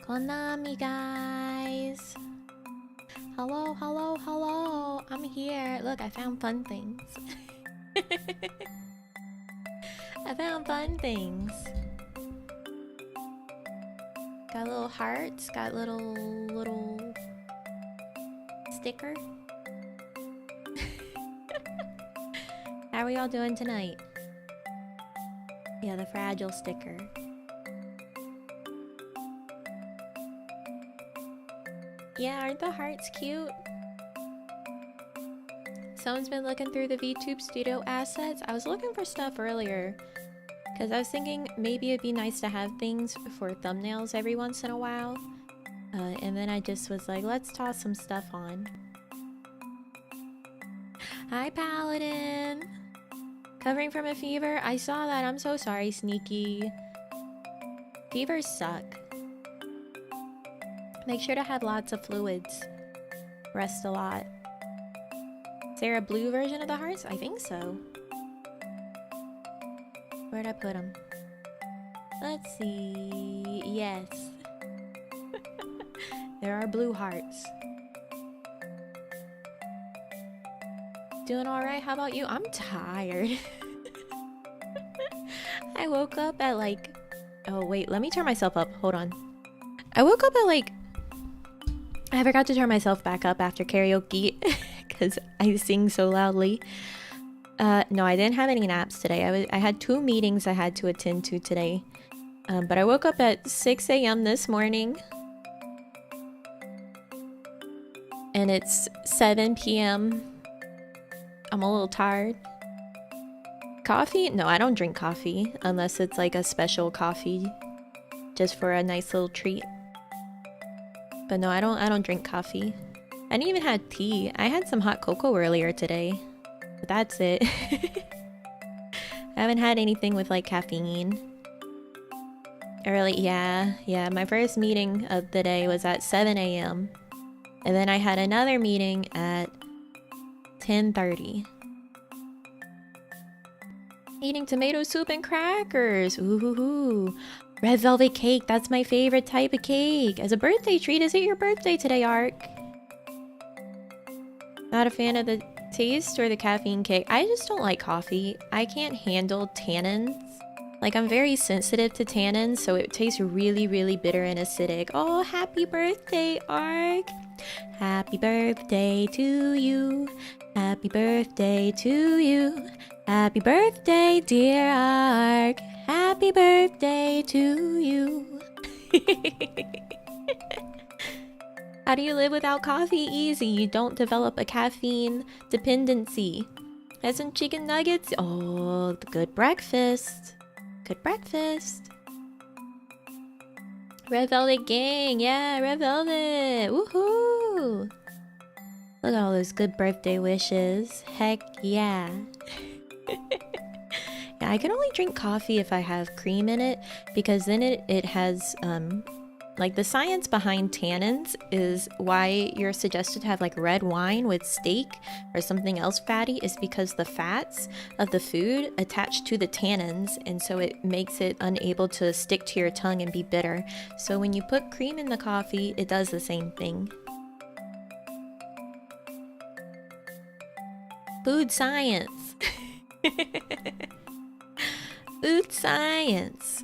Konami, guys. Hello, hello, hello. I'm here. Look, I found fun things. I found fun things. Got little hearts. Got little sticker. How are y'all doing tonight? Yeah, the fragile sticker. Yeah, aren't the hearts cute? Someone's been looking through the VTube Studio assets. I was looking for stuff earlier because I was thinking maybe it'd be nice to have things for thumbnails every once in a while. And then I just was like, let's toss some stuff on. Hi, Paladin! Covering from a fever? I saw that. I'm so sorry, Sneaky. Fevers suck. Make sure to have lots of fluids. Rest a lot. Is there a blue version of the hearts? I think so. Where'd I put them? Let's see. Yes. There are blue hearts. Doing alright? How about you? I'm tired. I woke up at like... Oh wait, let me turn myself up. Hold on. I woke up at like... I forgot to turn myself back up after karaoke because I sing so loudly. No, I didn't have any naps today. I had 2 meetings I had to attend to today. But I woke up at 6 a.m. this morning. And it's 7 p.m. I'm a little tired. Coffee? No, I don't drink coffee unless it's like a special coffee just for a nice little treat. But no, I don't drink coffee. I didn't even have tea. I had some hot cocoa earlier today. But that's it. I haven't had anything with like caffeine. Yeah, my first meeting of the day was at 7 a.m. And then I had another meeting at 10:30. Eating tomato soup and crackers. Ooh. Red velvet cake. That's my favorite type of cake. As a birthday treat, is it your birthday today, Ark? Not a fan of the taste or the caffeine kick. I just don't like coffee. I can't handle tannins. Like, I'm very sensitive to tannins, so it tastes really, really bitter and acidic. Oh, happy birthday, Ark. Happy birthday to you. Happy birthday to you. Happy birthday, dear Ark. Happy birthday to you. How do you live without coffee? Easy. You don't develop a caffeine dependency. Have some chicken nuggets. Oh, good breakfast. Good breakfast. Red Velvet Gang. Yeah, Red Velvet. Woohoo. Look at all those good birthday wishes. Heck yeah. Yeah, I can only drink coffee if I have cream in it, because then it has like the science behind tannins is why you're suggested to have like red wine with steak or something else fatty is because the fats of the food attach to the tannins, and so it makes it unable to stick to your tongue and be bitter. So when you put cream in the coffee, it does the same thing. Food science. Food science.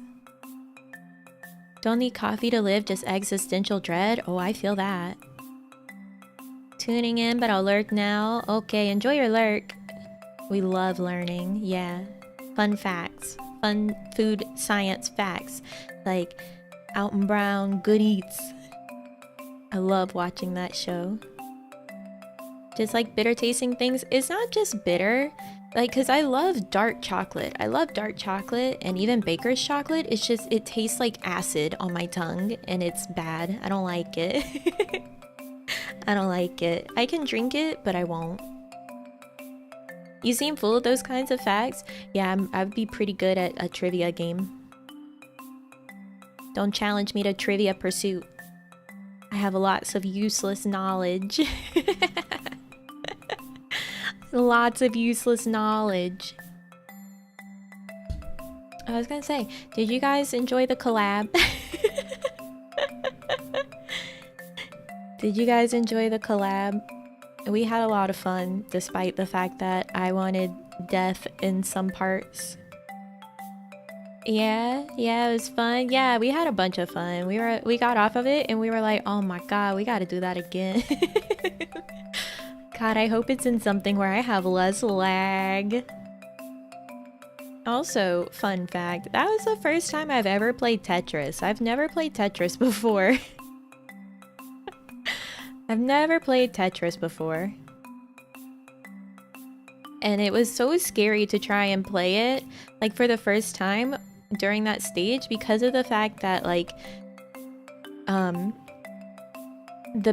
Don't need coffee to live, just existential dread. Oh, I feel that. Tuning in, but I'll lurk now. Okay, enjoy your lurk. We love learning. Yeah. Fun facts. Fun food science facts. Like Alton Brown, Good Eats. I love watching that show. Just like bitter tasting things. It's not just bitter. Like, because I love dark chocolate. I love dark chocolate and even baker's chocolate. It's just, it tastes like acid on my tongue and it's bad. I don't like it. I don't like it. I can drink it, but I won't. You seem full of those kinds of facts? Yeah, I'd be pretty good at a trivia game. Don't challenge me to Trivia Pursuit. I have lots of useless knowledge. Lots of useless knowledge. I was gonna say, did you guys enjoy the collab? Did you guys enjoy the collab? We had a lot of fun, despite the fact that I wanted death in some parts. Yeah, it was fun. Yeah, we had a bunch of fun. We got off of it and we were like, oh my god, we gotta do that again. God, I hope it's in something where I have less lag. Also, fun fact, that was the first time I've ever played Tetris. I've never played Tetris before. I've never played Tetris before. And it was so scary to try and play it, like, for the first time during that stage, because of the fact that, like, the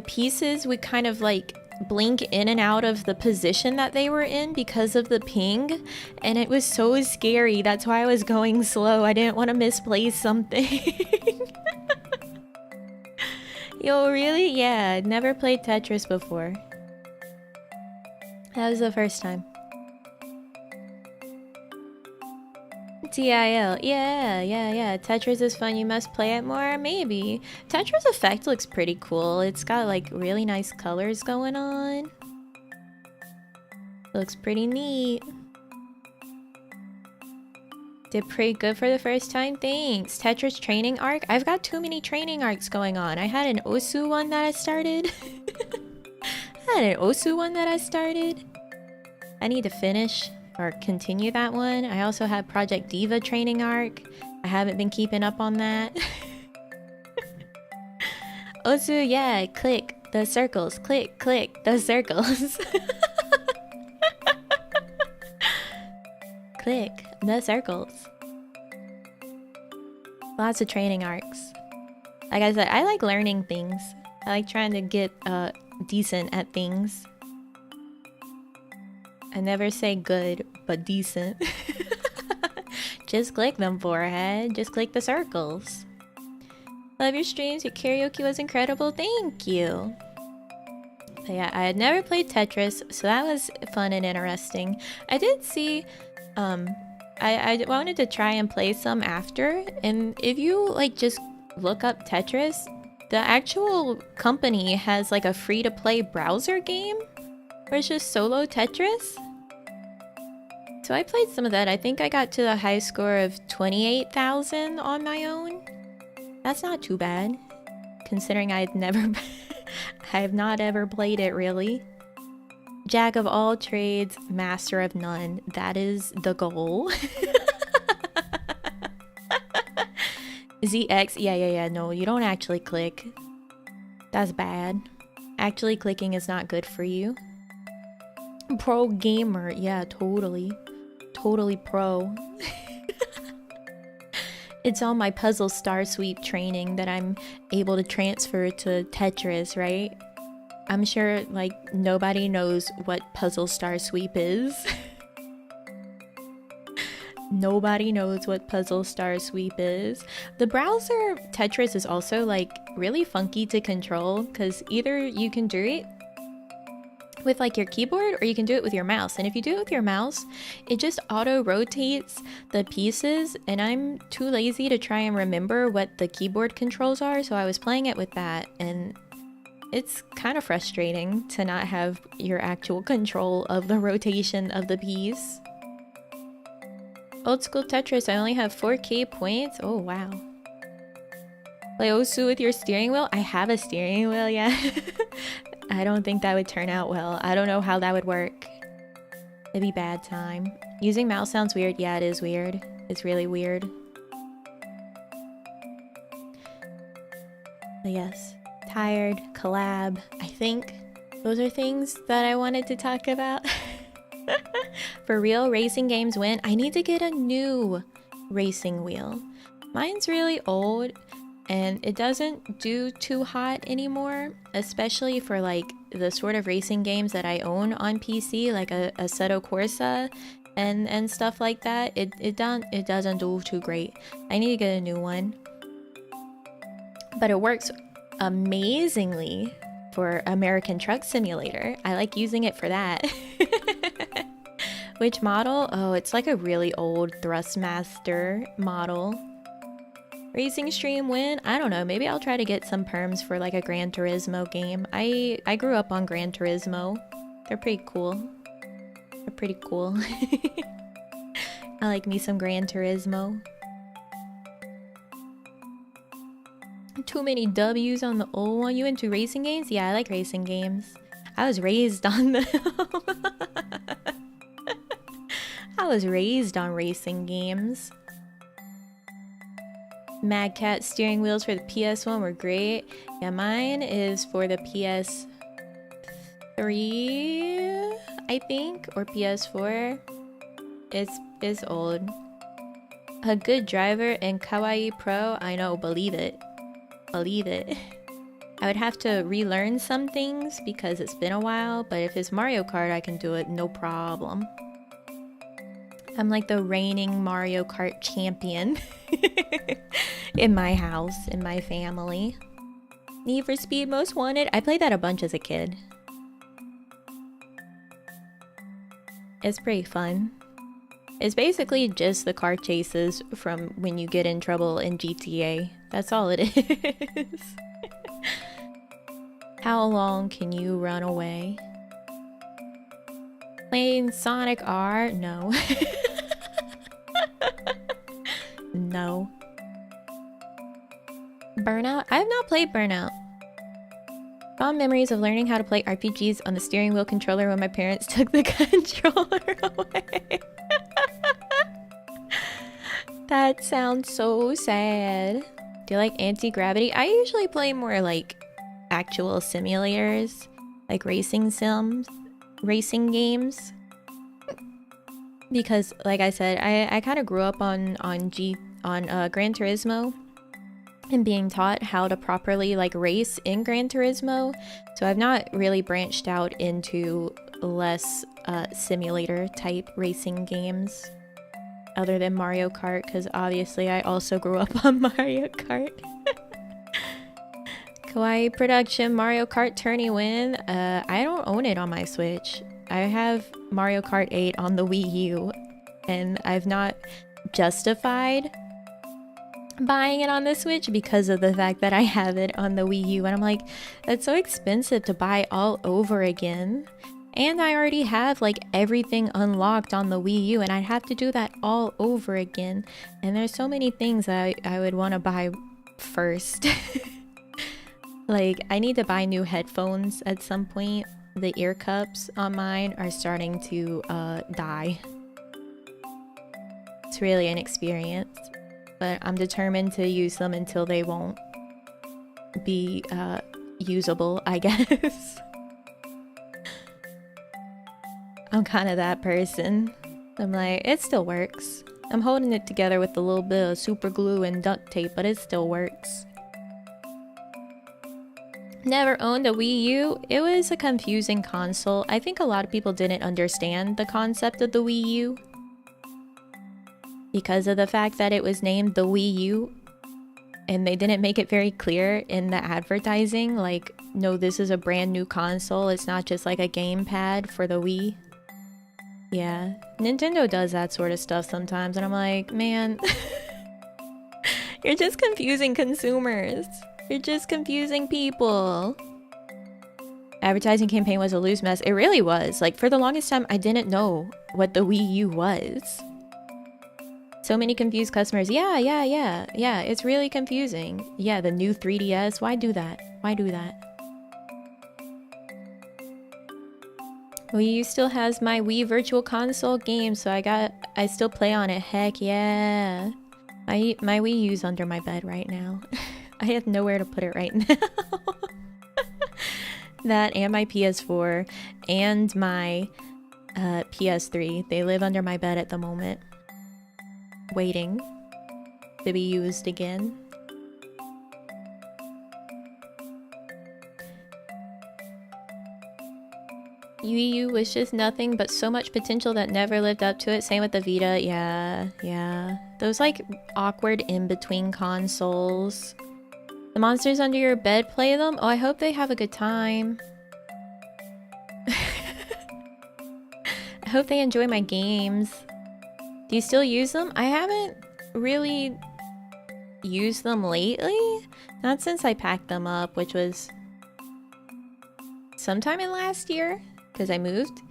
pieces would kind of, like, blink in and out of the position that they were in because of the ping, and it was so scary. That's why I was going slow. I didn't want to misplace something. Yo, really? Yeah, I'd never played Tetris before. That was the first time. TIL. Yeah. Tetris is fun. You must play it more. Maybe. Tetris Effect looks pretty cool. It's got like really nice colors going on. Looks pretty neat. Did pretty good for the first time. Thanks. Tetris training arc. I've got too many training arcs going on. I had an Osu one that I started. I need to finish or continue that one. I also have Project Diva training arc. I haven't been keeping up on that. Osu, yeah, click the circles. Click the circles. Click the circles. Lots of training arcs. Like I said, I like learning things. I like trying to get decent at things. I never say good, but decent. Just click them, forehead. Just click the circles. Love your streams. Your karaoke was incredible. Thank you. But yeah, I had never played Tetris, so that was fun and interesting. I did see, I wanted to try and play some after, and if you like just look up Tetris, the actual company has like a free-to-play browser game where it's just solo Tetris. So I played some of that. I think I got to the high score of 28,000 on my own. That's not too bad, considering I have not ever played it really. Jack of all trades, master of none. That is the goal. ZX, yeah. No, you don't actually click. That's bad. Actually clicking is not good for you. Pro gamer, yeah, totally pro. It's all my puzzle star sweep training that I'm able to transfer to Tetris, right? I'm sure like nobody knows what puzzle star sweep is. Nobody knows what puzzle star sweep is. The browser Tetris is also like really funky to control, because either you can do it with like your keyboard or you can do it with your mouse, and if you do it with your mouse it just auto rotates the pieces, and I'm too lazy to try and remember what the keyboard controls are, so I was playing it with that, and it's kind of frustrating to not have your actual control of the rotation of the piece. Old school Tetris, I only have 4k points. Oh wow. Play Osu with your steering wheel? I have a steering wheel, yeah. I don't think that would turn out well. I don't know how that would work. It'd be bad time. Using mouse sounds weird. Yeah, it is weird. It's really weird. But yes, tired, collab. I think those are things that I wanted to talk about. For real, racing games win. I need to get a new racing wheel. Mine's really old and it doesn't do too hot anymore, especially for like the sort of racing games that I own on PC, like a Assetto Corsa and stuff like that. It doesn't do too great. I need to get a new one. But it works amazingly for American Truck Simulator. I like using it for that. Which model? Oh, it's like a really old Thrustmaster model. Racing stream win? I don't know. Maybe I'll try to get some perms for like a Gran Turismo game. I grew up on Gran Turismo. They're pretty cool. They're pretty cool. I like me some Gran Turismo. Too many W's on the old one. You into racing games? Yeah, I like racing games. I was raised on them. I was raised on racing games. Mad Cat steering wheels for the PS1 were great. Yeah, mine is for the PS3, I think, or PS4. It's old. A good driver in Kawaii Pro. I know, believe it. Believe it. I would have to relearn some things because it's been a while, but if it's Mario Kart, I can do it no problem. I'm like the reigning Mario Kart champion in my house, in my family. Need for Speed Most Wanted? I played that a bunch as a kid. It's pretty fun. It's basically just the car chases from when you get in trouble in GTA. That's all it is. How long can you run away? Playing Sonic R? No. No. Burnout? I have not played Burnout. Fond memories of learning how to play RPGs on the steering wheel controller when my parents took the controller away. That sounds so sad. Do you like anti-gravity? I usually play more like actual simulators, like racing games. Because, like I said, I kind of grew up on Gran Turismo and being taught how to properly like race in Gran Turismo. So I've not really branched out into less simulator type racing games other than Mario Kart, because obviously I also grew up on Mario Kart. Kawaii Production Mario Kart Tourney win. I don't own it on my Switch. I have Mario Kart 8 on the Wii U, and I've not justified buying it on the Switch because of the fact that I have it on the Wii U, and I'm like, that's so expensive to buy all over again. And I already have like everything unlocked on the Wii U, and I'd have to do that all over again. And there's so many things that I would want to buy first. Like, I need to buy new headphones at some point. The ear cups on mine are starting to die. It's really an experience, but I'm determined to use them until they won't be usable, I guess. I'm kind of that person. I'm like, it still works. I'm holding it together with a little bit of super glue and duct tape, but it still works. Never owned a Wii U. It was a confusing console. I think a lot of people didn't understand the concept of the Wii U because of the fact that it was named the Wii U, and they didn't make it very clear in the advertising, like, no, this is a brand new console. It's not just like a gamepad for the Wii. Yeah, Nintendo does that sort of stuff sometimes, and I'm like, man, you're just confusing consumers. You're just confusing people. Advertising campaign was a loose mess. It really was. Like, for the longest time, I didn't know what the Wii U was. So many confused customers. Yeah, it's really confusing. Yeah, the new 3DS. Why do that? Why do that? Wii U still has my Wii Virtual Console game, so I still play on it. Heck yeah. My Wii U's under my bed right now. I have nowhere to put it right now. That and my PS4 and my PS3. They live under my bed at the moment, waiting to be used again. Wii U was just nothing but so much potential that never lived up to it. Same with the Vita. Yeah. Those like awkward in-between consoles. The monsters under your bed, play them? Oh, I hope they have a good time. I hope they enjoy my games. Do you still use them? I haven't really used them lately. Not since I packed them up, which was sometime in last year, because I moved.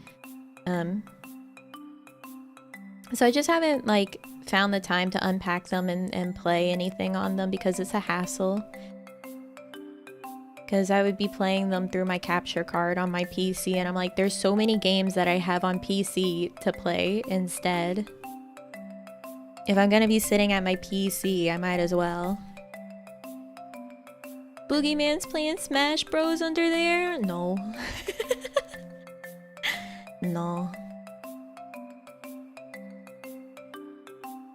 So I just haven't like found the time to unpack them and play anything on them because it's a hassle. Because I would be playing them through my capture card on my PC, and I'm like, there's so many games that I have on PC to play instead. If I'm gonna be sitting at my PC, I might as well. Boogeyman's playing Smash Bros under there? No. No.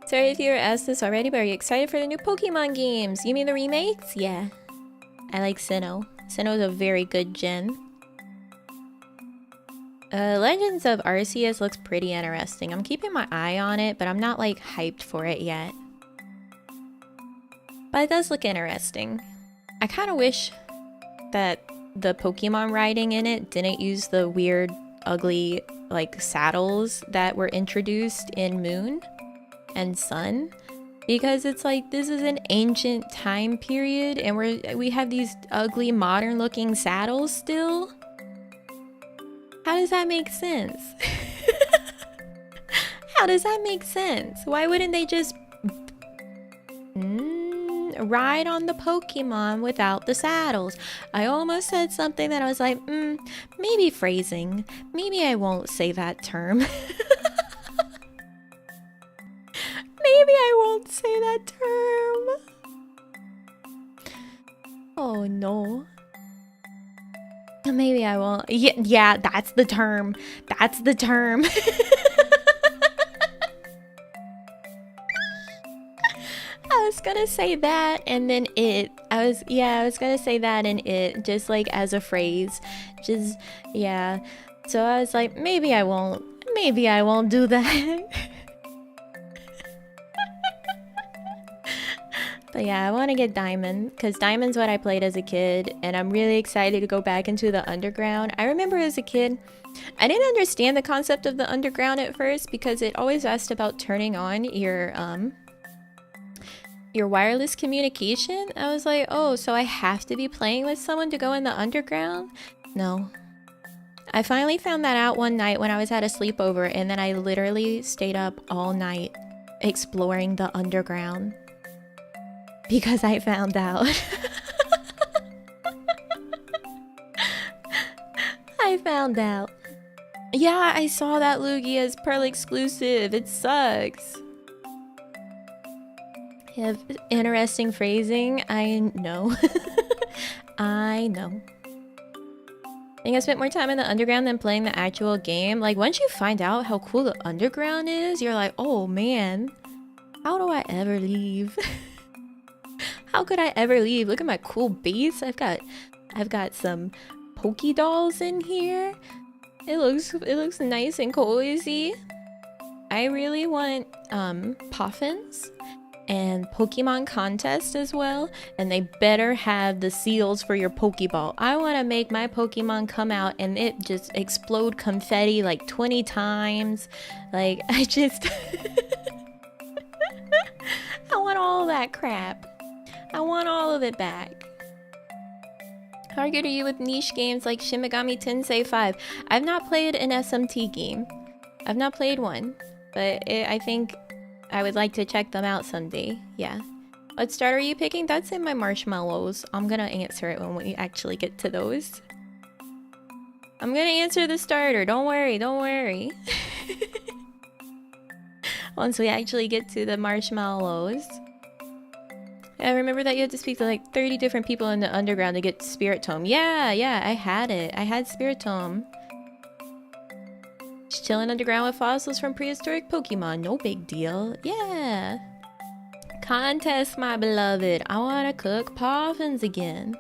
Sorry if you were asked this already, but are you excited for the new Pokemon games? You mean the remakes? Yeah. I like Sinnoh. Sinnoh is a very good gen. Legends of Arceus looks pretty interesting. I'm keeping my eye on it, but I'm not like hyped for it yet. But it does look interesting. I kind of wish that the Pokemon riding in it didn't use the weird, ugly, like saddles that were introduced in Moon and Sun. Because it's like, this is an ancient time period and we have these ugly modern looking saddles still. How does that make sense? How does that make sense? Why wouldn't they just ride on the Pokemon without the saddles? I almost said something that I was like, maybe phrasing. Maybe I won't say that term. Maybe I won't say that term. Oh no. Maybe I won't. Yeah, that's the term. That's the term. I was gonna say that and then it. I was gonna say that and it, just like as a phrase. Just, yeah. So I was like, maybe I won't do that. But yeah, I want to get Diamond, because Diamond's what I played as a kid, and I'm really excited to go back into the underground. I remember as a kid, I didn't understand the concept of the underground at first, because it always asked about turning on your wireless communication. I was like, oh, so I have to be playing with someone to go in the underground? No. I finally found that out one night when I was at a sleepover, and then I literally stayed up all night exploring the underground. Because I found out. I found out. Yeah, I saw that Lugia's Pearl exclusive. It sucks. You have interesting phrasing. I know. I know. I think I spent more time in the underground than playing the actual game. Like, once you find out how cool the underground is, you're like, oh man, how do I ever leave? How could I ever leave? Look at my cool base. I've got some Poké dolls in here. It looks nice and cozy. I really want Poffins and Pokemon contest as well, and they better have the seals for your Pokeball. I want to make my Pokemon come out and it just explode confetti like 20 times. Like, I just I want all that crap. I want all of it back. How good are you with niche games like Shin Megami Tensei 5? I've not played an SMT game. I've not played one, but I think I would like to check them out someday. Yeah. What starter are you picking? That's in my marshmallows. I'm gonna answer it when we actually get to those. I'm gonna answer the starter. Don't worry, don't worry. Once we actually get to the marshmallows. I remember that you had to speak to like 30 different people in the underground to get Spirit Tome. Yeah, I had it. I had Spirit Tome. Just chilling underground with fossils from prehistoric Pokemon. No big deal. Yeah. Contest, my beloved. I want to cook Poffins again.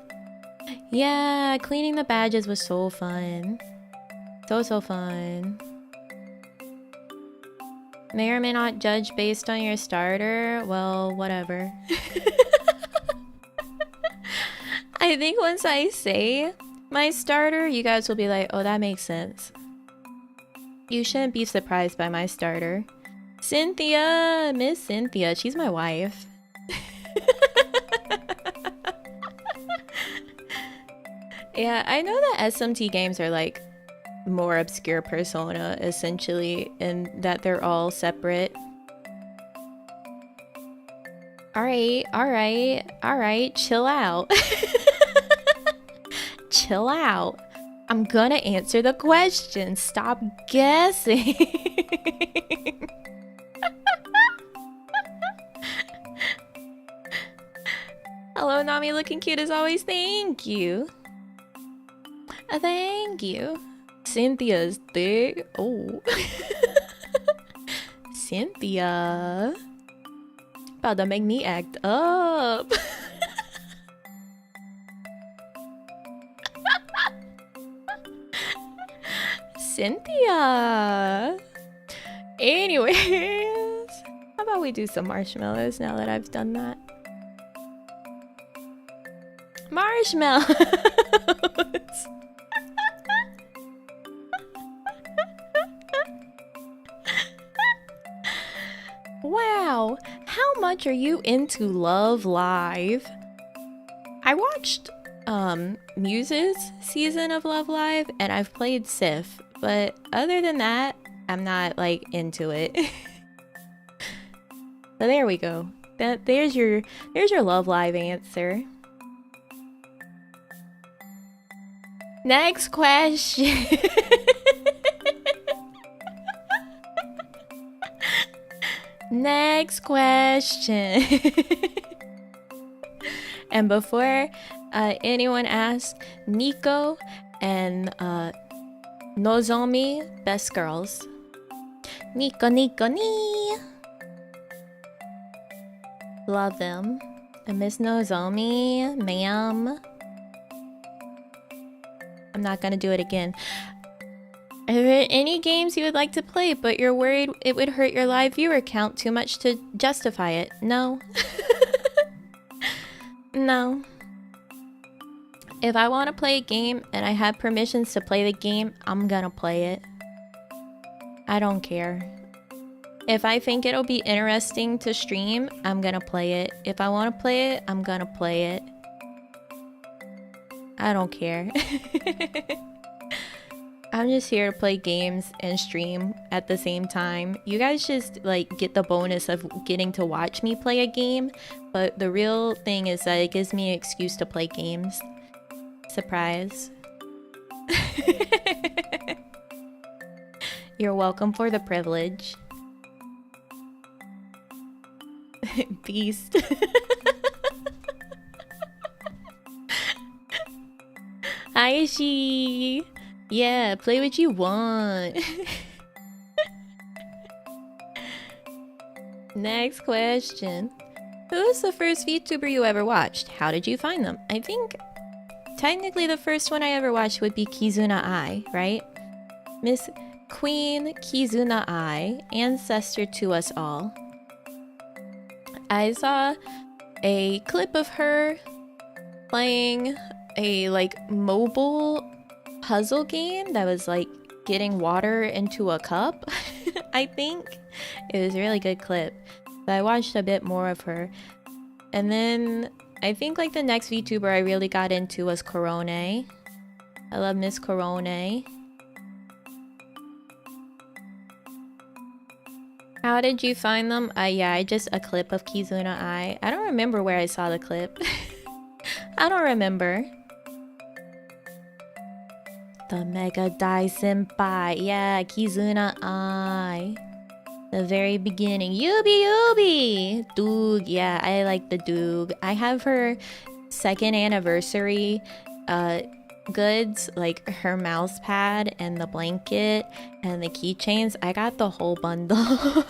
Yeah, cleaning the badges was so fun. So fun. May or may not judge based on your starter. Well, whatever. I think once I say my starter, you guys will be like, oh, that makes sense. You shouldn't be surprised by my starter. Cynthia! Miss Cynthia. She's my wife. Yeah, I know that SMT games are like more obscure Persona essentially, and that they're all separate. Alright, chill out. Chill out. I'm gonna answer the question. Stop guessing. Hello, Nami, looking cute as always. Thank you. Thank you. Cynthia's thick. Oh. Cynthia. About to make me act up. Cynthia. Anyways, how about we do some marshmallows now that I've done that? Marshmallows. Wow, how much are you into Love Live? I watched Muse's season of Love Live and I've played Sif, but other than that, I'm not like into it. So there we go. There's your Love Live answer. Next question. Next question. And before anyone asks, Nico and Nozomi, best girls. Nico. Love them. And Miss Nozomi, ma'am. I'm not gonna do it again. Are there any games you would like to play, but you're worried it would hurt your live viewer count too much to justify it? No. No. If I want to play a game and I have permissions to play the game, I'm gonna play it. I don't care. If I think it'll be interesting to stream, I'm gonna play it. If I want to play it, I'm gonna play it. I don't care. I'm just here to play games and stream at the same time. You guys just like get the bonus of getting to watch me play a game, but the real thing is that it gives me an excuse to play games. Surprise. You're welcome for the privilege. Beast. Hi, she. Yeah, play what you want. Next question. Who was the first VTuber you ever watched? How did you find them? I think technically the first one I ever watched would be Kizuna Ai, right? Miss Queen Kizuna Ai, ancestor to us all. I saw a clip of her playing a like mobile puzzle game that was like getting water into a cup. I think it was a really good clip, but I watched a bit more of her. And then I think like the next VTuber I really got into was Corone. I love Miss Corone. How did you find them? Yeah, just a clip of Kizuna Ai. I don't remember where I saw the clip. I don't remember. The Mega Dai Senpai. Yeah, Kizuna Ai. The very beginning. Yubi! Doog. Yeah, I like the Doog. I have her 2nd anniversary goods, like her mouse pad and the blanket and the keychains. I got the whole bundle.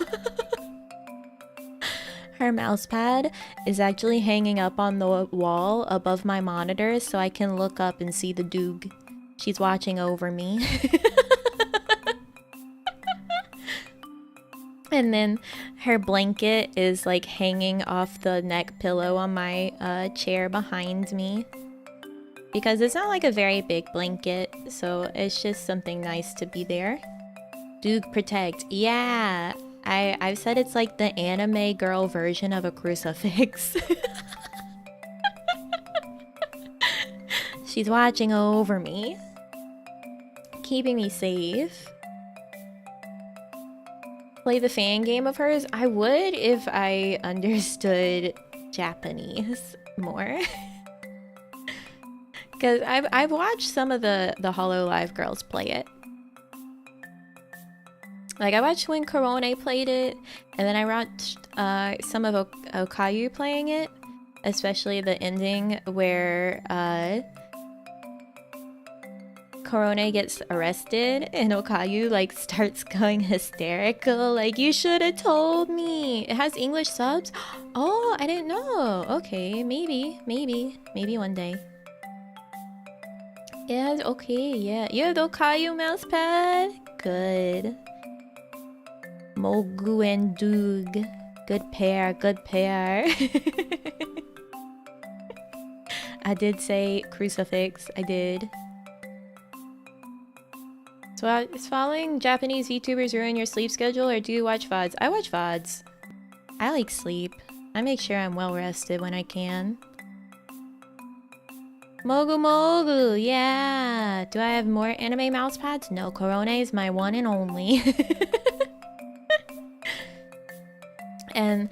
Her mouse pad is actually hanging up on the wall above my monitor so I can look up and see the Doog. She's watching over me. And then her blanket is like hanging off the neck pillow on my chair behind me. Because it's not like a very big blanket, so it's just something nice to be there. Doog Protect. Yeah! I've said it's like the anime girl version of a crucifix. She's watching over me, keeping me safe. Play the fan game of hers? I would if I understood Japanese more. Because I've watched some of the HoloLive girls play it. Like, I watched when Korone played it, and then I watched some of Okayu playing it, especially the ending where Korone gets arrested and Okayu like starts going hysterical, like, you should have told me. It has English subs? Oh, I didn't know. Okay, maybe one day. Yeah, okay, yeah. You have the Okayu mousepad? Good. Mogu and Doog. Good pair, good pair. I did say crucifix, I did. So is following Japanese VTubers ruin your sleep schedule, or do you watch VODs? I watch VODs. I like sleep. I make sure I'm well rested when I can. Mogu Mogu, yeah! Do I have more anime mouse pads? No, Korone is my one and only. And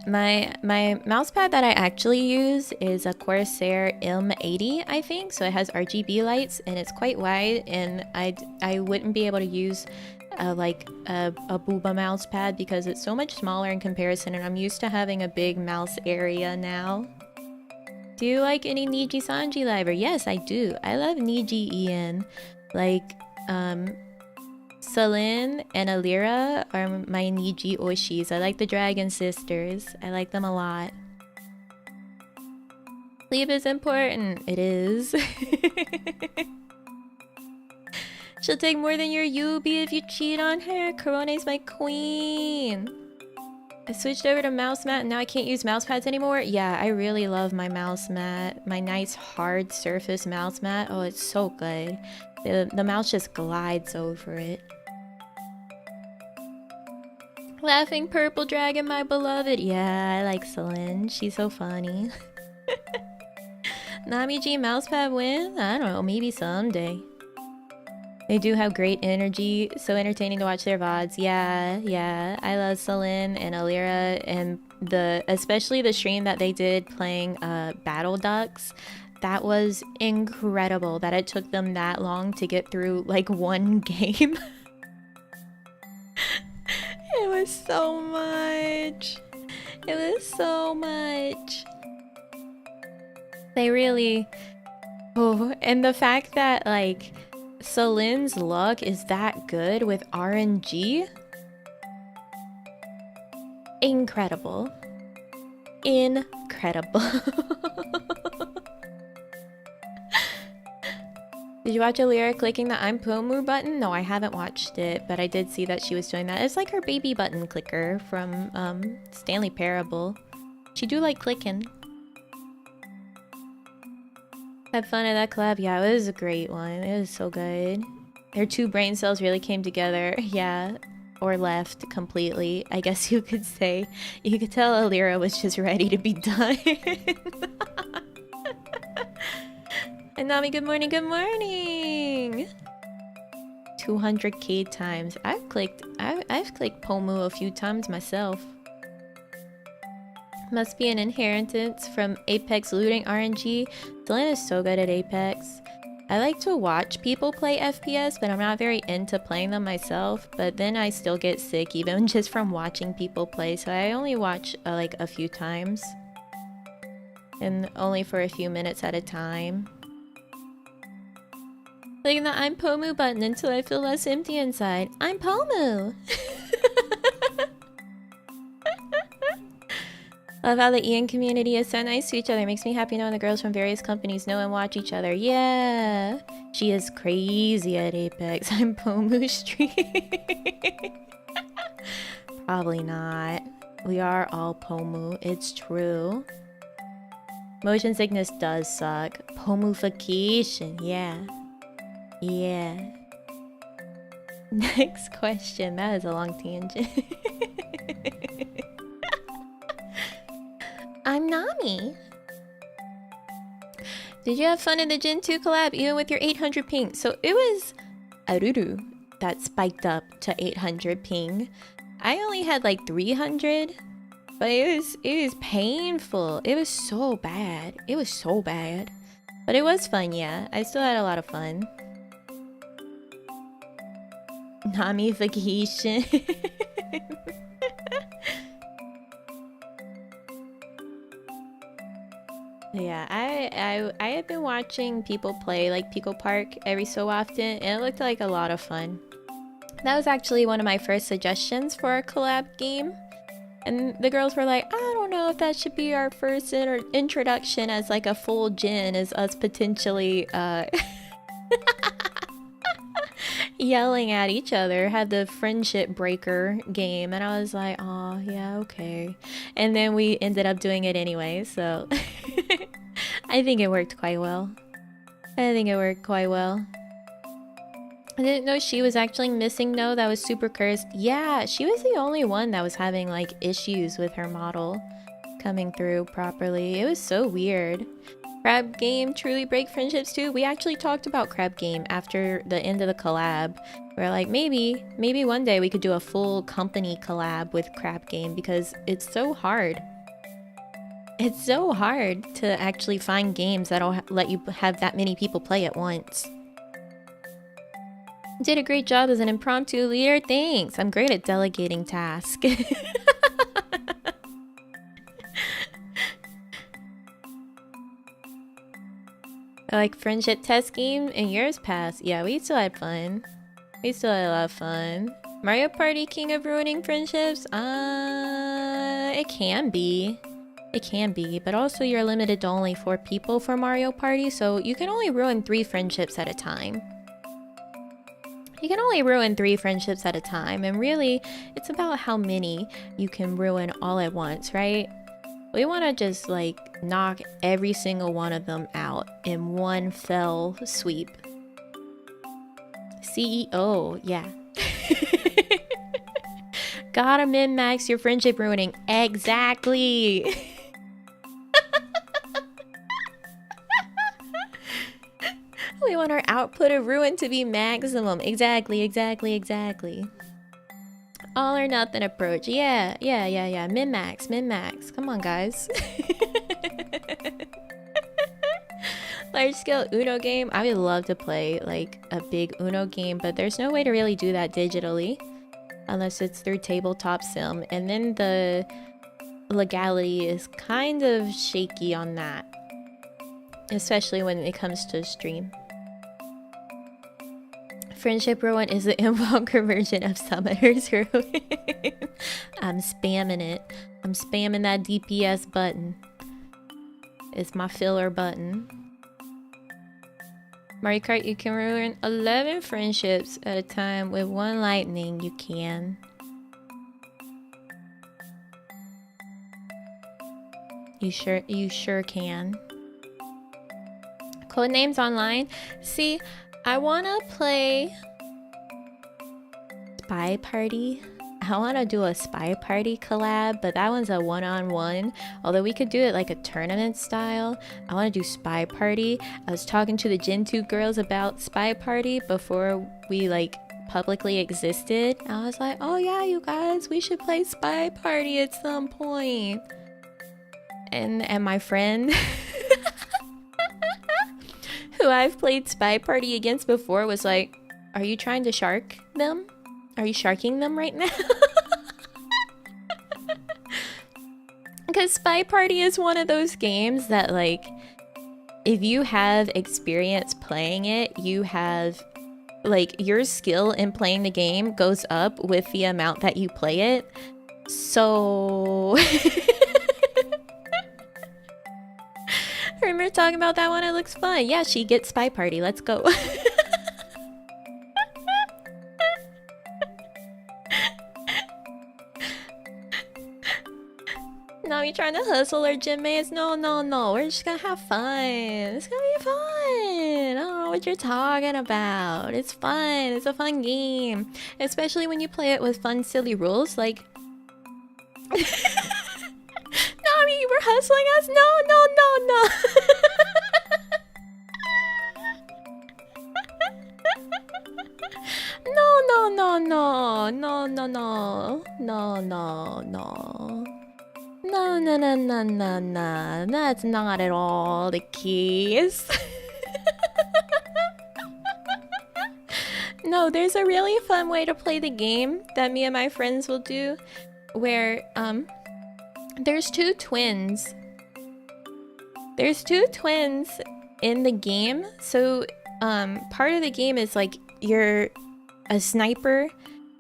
my mouse pad that I actually use is a Corsair M80, I think. So it has RGB lights and it's quite wide, and I wouldn't be able to use like a booba mouse pad because it's so much smaller in comparison, and I'm used to having a big mouse area now. Do you like any Niji Sanji library? Yes, I do. I love Niji Ian. Like, Celine and Alira are my Niji Oshis. I like the Dragon Sisters. I like them a lot. Sleep is important. It is. She'll take more than your Yubi if you cheat on her. Korone's my queen. I switched over to mouse mat and now I can't use mouse pads anymore. Yeah, I really love my mouse mat. My nice hard surface mouse mat. Oh, it's so good. The mouse just glides over it. Laughing purple dragon, my beloved. Yeah, I like Celine. She's so funny. Namiji mousepad win? I don't know, maybe someday. They do have great energy, so entertaining to watch their VODs. Yeah, I love Celine and Alira, and especially the stream that they did playing Battle Ducks. That was incredible that it took them that long to get through like one game. It was so much. It was so much. They really... Oh, and the fact that like Celine's luck is that good with RNG? Incredible. Incredible. Did you watch Alira clicking the I'm Pomu button? No, I haven't watched it, but I did see that she was doing that. It's like her baby button clicker from Stanley Parable. She do like clicking. Had fun at that collab? Yeah, it was a great one. It was so good. Their two brain cells really came together. Yeah, or left completely, I guess you could say. You could tell Alira was just ready to be done. And Nami, good morning, good morning! 200k times. I've clicked Pomu a few times myself. Must be an inheritance from Apex looting RNG. Dylan is so good at Apex. I like to watch people play FPS, but I'm not very into playing them myself. But then I still get sick even just from watching people play, so I only watch like a few times. And only for a few minutes at a time. Clicking the I'm Pomu button until I feel less empty inside. I'm Pomu! Love how the Ian community is so nice to each other. Makes me happy knowing the girls from various companies know and watch each other. Yeah! She is crazy at Apex. I'm Pomu stream. Probably not. We are all Pomu. It's true. Motion sickness does suck. Pomufication. Yeah. Yeah. Next question. That is a long tangent. I'm Nami. Did you have fun in the Gen 2 collab even with your 800 ping? So it was Aruru that spiked up to 800 ping. I only had like 300, but it was painful. It was so bad. It was so bad. But it was fun, yeah. I still had a lot of fun. Namification. Yeah, I have been watching people play like Pico Park every so often, and it looked like a lot of fun. That was actually one of my first suggestions for a collab game. And the girls were like, I don't know if that should be our first introduction as like a full gen, as us potentially yelling at each other, had the friendship breaker game. And I was like, oh yeah, okay. And then we ended up doing it anyway, so I think it worked quite well. I didn't know she was actually missing though. That was super cursed. Yeah, she was the only one that was having like issues with her model coming through properly. It was so weird. Crab game truly break friendships too. We actually talked about crab game after the end of the collab. We're like, maybe one day we could do a full company collab with crab game, because it's so hard. It's so hard to actually find games that'll let you have that many people play at once. Did a great job as an impromptu leader. Thanks. I'm great at delegating tasks. Like friendship test game in years past. Yeah, we still had fun. We still had a lot of fun. Mario Party king of ruining friendships? It can be. It can be, but also you're limited to only 4 people for Mario Party, so you can only ruin 3 friendships at a time. You can only ruin 3 friendships at a time, and really, it's about how many you can ruin all at once, right? We want to just like knock every single one of them out in one fell sweep. CEO, yeah. Gotta min-max your friendship ruining. Exactly. We want our output of ruin to be maximum. Exactly. All or nothing approach. Yeah. Min-max. Come on, guys. Large scale Uno game. I would love to play like a big Uno game, but there's no way to really do that digitally unless it's through tabletop sim, and then the legality is kind of shaky on that, especially when it comes to stream. Friendship ruin is the Invoker version of Summoner's Ruin. I'm spamming it. I'm spamming that DPS button. It's my filler button. Mario Kart, you can ruin 11 friendships at a time with 1 lightning. You can. You sure can. Codenames online. See, I wanna play Spy Party. I wanna do a Spy Party collab, but that one's a one-on-one. Although we could do it like a tournament style. I wanna do Spy Party. I was talking to the Gen 2 girls about Spy Party before we like publicly existed. I was like, oh yeah, you guys, we should play Spy Party at some point. And my friend who I've played Spy Party against before was like, are you trying to shark them? Are you sharking them right now? Because Spy Party is one of those games that like, if you have experience playing it, you have like your skill in playing the game goes up with the amount that you play it. So remember talking about that one? It looks fun. Yeah, she gets Spy Party. Let's go. No, you trying to hustle our gym mates? No. We're just gonna have fun. It's gonna be fun. I don't know what you're talking about. It's fun. It's a fun game. Especially when you play it with fun, silly rules. Like... Nami, you were hustling us? No. No, no, no, no, no, no, no, no. No, no, no, no, no, no. That's not at all the case. No, there's a really fun way to play the game that me and my friends will do where there's two twins. There's two twins in the game. So part of the game is like you're a sniper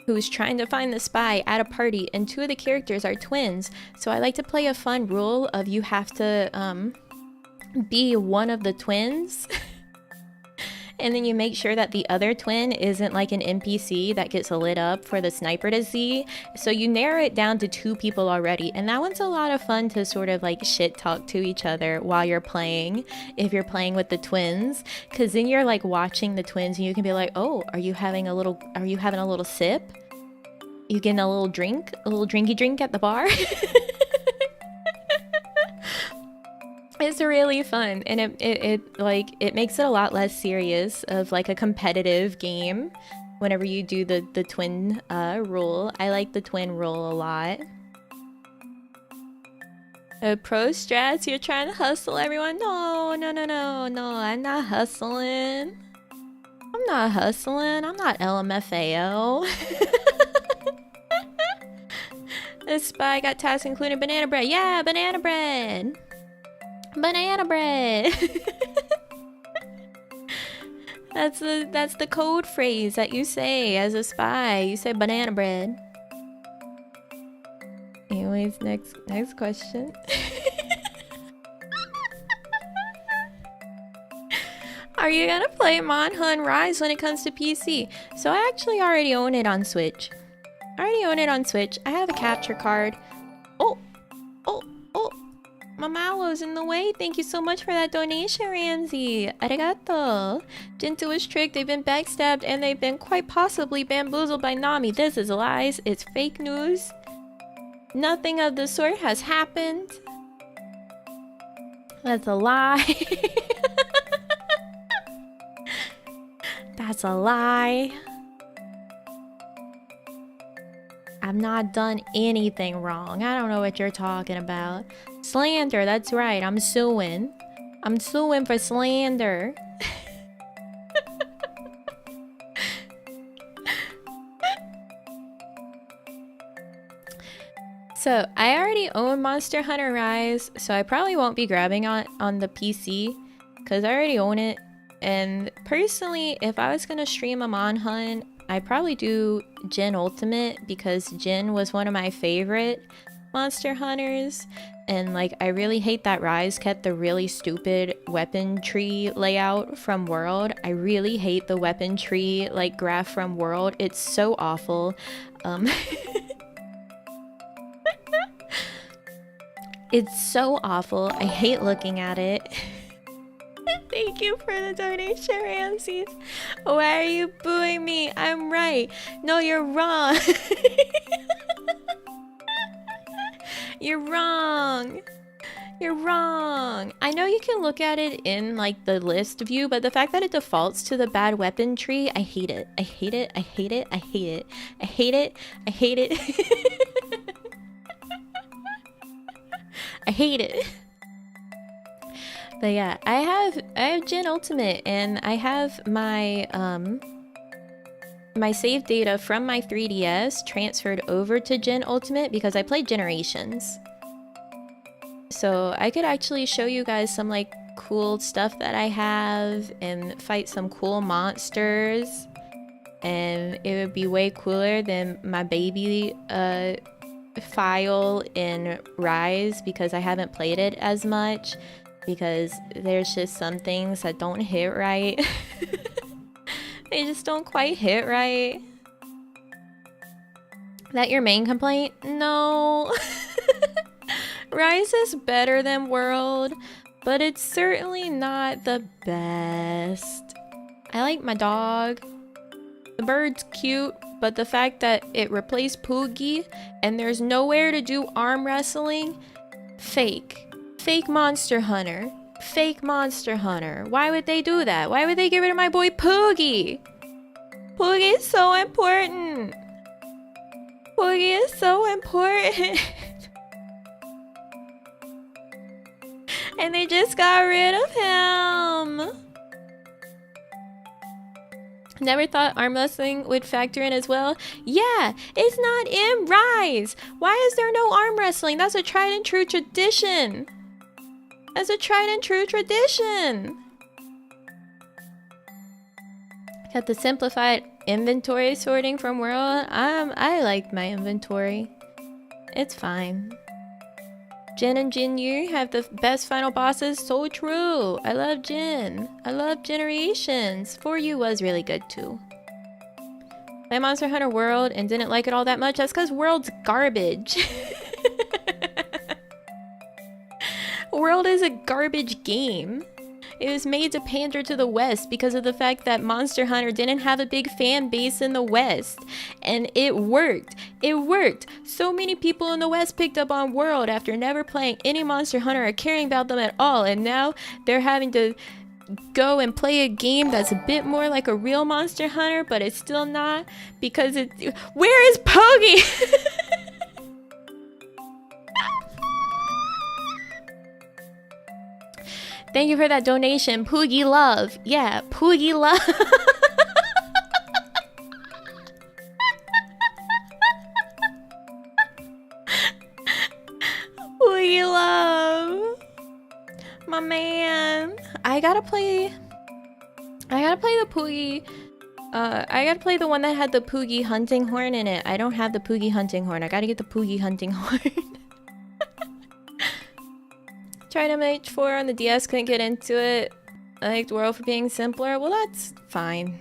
who's trying to find the spy at a party, and two of the characters are twins. So I like to play a fun rule of you have to be one of the twins. And then you make sure that the other twin isn't like an NPC that gets lit up for the sniper to see. So you narrow it down to two people already. And that one's a lot of fun to sort of like shit talk to each other while you're playing, if you're playing with the twins. Because then you're like watching the twins and you can be like, oh, are you having a little sip? You getting a little drinky drink at the bar? It's really fun, and it makes it a lot less serious of like a competitive game whenever you do the twin rule. I like the twin rule a lot. Pro strats, you're trying to hustle everyone? No, no, no, no, no, I'm not hustling. I'm not hustling, I'm not LMFAO. This spy got tasks including banana bread. Yeah, banana bread! Banana bread. That's the code phrase that you say as a spy. You say banana bread. Anyways, next question. Are you gonna play Monhun Rise when it comes to PC? So I actually already own it on Switch. I have a capture card. Oh. Mamalo's in the way. Thank you so much for that donation, Ramsey. Arigato. Jinto was tricked, they've been backstabbed, and they've been quite possibly bamboozled by Nami. This is lies. It's fake news. Nothing of the sort has happened. That's a lie. That's a lie. I've not done anything wrong. I don't know what you're talking about. Slander, that's right. I'm suing. I'm suing for slander. So, I already own Monster Hunter Rise, so I probably won't be grabbing on the PC, because I already own it. And personally, if I was going to stream a Monhunt, I'd probably do Jin Ultimate, because Jin was one of my favorite Monster Hunters. And like, I really hate that Rise kept the really stupid weapon tree layout from World. I really hate the weapon tree like graph from World. It's so awful. It's so awful. I hate looking at it. Thank you for the donation, Ramses. Why are you booing me? I'm right. No, you're wrong. You're wrong. You're wrong. I know you can look at it in like the list view, but the fact that it defaults to the bad weapon tree, I hate it. I hate it. I hate it. I hate it. I hate it. I hate it. I hate it. But yeah, I have Jin Ultimate, and I have my my save data from my 3DS transferred over to Jin Ultimate because I played Generations. So I could actually show you guys some like cool stuff that I have and fight some cool monsters, and it would be way cooler than my baby file in Rise, because I haven't played it as much, because there's just some things that don't hit right. They just don't quite hit right. That your main complaint? No. Rise is better than World, but it's certainly not the best. I like my dog. The bird's cute, but the fact that it replaced Poogie and there's nowhere to do arm wrestling? Fake. Fake Monster Hunter. Fake Monster Hunter. Why would they do that? Why would they get rid of my boy Poogie? Poogie is so important. Poogie is so important. And they just got rid of him. Never thought arm wrestling would factor in as well. Yeah, it's not in Rise. Why is there no arm wrestling? That's a tried and true tradition. That's a tried and true tradition. Got the simplified inventory sorting from World. I like my inventory. It's fine. Jin and Jin Yu have the best final bosses. So true. I love Jin. I love Generations. For You was really good too. Played Monster Hunter World and didn't like it all that much. That's because World's garbage. World is a garbage game. It was made to pander to the West because of the fact that Monster Hunter didn't have a big fan base in the West. And it worked. It worked. So many people in the West picked up on World after never playing any Monster Hunter or caring about them at all. And now they're having to go and play a game that's a bit more like a real Monster Hunter, but it's still not because it... Where is Pogi? Thank you for that donation, Poogie Love. Yeah, Poogie Love. Poogie Love. My man. I gotta play the Poogie. I gotta play the one that had the Poogie hunting horn in it. I don't have the Poogie hunting horn. I gotta get the Poogie hunting horn. Tried MH4 on the DS, couldn't get into it. I liked World for being simpler. Well, that's fine.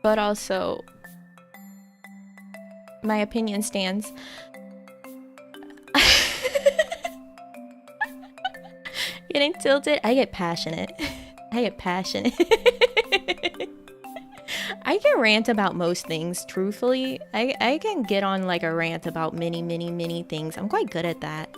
But also, my opinion stands. Getting tilted? I get passionate. I get passionate. I can rant about most things, truthfully. I can get on like a rant about many things. I'm quite good at that.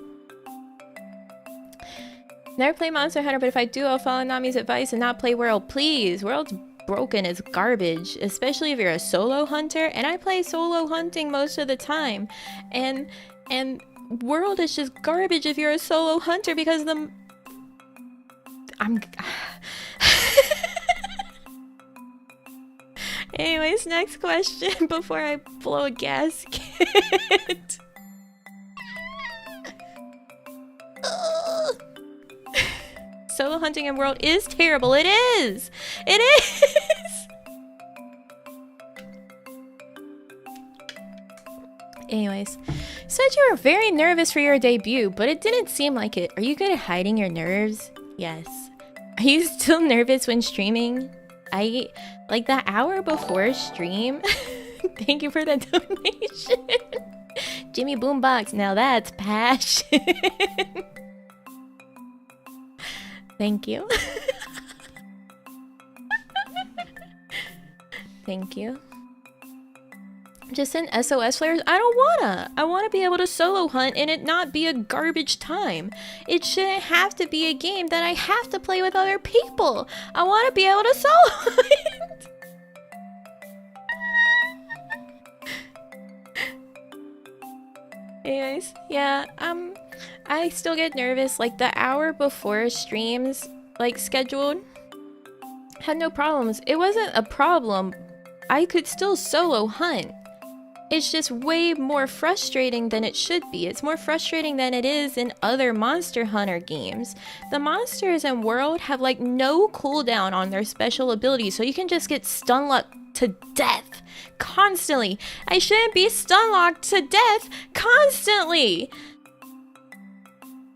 Never play Monster Hunter, but if I do, I'll follow Nami's advice and not play World. Please, World's broken. It's garbage, especially if you're a solo hunter. And I play solo hunting most of the time. And World is just garbage if you're a solo hunter because Anyways, next question before I blow a gasket. Solo hunting in World is terrible. It is. It is. Anyways, said you were very nervous for your debut, but it didn't seem like it. Are you good at hiding your nerves? Yes. Are you still nervous when streaming? Like the hour before stream. Thank you for the donation. Jimmy Boombox, now that's passion. Thank you. Thank you. Just in SOS flares? I don't wanna. I wanna be able to solo hunt and it not be a garbage time. It shouldn't have to be a game that I have to play with other people. I wanna be able to solo hunt. Anyways, yeah, I still get nervous. Like the hour before streams, like scheduled, had no problems. It wasn't a problem. I could still solo hunt. It's just way more frustrating than it should be. It's more frustrating than it is in other Monster Hunter games. The monsters in World have like no cooldown on their special abilities, so you can just get stun locked to death constantly. I shouldn't be stun locked to death constantly.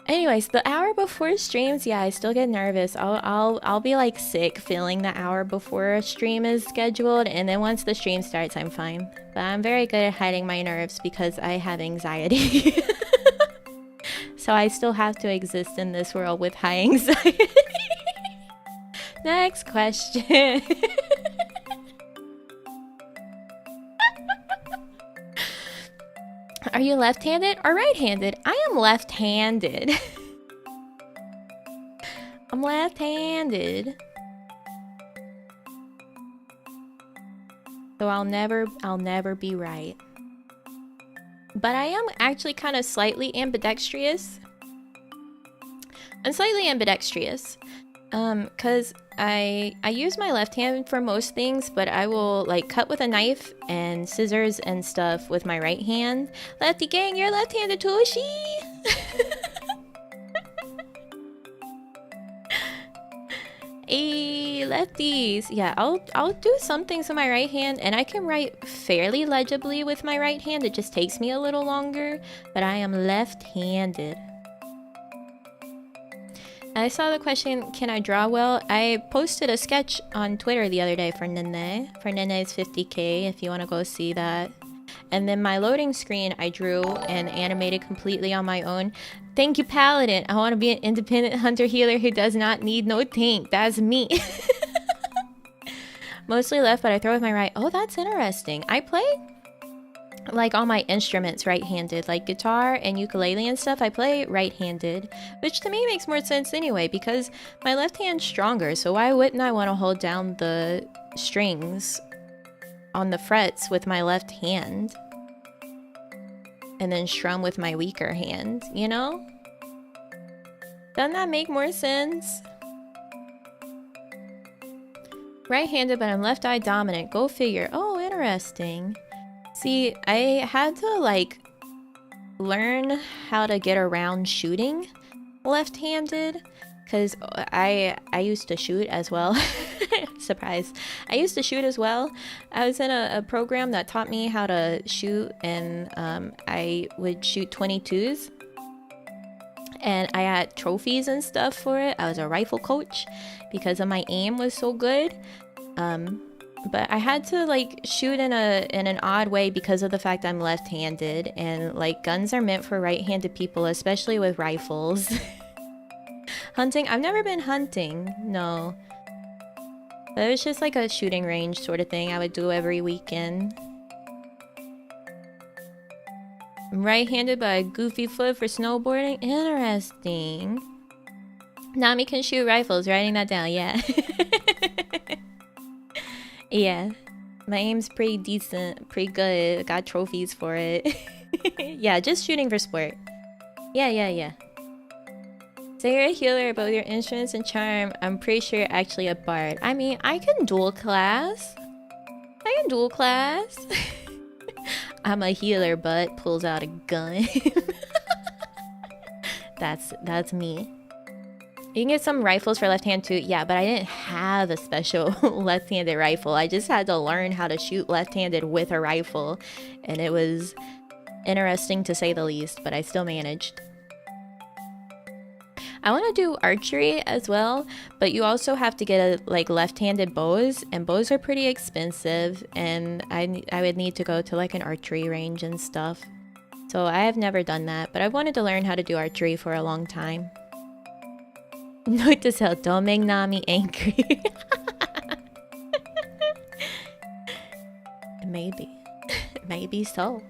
Anyways, the hour before streams, yeah, I still get nervous. I'll be like sick feeling the hour before a stream is scheduled, and then once the stream starts, I'm fine. But I'm very good at hiding my nerves because I have anxiety. So I still have to exist in this world with high anxiety. Next question. Are you left-handed or right-handed? I am left-handed. I'm left-handed. So I'll never be right. But I am actually kind of slightly ambidextrous. I'm slightly ambidextrous. Cause I use my left hand for most things, but I will like cut with a knife and scissors and stuff with my right hand. Lefty gang, you're left-handed too, she. Hey, lefties. Yeah, I'll do some things with my right hand, and I can write fairly legibly with my right hand. It just takes me a little longer, but I am left-handed. I saw the question, can I draw well? I posted a sketch on Twitter the other day for Nene. For Nene's 50K, if you want to go see that. And then my loading screen, I drew and animated completely on my own. Thank you, Paladin. I want to be an independent hunter healer who does not need no tank. That's me. Mostly left, but I throw with my right. Oh, that's interesting. I play like all my instruments right-handed, like guitar and ukulele and stuff. I play right-handed, which to me makes more sense anyway, because my left hand's stronger. So why wouldn't I want to hold down the strings on the frets with my left hand and then strum with my weaker hand, you know? Doesn't that make more sense? Right-handed, but I'm left eye dominant. Go figure. Oh, interesting. See, I had to like learn how to get around shooting left-handed, because I used to shoot as well. Surprise. I used to shoot as well. I was in a program that taught me how to shoot, and I would shoot 22s. And I had trophies and stuff for it. I was a rifle coach because of my aim was so good. But I had to like shoot in an odd way because of the fact I'm left-handed, and like guns are meant for right-handed people, especially with rifles. Hunting, I've never been hunting, no. But it was just like a shooting range sort of thing I would do every weekend. I'm right-handed but a goofy foot for snowboarding. Interesting. Nami can shoot rifles, writing that down, yeah. Yeah, my aim's pretty decent, pretty good. Got trophies for it. Yeah, just shooting for sport. Yeah. So you're a healer, but with your instruments and charm, I'm pretty sure you're actually a bard. I mean, I can dual class. I'm a healer, but pulls out a gun. That's me. You can get some rifles for left hand too. Yeah, but I didn't have a special left-handed rifle. I just had to learn how to shoot left-handed with a rifle. And it was interesting to say the least, but I still managed. I want to do archery as well, but you also have to get like left-handed bows, and bows are pretty expensive, and I would need to go to like an archery range and stuff. So I have never done that, but I've wanted to learn how to do archery for a long time. Note to self, don't make Nami angry. Maybe so.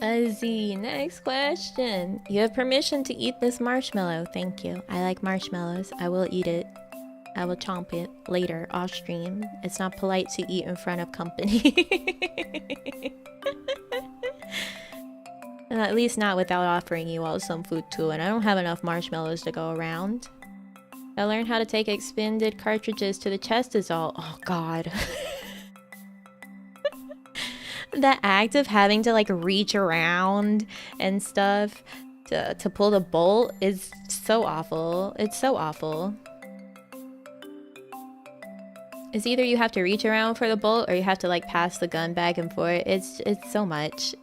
Z, next question. You have permission to eat this marshmallow. Thank you. I like marshmallows. I will eat it. I will chomp it later off stream. It's not polite to eat in front of company. And at least not without offering you all some food too, and I don't have enough marshmallows to go around. I learned how to take expended cartridges to the chest is all. Oh god. The act of having to like reach around and stuff to pull the bolt is so awful. It's so awful. It's either you have to reach around for the bolt or you have to like pass the gun back and forth. It's so much.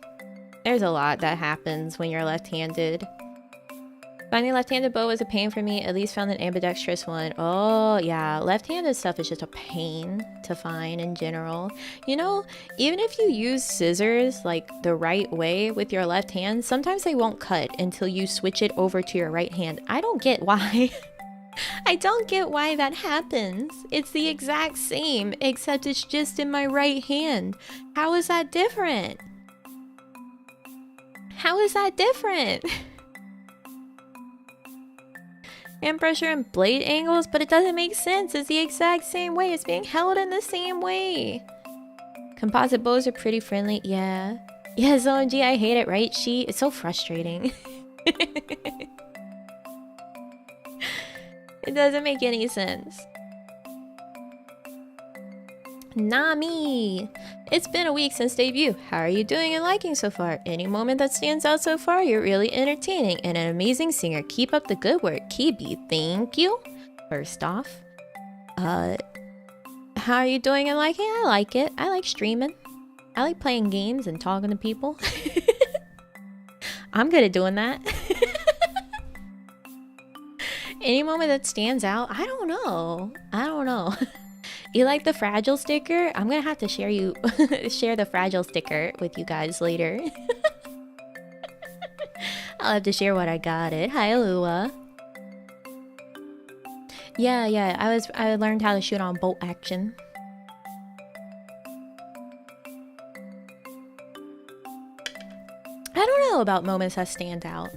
There's a lot that happens when you're left-handed. Finding a left-handed bow was a pain for me. At least found an ambidextrous one. Oh yeah, left-handed stuff is just a pain to find in general. You know, even if you use scissors like the right way with your left hand, sometimes they won't cut until you switch it over to your right hand. I don't get why. I don't get why that happens. It's the exact same, except it's just in my right hand. How is that different? How is that different? Hand pressure and blade angles, but it doesn't make sense. It's the exact same way. It's being held in the same way. Composite bows are pretty friendly. Yeah. Yes, OMG, I hate it, right? It's so frustrating. It doesn't make any sense. Nami! It's been a week since debut. How are you doing and liking so far? Any moment that stands out so far? You're really entertaining and an amazing singer. Keep up the good work, Kibi. Thank you. First off, how are you doing and liking? I like it. I like streaming. I like playing games and talking to people. I'm good at doing that. Any moment that stands out? I don't know. You like the fragile sticker? I'm gonna have to share the fragile sticker with you guys later. I'll have to share what I got it. Hi, Alua. Yeah. I learned how to shoot on bolt action. I don't know about moments that stand out.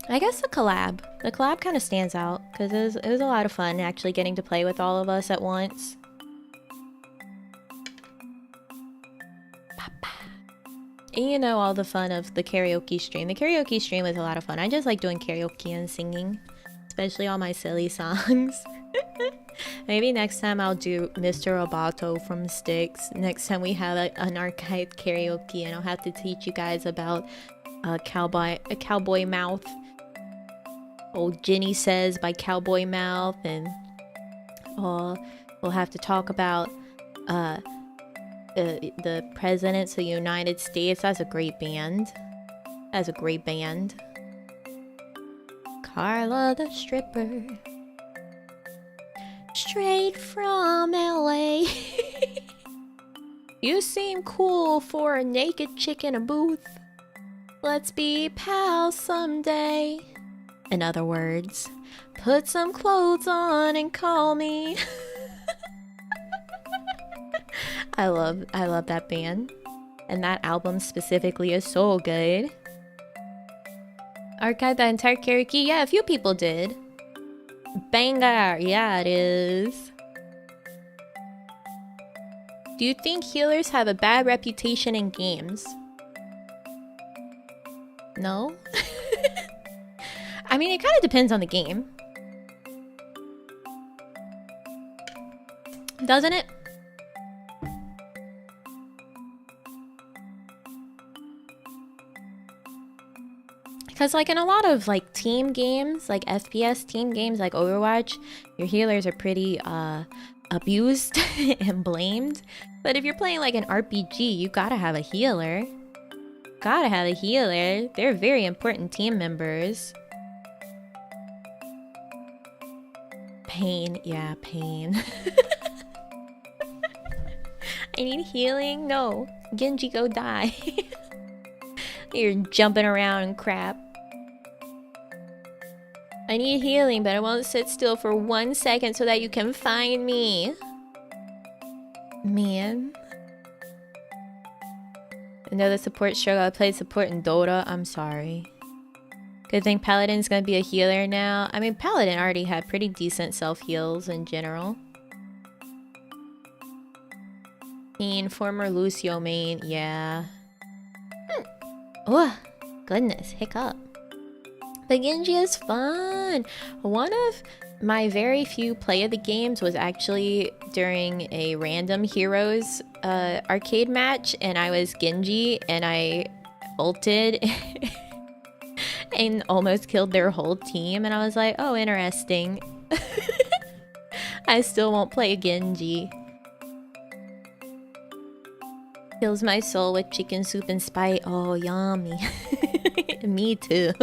I guess the collab. The collab kind of stands out because it was a lot of fun actually getting to play with all of us at once. And you know, all the fun of the karaoke stream. The karaoke stream was a lot of fun. I just like doing karaoke and singing, especially all my silly songs. Maybe next time I'll do Mr. Roboto from Styx. Next time we have an archived karaoke, and I'll have to teach you guys about a cowboy mouth. Old Ginny Says by Cowboy Mouth, and we'll have to talk about the Presidents of the United States. That's a great band. Carla the Stripper. Straight from LA. You seem cool for a naked chick in a booth. Let's be pals someday. In other words, put some clothes on and call me. I love that band. And that album specifically is so good. Archived that entire karaoke? Yeah, a few people did. Banger! Yeah, it is. Do you think healers have a bad reputation in games? No? I mean, it kind of depends on the game. Doesn't it? Because like in a lot of like team games, like FPS team games like Overwatch, your healers are pretty abused and blamed. But if you're playing like an RPG, you gotta have a healer. They're very important team members. Pain. Yeah, pain. I need healing? No. Genji, go die. You're jumping around and crap. I need healing, but I won't sit still for 1 second so that you can find me. Man. I know the support struggle. I played support in Dota. I'm sorry. Good thing Paladin's gonna be a healer now. I mean, Paladin already had pretty decent self-heals in general. Former Lucio main. Yeah. Oh, goodness. Hiccup. But Genji is fun. One of my very few play of the games was actually during a random Heroes arcade match, and I was Genji, and I ulted and almost killed their whole team, and I was like, oh, interesting. I still won't play Genji. Fills my soul with chicken soup and spite. Oh, yummy. Me too.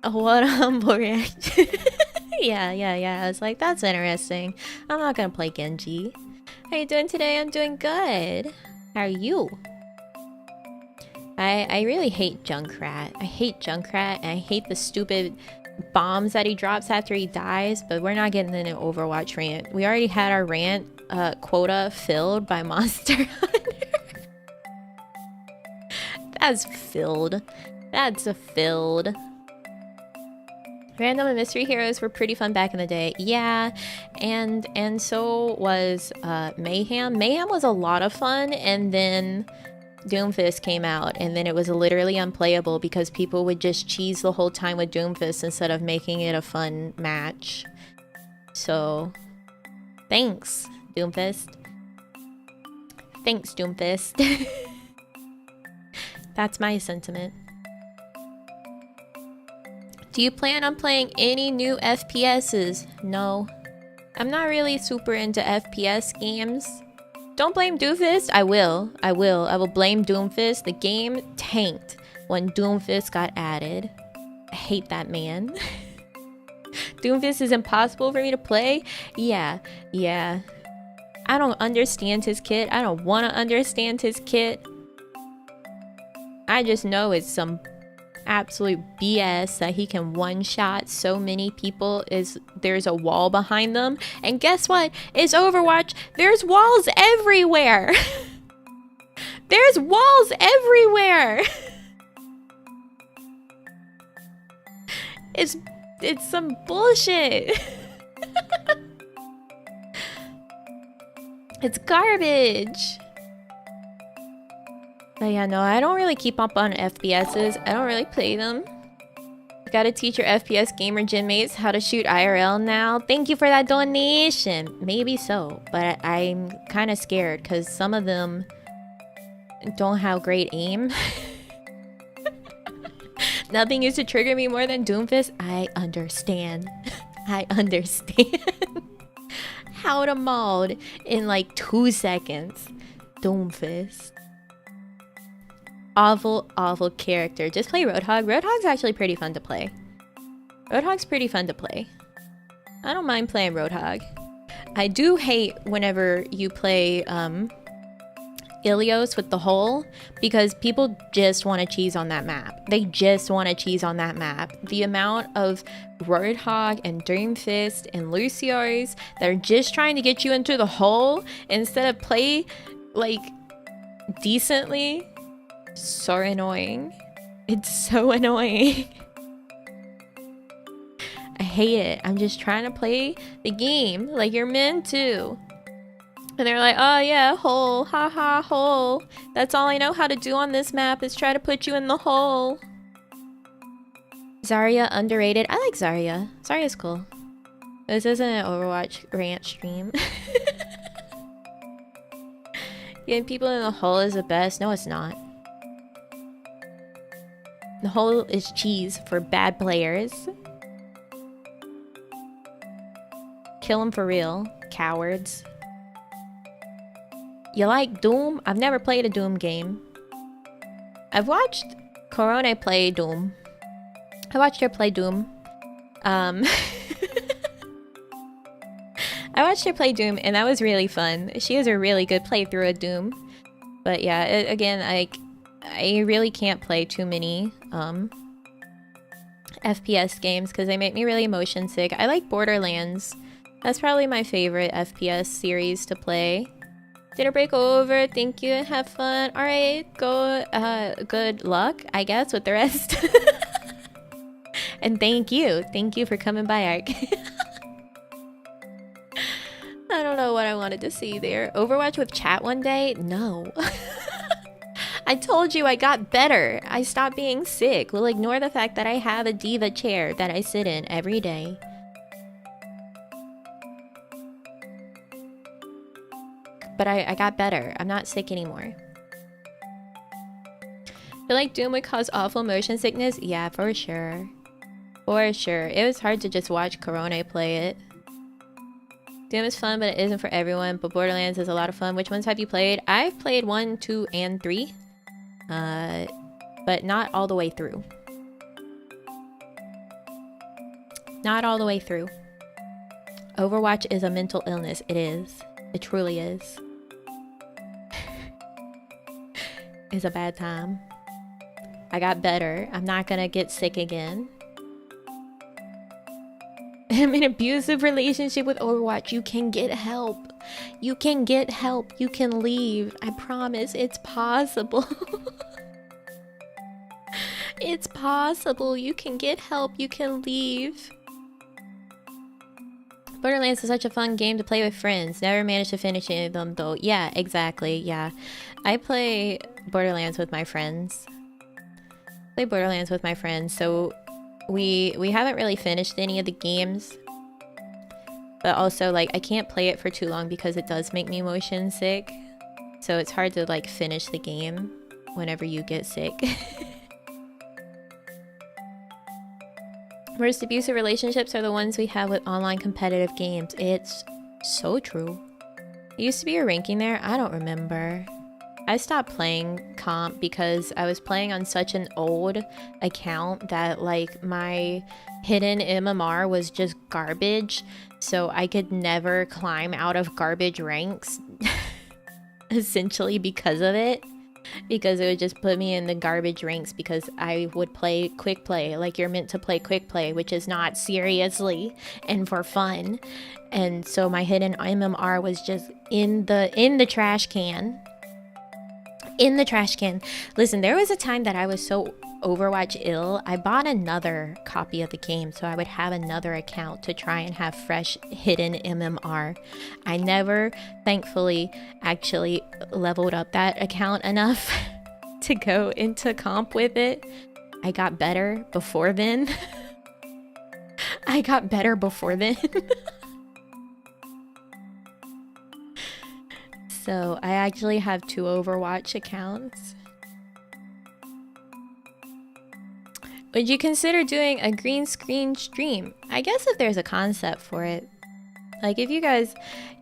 What a humble reaction. Yeah. I was like, that's interesting. I'm not gonna play Genji. How you doing today? I'm doing good. How are you? I really hate Junkrat. I hate Junkrat, and I hate the stupid bombs that he drops after he dies, but we're not getting in an Overwatch rant. We already had our rant quota filled by Monster Hunter. That's filled. That's filled. Random and mystery heroes were pretty fun back in the day. Yeah, and so was Mayhem. Mayhem was a lot of fun, and then Doomfist came out, and then it was literally unplayable because people would just cheese the whole time with Doomfist instead of making it a fun match. So, thanks, Doomfist. Thanks, Doomfist. That's my sentiment. Do you plan on playing any new FPSs? No. I'm not really super into FPS games. Don't blame Doomfist. I will. I will blame Doomfist. The game tanked when Doomfist got added. I hate that man. Doomfist is impossible for me to play? Yeah. I don't understand his kit. I don't want to understand his kit. I just know it's some absolute BS that he can one-shot so many people. There's a wall behind them, and guess what? It's Overwatch. There's walls everywhere. There's walls everywhere. It's some bullshit. It's garbage. But yeah, no, I don't really keep up on FPSs. I don't really play them. You gotta teach your FPS gamer gym mates how to shoot IRL now. Thank you for that donation. Maybe so, but I'm kind of scared because some of them don't have great aim. Nothing used to trigger me more than Doomfist. I understand. I understand. How to mod in like 2 seconds. Doomfist. Awful character. Just play Roadhog. Roadhog's actually pretty fun to play. Roadhog's pretty fun to play. I don't mind playing Roadhog. I do hate whenever you play Ilios with the hole, because people just want to cheese on that map. They just want to cheese on that map. The amount of Roadhog and Doomfist and Lucios that are just trying to get you into the hole instead of play like decently. So annoying. It's so annoying. I hate it. I'm just trying to play the game like you're meant to. And they're like, oh yeah, hole, haha, hole. That's all I know how to do on this map is try to put you in the hole. Zarya underrated. I like Zarya. Zarya's cool. This isn't an Overwatch rant stream. Getting people in the hole is the best. No, it's not. The hole is cheese for bad players. Kill them for real, cowards. You like Doom? I've never played a Doom game. I've watched Corone play Doom. I watched her play Doom. I watched her play Doom, and that was really fun. She has a really good playthrough of Doom. But yeah, again, I really can't play too many FPS games because they make me really motion sick. I like Borderlands. That's probably my favorite FPS series to play. Dinner break over. Thank you and have fun. Alright, go good luck, I guess, with the rest. And thank you. Thank you for coming by, Ark. I don't know what I wanted to see there. Overwatch with chat one day? No. I told you I got better. I stopped being sick. We'll ignore the fact that I have a diva chair that I sit in every day. But I got better. I'm not sick anymore. Feel like Doom would cause awful motion sickness? Yeah, for sure. For sure. It was hard to just watch Corone play it. Doom is fun, but it isn't for everyone. But Borderlands is a lot of fun. Which ones have you played? I've played 1, 2, and 3. But not all the way through. Not all the way through. Overwatch is a mental illness. It is. It truly is. It's a bad time. I got better. I'm not gonna get sick again. I'm in an abusive relationship with Overwatch. You can get help. You can get help. You can leave. I promise, it's possible. It's possible. You can get help. You can leave. Borderlands is such a fun game to play with friends. Never managed to finish any of them though. Yeah, exactly. Yeah. I play Borderlands with my friends. So we haven't really finished any of the games. But also, like, I can't play it for too long because it does make me motion sick. So it's hard to, like, finish the game whenever you get sick. Worst abusive relationships are the ones we have with online competitive games. It's so true. There used to be a ranking there. I don't remember. I stopped playing comp because I was playing on such an old account that, like, my hidden MMR was just garbage. So I could never climb out of garbage ranks. Essentially because of it. Because it would just put me in the garbage ranks because I would play quick play like you're meant to play quick play, which is not seriously and for fun. And so my hidden MMR was just in the trash can. In the trash can. Listen, there was a time that I was so Overwatch ill, I bought another copy of the game so I would have another account to try and have fresh hidden MMR. I never, thankfully, actually leveled up that account enough to go into comp with it. I got better before then. So I actually have 2 Overwatch accounts. Would you consider doing a green screen stream? I guess if there's a concept for it. Like if you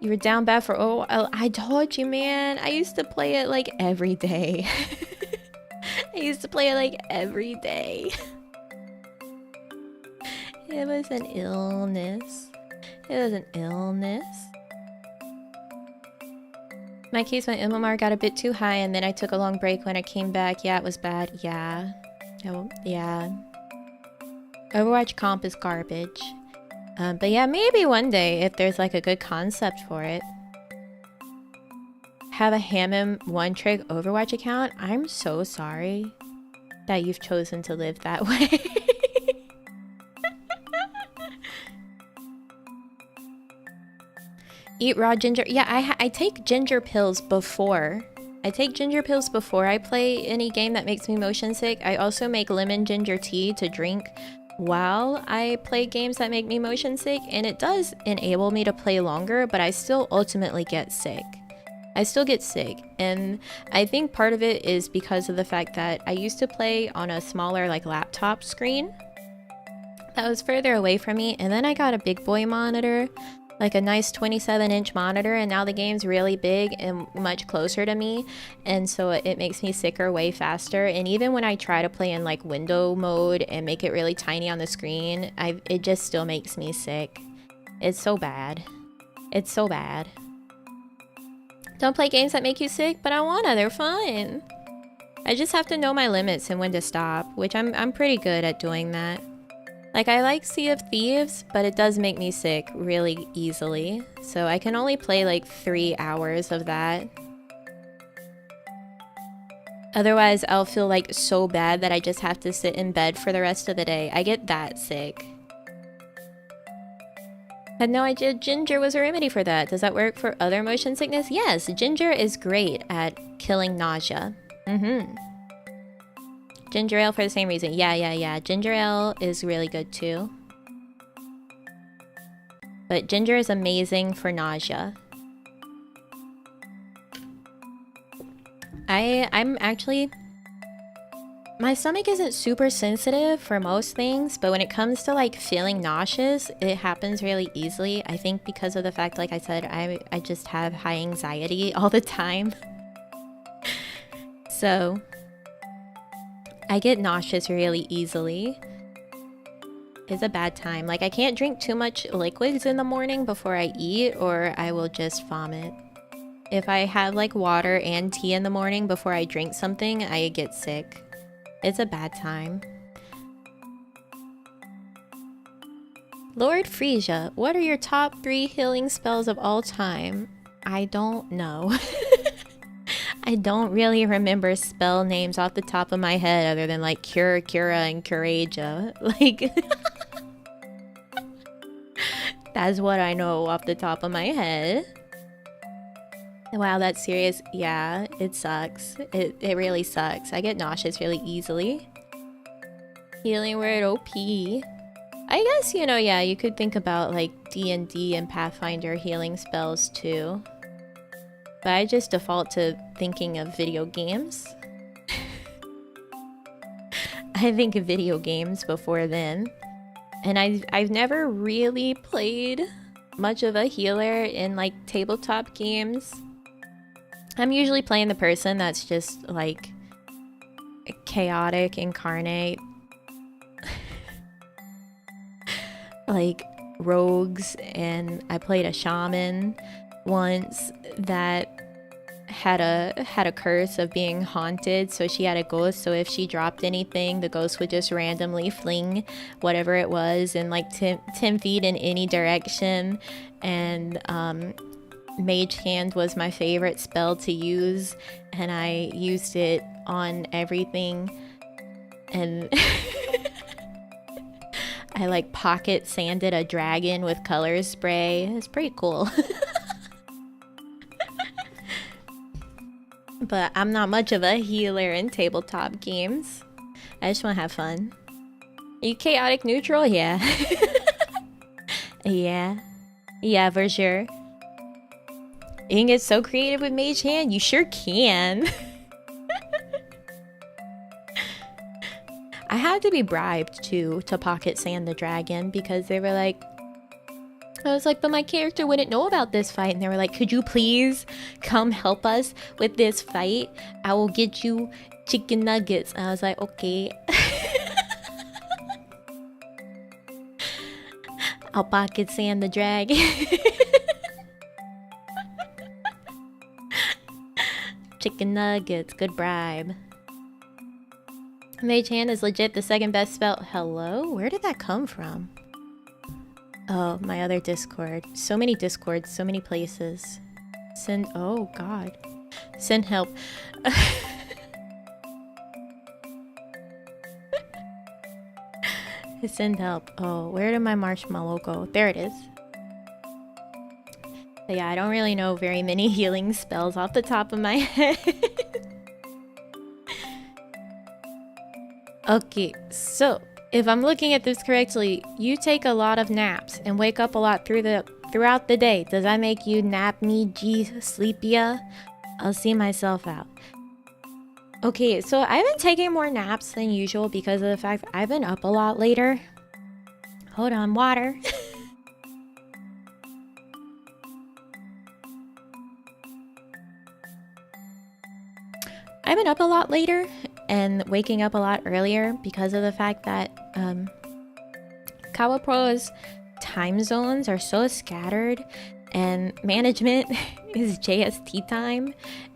were down bad for, oh, I told you, man. I used to play it like every day. It was an illness. My case, my MMR got a bit too high and then I took a long break. When I came back, yeah, it was bad. Yeah. Oh, yeah. Overwatch comp is garbage. But yeah, maybe one day if there's like a good concept for it. Have a Hammond one-trick Overwatch account? I'm so sorry that you've chosen to live that way. Eat raw ginger. Yeah, I take ginger pills before. I play any game that makes me motion sick. I also make lemon ginger tea to drink while I play games that make me motion sick, and it does enable me to play longer, but I still ultimately get sick. And I think part of it is because of the fact that I used to play on a smaller like laptop screen that was further away from me, and then I got a big boy monitor, like a nice 27-inch monitor, and now the game's really big and much closer to me, and so it makes me sicker way faster. And even when I try to play in like window mode and make it really tiny on the screen, it just still makes me sick. It's so bad. Don't play games that make you sick, but I wanna, they're fun. I just have to know my limits and when to stop, which I'm pretty good at doing that. Like, I like Sea of Thieves, but it does make me sick really easily. So I can only play like 3 hours of that. Otherwise, I'll feel like so bad that I just have to sit in bed for the rest of the day. I get that sick. Had no idea ginger was a remedy for that. Does that work for other motion sickness? Yes, ginger is great at killing nausea. Ginger ale for the same reason. Yeah. Ginger ale is really good too. But ginger is amazing for nausea. I'm actually... My stomach isn't super sensitive for most things, but when it comes to like feeling nauseous, it happens really easily. I think because of the fact, like I said, I just have high anxiety all the time. So... I get nauseous really easily. It's a bad time. Like, I can't drink too much liquids in the morning before I eat, or I will just vomit. If I have like water and tea in the morning before I drink something, I get sick. It's a bad time. Lord Frisia, what are your top 3 healing spells of all time? I don't know. I don't really remember spell names off the top of my head other than like Cura, and Curaja. Like, that's what I know off the top of my head. Wow, that's serious. Yeah, it sucks. It really sucks. I get nauseous really easily. Healing word OP. I guess, you know, yeah, you could think about like D&D and Pathfinder healing spells too. But I just default to thinking of video games. I think of video games before then. And I've never really played much of a healer in like tabletop games. I'm usually playing the person that's just like chaotic incarnate. Like rogues, and I played a shaman once that had a curse of being haunted, so she had a ghost, so if she dropped anything, the ghost would just randomly fling whatever it was in like 10 feet in any direction. And Mage Hand was my favorite spell to use, and I used it on everything. And I like pocket sanded a dragon with color spray. It's pretty cool. But I'm not much of a healer in tabletop games. I just want to have fun. Are you chaotic neutral? Yeah. Yeah, for sure. You can get so creative with Mage Hand. You sure can. I had to be bribed to pocket sand the dragon because they were like, I was like, but my character wouldn't know about this fight. And they were like, could you please come help us with this fight? I will get you chicken nuggets. And I was like, okay. I'll pocket sand the dragon. Chicken nuggets, good bribe. Mage Hand is legit the second best spell. Hello? Where did that come from? Oh, my other Discord. So many Discords, so many places. Send, oh god. Send help. Send help. Oh, where did my marshmallow go? There it is. But yeah, I don't really know very many healing spells off the top of my head. Okay, so if I'm looking at this correctly, you take a lot of naps and wake up a lot throughout the day. Does that make you nap me G sleepia? I'll see myself out. Okay, so I've been taking more naps than usual because of the fact that I've been up a lot later. Hold on, water. I've been up a lot later and waking up a lot earlier because of the fact that Kawapro's time zones are so scattered, and management is JST time,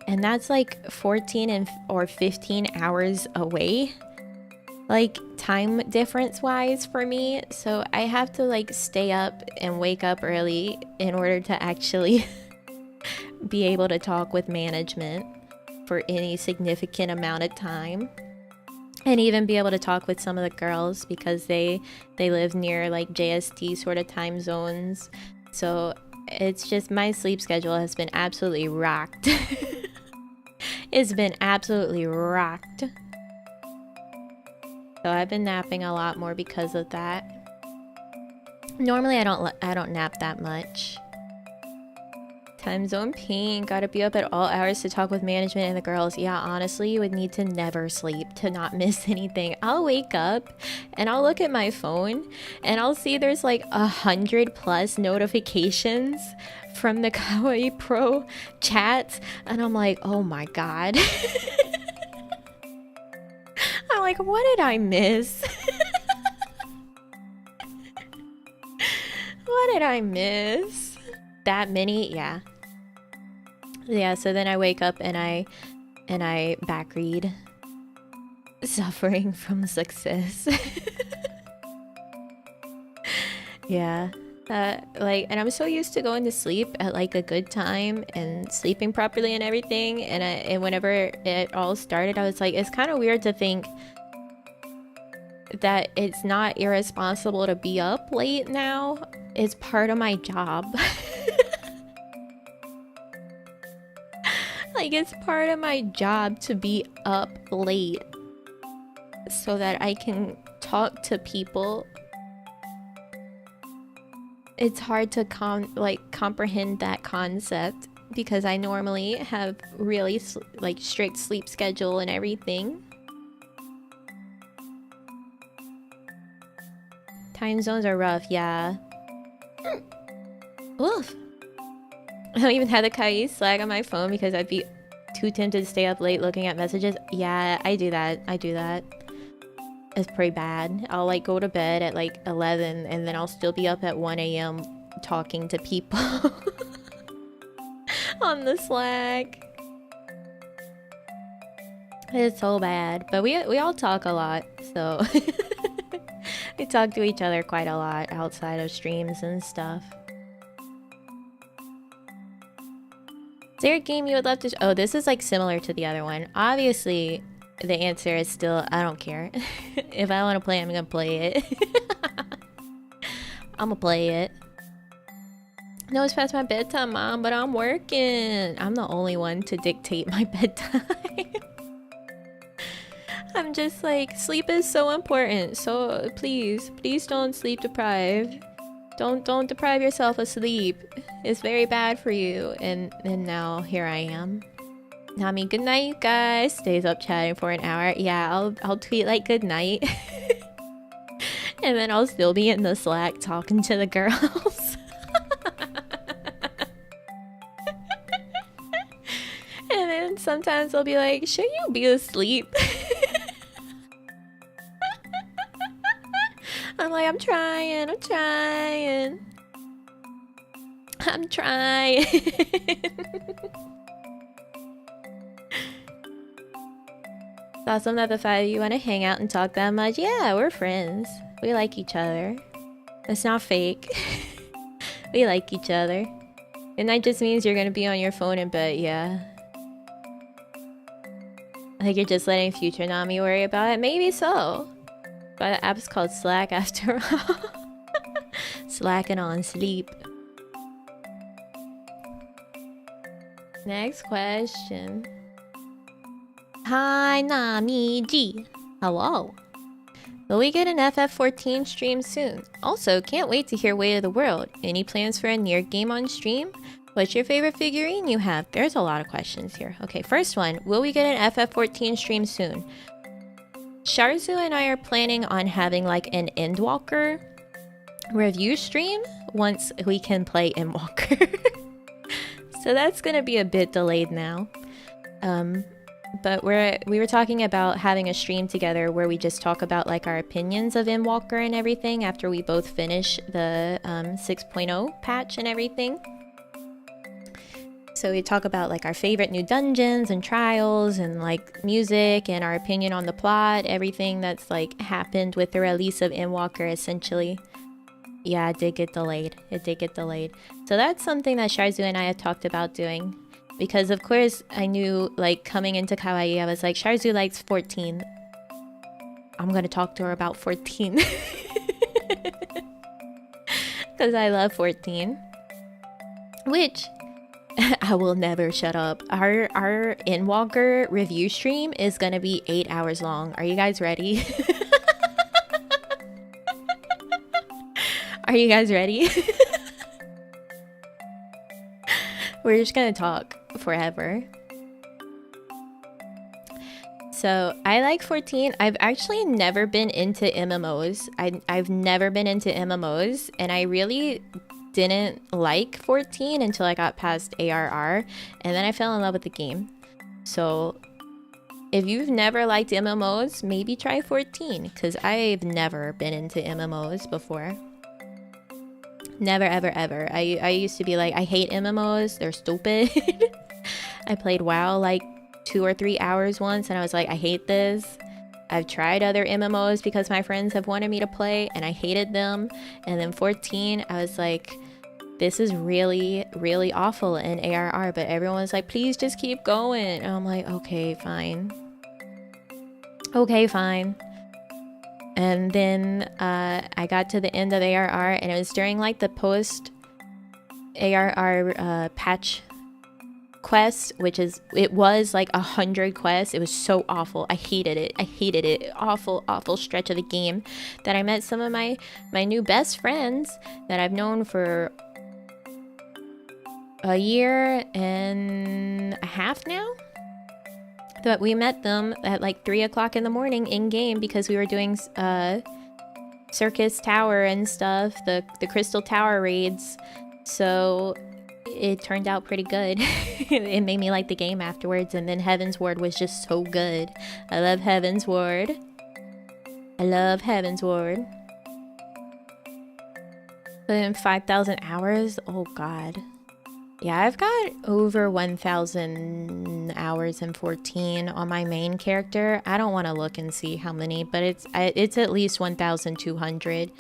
and that's like 14 or 15 hours away, like time difference wise for me. So I have to like stay up and wake up early in order to actually be able to talk with management for any significant amount of time, and even be able to talk with some of the girls because they live near like JST sort of time zones. So it's just, my sleep schedule has been absolutely rocked. It's been absolutely rocked. So I've been napping a lot more because of that. Normally I don't nap that much. Time zone pain. Gotta be up at all hours to talk with management and the girls. Yeah, honestly, you would need to never sleep to not miss anything. I'll wake up and I'll look at my phone and I'll see there's like 100+ notifications from the Kawaii Pro chats, and I'm like, oh my god. I'm like, what did I miss? What did I miss? That many? Yeah. Yeah, so then I wake up and I back read. Suffering from success. Yeah. And I'm so used to going to sleep at like a good time and sleeping properly and everything. And whenever it all started, I was like, it's kind of weird to think that it's not irresponsible to be up late now. It's part of my job. Like, it's part of my job to be up late so that I can talk to people. It's hard to comprehend that concept because I normally have really strict sleep schedule and everything. Time zones are rough, yeah. Oof. I don't even have the Kai Slack on my phone because I'd be too tempted to stay up late looking at messages. Yeah, I do that. It's pretty bad. I'll like go to bed at like 11 and then I'll still be up at 1 a.m. talking to people on the Slack. It's so bad. But we all talk a lot, so we talk to each other quite a lot outside of streams and stuff. Is there a game you would love to... Oh, this is like similar to the other one. Obviously, the answer is still, I don't care. If I want to play, I'm gonna play it. I'm gonna play it. No, it's past my bedtime, Mom, but I'm working. I'm the only one to dictate my bedtime. I'm just like, sleep is so important. So please don't sleep deprive. Don't deprive yourself of sleep. It's very bad for you. And now here I am. Nami, good night, you guys. Stays up chatting for an hour. Yeah, I'll tweet like good night. And then I'll still be in the Slack talking to the girls. And then sometimes I'll be like, should you be asleep? I'm like, I'm trying. It's awesome that the five of you want to hang out and talk that much. Yeah, we're friends. We like each other. It's not fake. We like each other. And that just means you're gonna be on your phone in bed, yeah. Like you're just letting future Nami worry about it. Maybe so. But the app's called Slack after all. Slacking on sleep. Next question. Hi, Nami G. Hello. Will we get an FF14 stream soon? Also, can't wait to hear Way of the World. Any plans for a near game on stream? What's your favorite figurine you have? There's a lot of questions here. Okay, first one. Will we get an FF14 stream soon? Sharzu and I are planning on having like an Endwalker review stream once we can play Endwalker. So that's gonna be a bit delayed now. But we were talking about having a stream together where we just talk about like our opinions of Endwalker and everything after we both finish the 6.0 patch and everything. So we talk about like our favorite new dungeons and trials and like music and our opinion on the plot, everything that's like happened with the release of Endwalker essentially. Yeah, it did get delayed. So that's something that Sharzu and I had talked about doing. Because of course I knew like coming into Kawaii, I was like, Sharzu likes 14. I'm gonna talk to her about 14. Because I love 14. Which I will never shut up. Our Endwalker review stream is gonna be 8 hours long. Are you guys ready? Are you guys ready? We're just gonna talk forever. So I like 14. I've actually never been into MMOs. I've never been into MMOs, and I really didn't like 14 until I got past ARR, and then I fell in love with the game. So if you've never liked MMOs, maybe try 14, because I've never been into MMOs before. Never, ever, ever. I used to be like, I hate MMOs, they're stupid. I played WoW like 2 or 3 hours once, and I was like, I hate this. I've tried other MMOs because my friends have wanted me to play and I hated them. And then 14, I was like, this is really, really awful in ARR, but everyone's like, please just keep going. And I'm like, okay, fine. Okay, fine. And then I got to the end of ARR, and it was during like the post ARR patch quest, which is, it was like 100 quests. It was so awful. I hated it. Awful stretch of the game that I met some of my new best friends that I've known for a year and a half now. But we met them at like 3 o'clock in the morning in game because we were doing Circus Tower and stuff, the Crystal Tower raids. So it turned out pretty good. It made me like the game afterwards. And then Heaven's Ward was just so good. I love Heaven's Ward. But in 5,000 hours, oh god. Yeah, I've got over 1,000 hours in 14 on my main character. I don't want to look and see how many, but it's at least 1,200.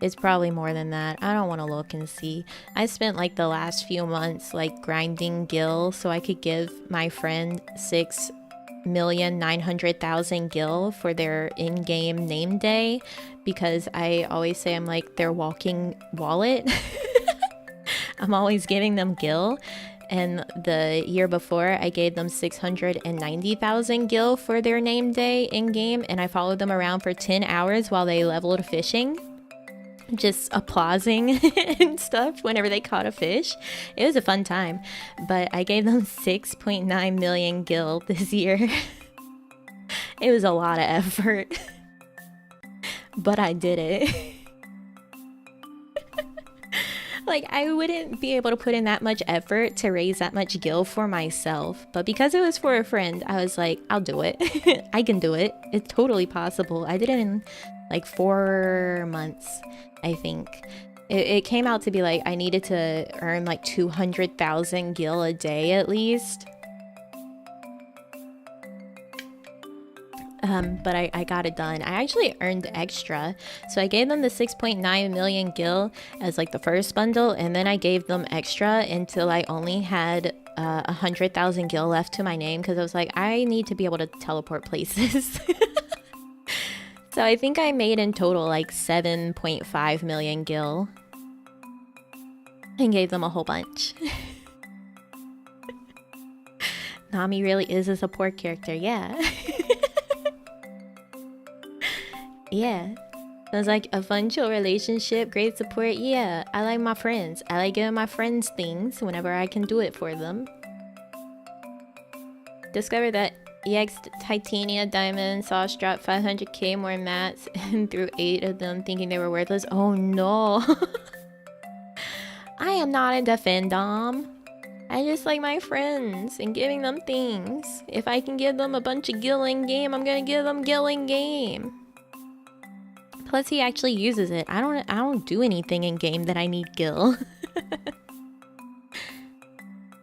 It's probably more than that. I don't want to look and see. I spent like the last few months like grinding gil so I could give my friend 6,900,000 gil for their in-game name day, because I always say I'm like their walking wallet. I'm always giving them gil, and the year before I gave them 690,000 gil for their name day in game, and I followed them around for 10 hours while they leveled fishing, just applauding and stuff whenever they caught a fish. It was a fun time, but I gave them 6.9 million gil this year. It was a lot of effort, but I did it. Like, I wouldn't be able to put in that much effort to raise that much gil for myself. But because it was for a friend, I was like, I'll do it. I can do it. It's totally possible. I did it in like 4 months, I think. It came out to be like I needed to earn like 200,000 gil a day at least. But I got it done. I actually earned extra. So I gave them the 6.9 million gil as like the first bundle, and then I gave them extra until I only had 100,000 gil left to my name, because I was like, I need to be able to teleport places. So I think I made in total like 7.5 million gil and gave them a whole bunch. Nami really is a support character, yeah. Yeah, sounds like a fun, chill relationship, great support. Yeah, I like my friends. I like giving my friends things whenever I can do it for them. Discovered that EX Titania Diamond Sauce dropped 500k more mats and threw 8 of them thinking they were worthless. Oh no. I am not a defendom. I just like my friends and giving them things. If I can give them a bunch of gil in game, I'm gonna give them gil in game. Plus he actually uses it. I don't do anything in game that I need gil.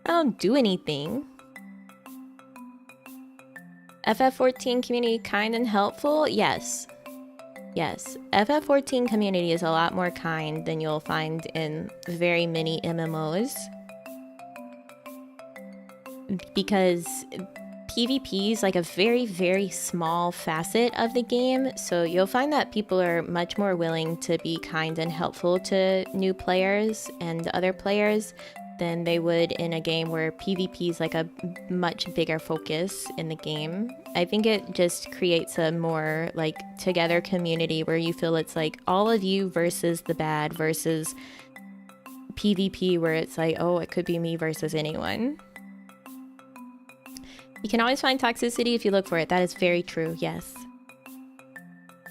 I don't do anything. FF14 community kind and helpful? Yes. Yes. FF14 community is a lot more kind than you'll find in very many MMOs. Because PvP is like a very, very small facet of the game, so you'll find that people are much more willing to be kind and helpful to new players and other players than they would in a game where PvP is like a much bigger focus in the game. I think it just creates a more like together community where you feel it's like all of you versus the bad, versus PvP where it's like, oh, it could be me versus anyone. You can always find toxicity if you look for it. That is very true, yes.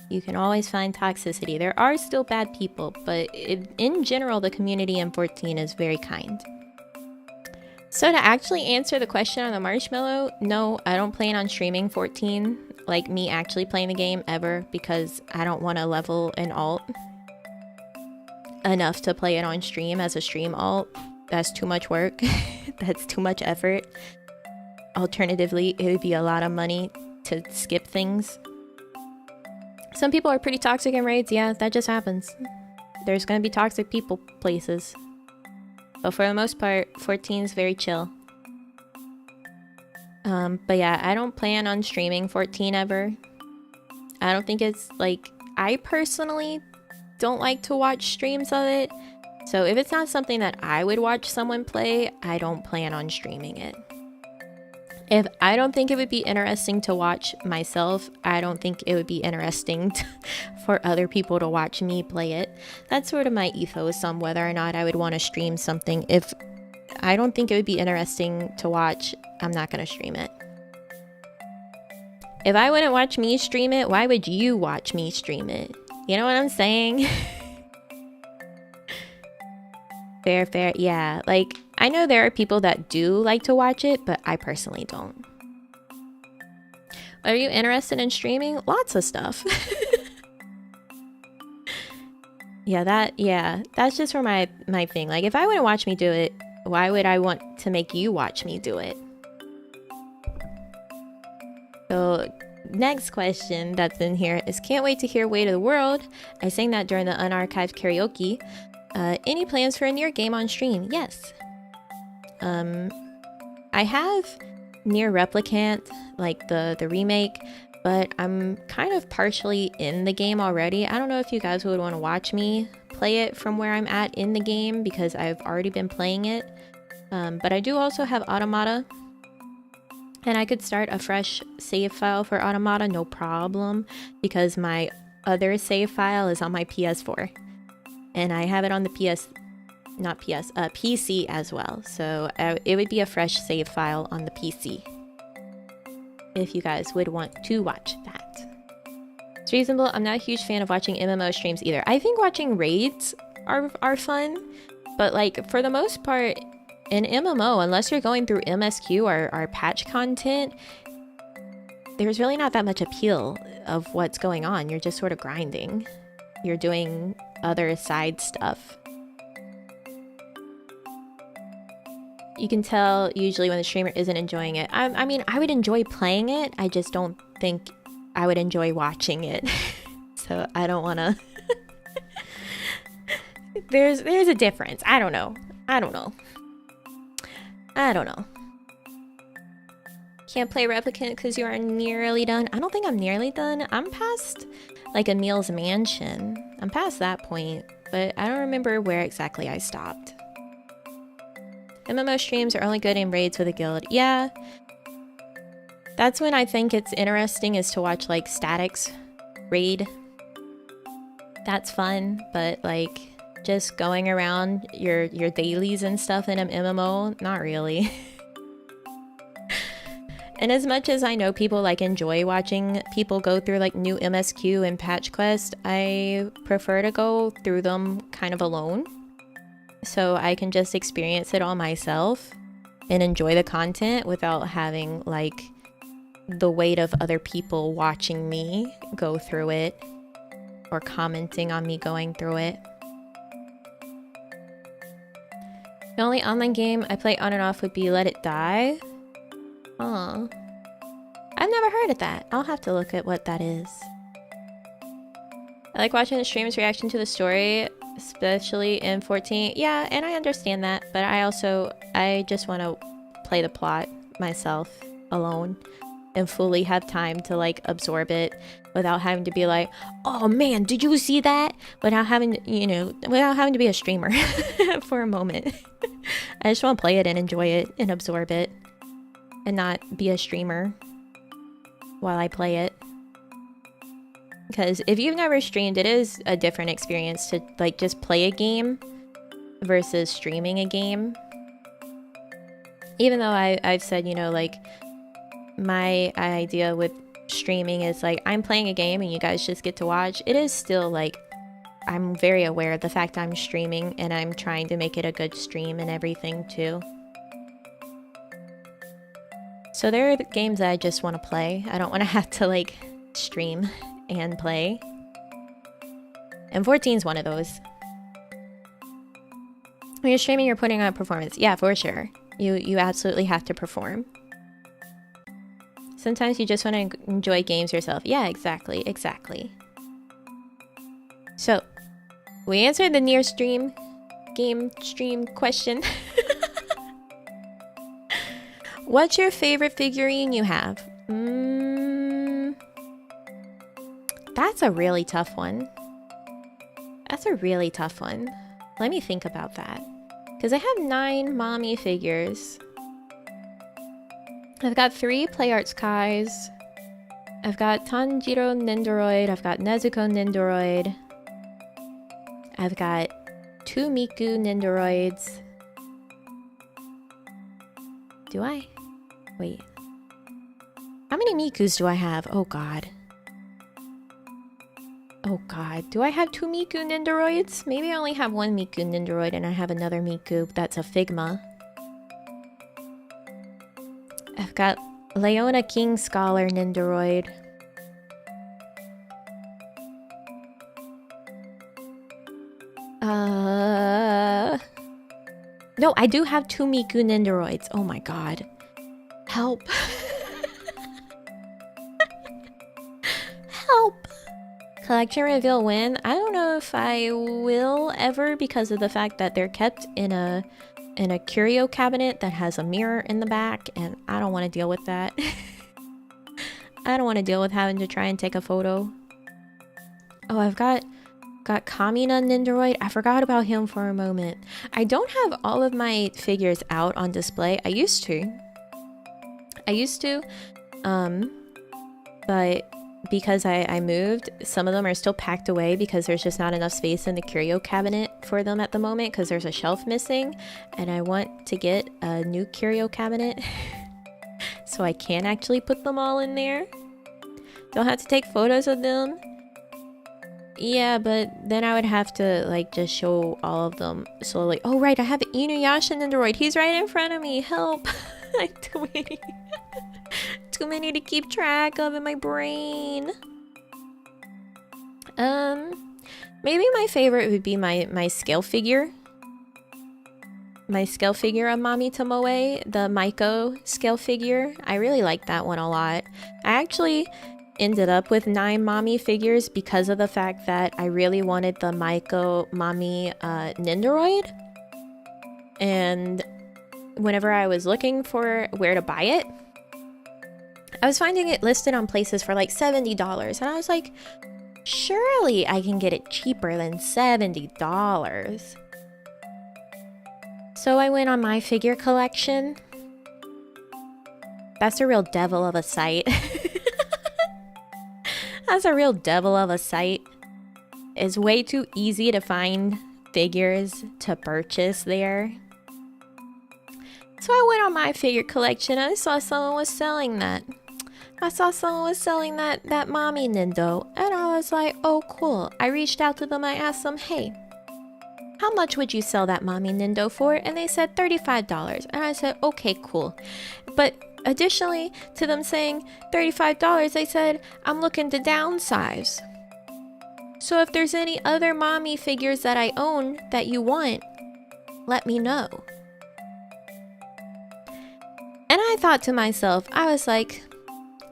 You can always find toxicity. There are still bad people, but in general, the community in 14 is very kind. So to actually answer the question on the marshmallow, no, I don't plan on streaming 14, like me actually playing the game ever, because I don't want to level an alt enough to play it on stream as a stream alt. That's too much work. That's too much effort. Alternatively, it would be a lot of money to skip things. Some people are pretty toxic in raids. Yeah, that just happens. There's gonna be toxic people places. But for the most part, 14 is very chill. But yeah, I don't plan on streaming 14 ever. I don't think it's like, I personally don't like to watch streams of it. So if it's not something that I would watch someone play, I don't plan on streaming it. If I don't think it would be interesting to watch myself, I don't think it would be interesting for other people to watch me play it. That's sort of my ethos on whether or not I would want to stream something. If I don't think it would be interesting to watch, I'm not going to stream it. If I wouldn't watch me stream it, why would you watch me stream it? You know what I'm saying? Fair. Yeah, like, I know there are people that do like to watch it, but I personally don't. Are you interested in streaming? Lots of stuff. Yeah, that's just for my thing. Like, if I wouldn't watch me do it, why would I want to make you watch me do it? So, next question that's in here is, can't wait to hear Weight of the World. I sang that during the unarchived karaoke. Any plans for a near game on stream? Yes. I have Near Replicant, like the remake, but I'm kind of partially in the game already. I don't know if you guys would want to watch me play it from where I'm at in the game, because I've already been playing it. But I do also have Automata, and I could start a fresh save file for Automata, no problem, because my other save file is on my PS4. And I have it on the PC as well. So it would be a fresh save file on the PC, if you guys would want to watch that. It's reasonable. I'm not a huge fan of watching MMO streams either. I think watching raids are fun, but like, for the most part, in MMO, unless you're going through MSQ or patch content, there's really not that much appeal of what's going on. You're just sort of grinding. You're doing other side stuff. You can tell usually when the streamer isn't enjoying it. I mean, I would enjoy playing it. I just don't think I would enjoy watching it. So I don't want to... There's a difference. I don't know. Can't play Replicant because you are nearly done. I don't think I'm nearly done. I'm past like Emil's Mansion. I'm past that point, but I don't remember where exactly I stopped. MMO streams are only good in raids with a guild. Yeah. That's when I think it's interesting, is to watch like Static's raid. That's fun, but like just going around your dailies and stuff in an MMO, not really. And as much as I know people like enjoy watching people go through like new MSQ and patch quest, I prefer to go through them kind of alone, so I can just experience it all myself and enjoy the content without having like the weight of other people watching me go through it or commenting on me going through it. The only online game I play on and off would be Let It Die. Aw. I've never heard of that. I'll have to look at what that is. I like watching the streamer's reaction to the story, especially in 14. Yeah, and I understand that, but I just want to play the plot myself alone and fully have time to like absorb it without having to be like, oh man, did you see that? Without having to be a streamer for a moment. I just want to play it and enjoy it and absorb it and not be a streamer while I play it. Because if you've never streamed, it is a different experience to like just play a game versus streaming a game. Even though I've said, you know, like my idea with streaming is like I'm playing a game and you guys just get to watch, it is still like I'm very aware of the fact I'm streaming and I'm trying to make it a good stream and everything too. So there are the games that I just want to play. I don't want to have to like stream and play. And 14 is one of those. When you're streaming, you're putting on a performance. Yeah, for sure. You absolutely have to perform. Sometimes you just want to enjoy games yourself. Yeah, exactly. So, we answered the near stream game stream question. What's your favorite figurine you have? That's a really tough one. That's a really tough one. Let me think about that. Because I have 9 mommy figures. I've got 3 Play Arts Kais. I've got Tanjiro Nendoroid. I've got Nezuko Nendoroid. I've got 2 Miku Nendoroids. Do I? Wait. How many Mikus do I have? Oh god. Oh god. Do I have 2 Miku Nendoroids? Maybe I only have 1 Miku Nendoroid and I have another Miku that's a Figma. I've got Leona King Scholar Nendoroid. No, I do have 2 Miku Nendoroids. Oh my god. Help. Help. Collection reveal when? I don't know if I will ever because of the fact that they're kept in a curio cabinet that has a mirror in the back, and I don't want to deal with that. I don't want to deal with having to try and take a photo. Oh, I've got Kamina Nendoroid. I forgot about him for a moment. I don't have all of my figures out on display. I used to, but because I moved, some of them are still packed away because there's just not enough space in the curio cabinet for them at the moment because there's a shelf missing, and I want to get a new curio cabinet so I can actually put them all in there. Don't have to take photos of them. Yeah, but then I would have to like just show all of them slowly. Oh right, I have Inuyasha Nendoroid. He's right in front of me. Help. Like too many. Too many to keep track of in my brain. Maybe my favorite would be my scale figure. My scale figure of Mami Tomoe, the Maiko scale figure. I really like that one a lot. I actually ended up with 9 Mami figures because of the fact that I really wanted the Maiko Mami Nendoroid. And whenever I was looking for where to buy it, I was finding it listed on places for like $70, and I was like, surely I can get it cheaper than $70. So I went on my figure collection. That's a real devil of a site. That's a real devil of a site. It's way too easy to find figures to purchase there. So I went on my figure collection and I saw someone was selling that. I saw someone was selling that Mami Nendo, and I was like, oh cool. I reached out to them, I asked them, hey, how much would you sell that Mami Nendo for? And they said $35. And I said, okay, cool. But additionally to them saying $35, they said, I'm looking to downsize. So if there's any other Mami figures that I own that you want, let me know. And I thought to myself, I was like,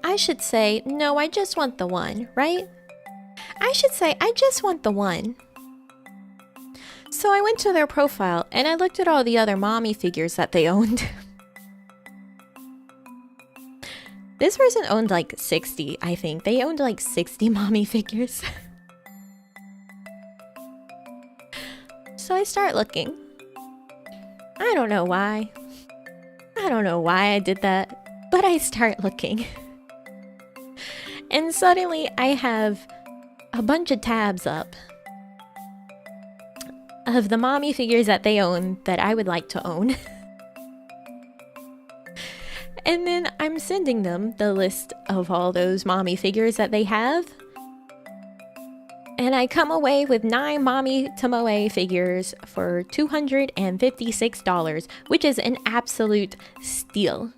I should say, no, I just want the one, right? I should say, I just want the one. So I went to their profile and I looked at all the other Mami figures that they owned. This person owned like 60, I think. They owned like 60 Mami figures. So I start looking. I don't know why. I don't know why I did that, but I start looking. And suddenly I have a bunch of tabs up of the Mami figures that they own that I would like to own. And then I'm sending them the list of all those Mami figures that they have. And I come away with 9 Mami Tomoe figures for $256, which is an absolute steal.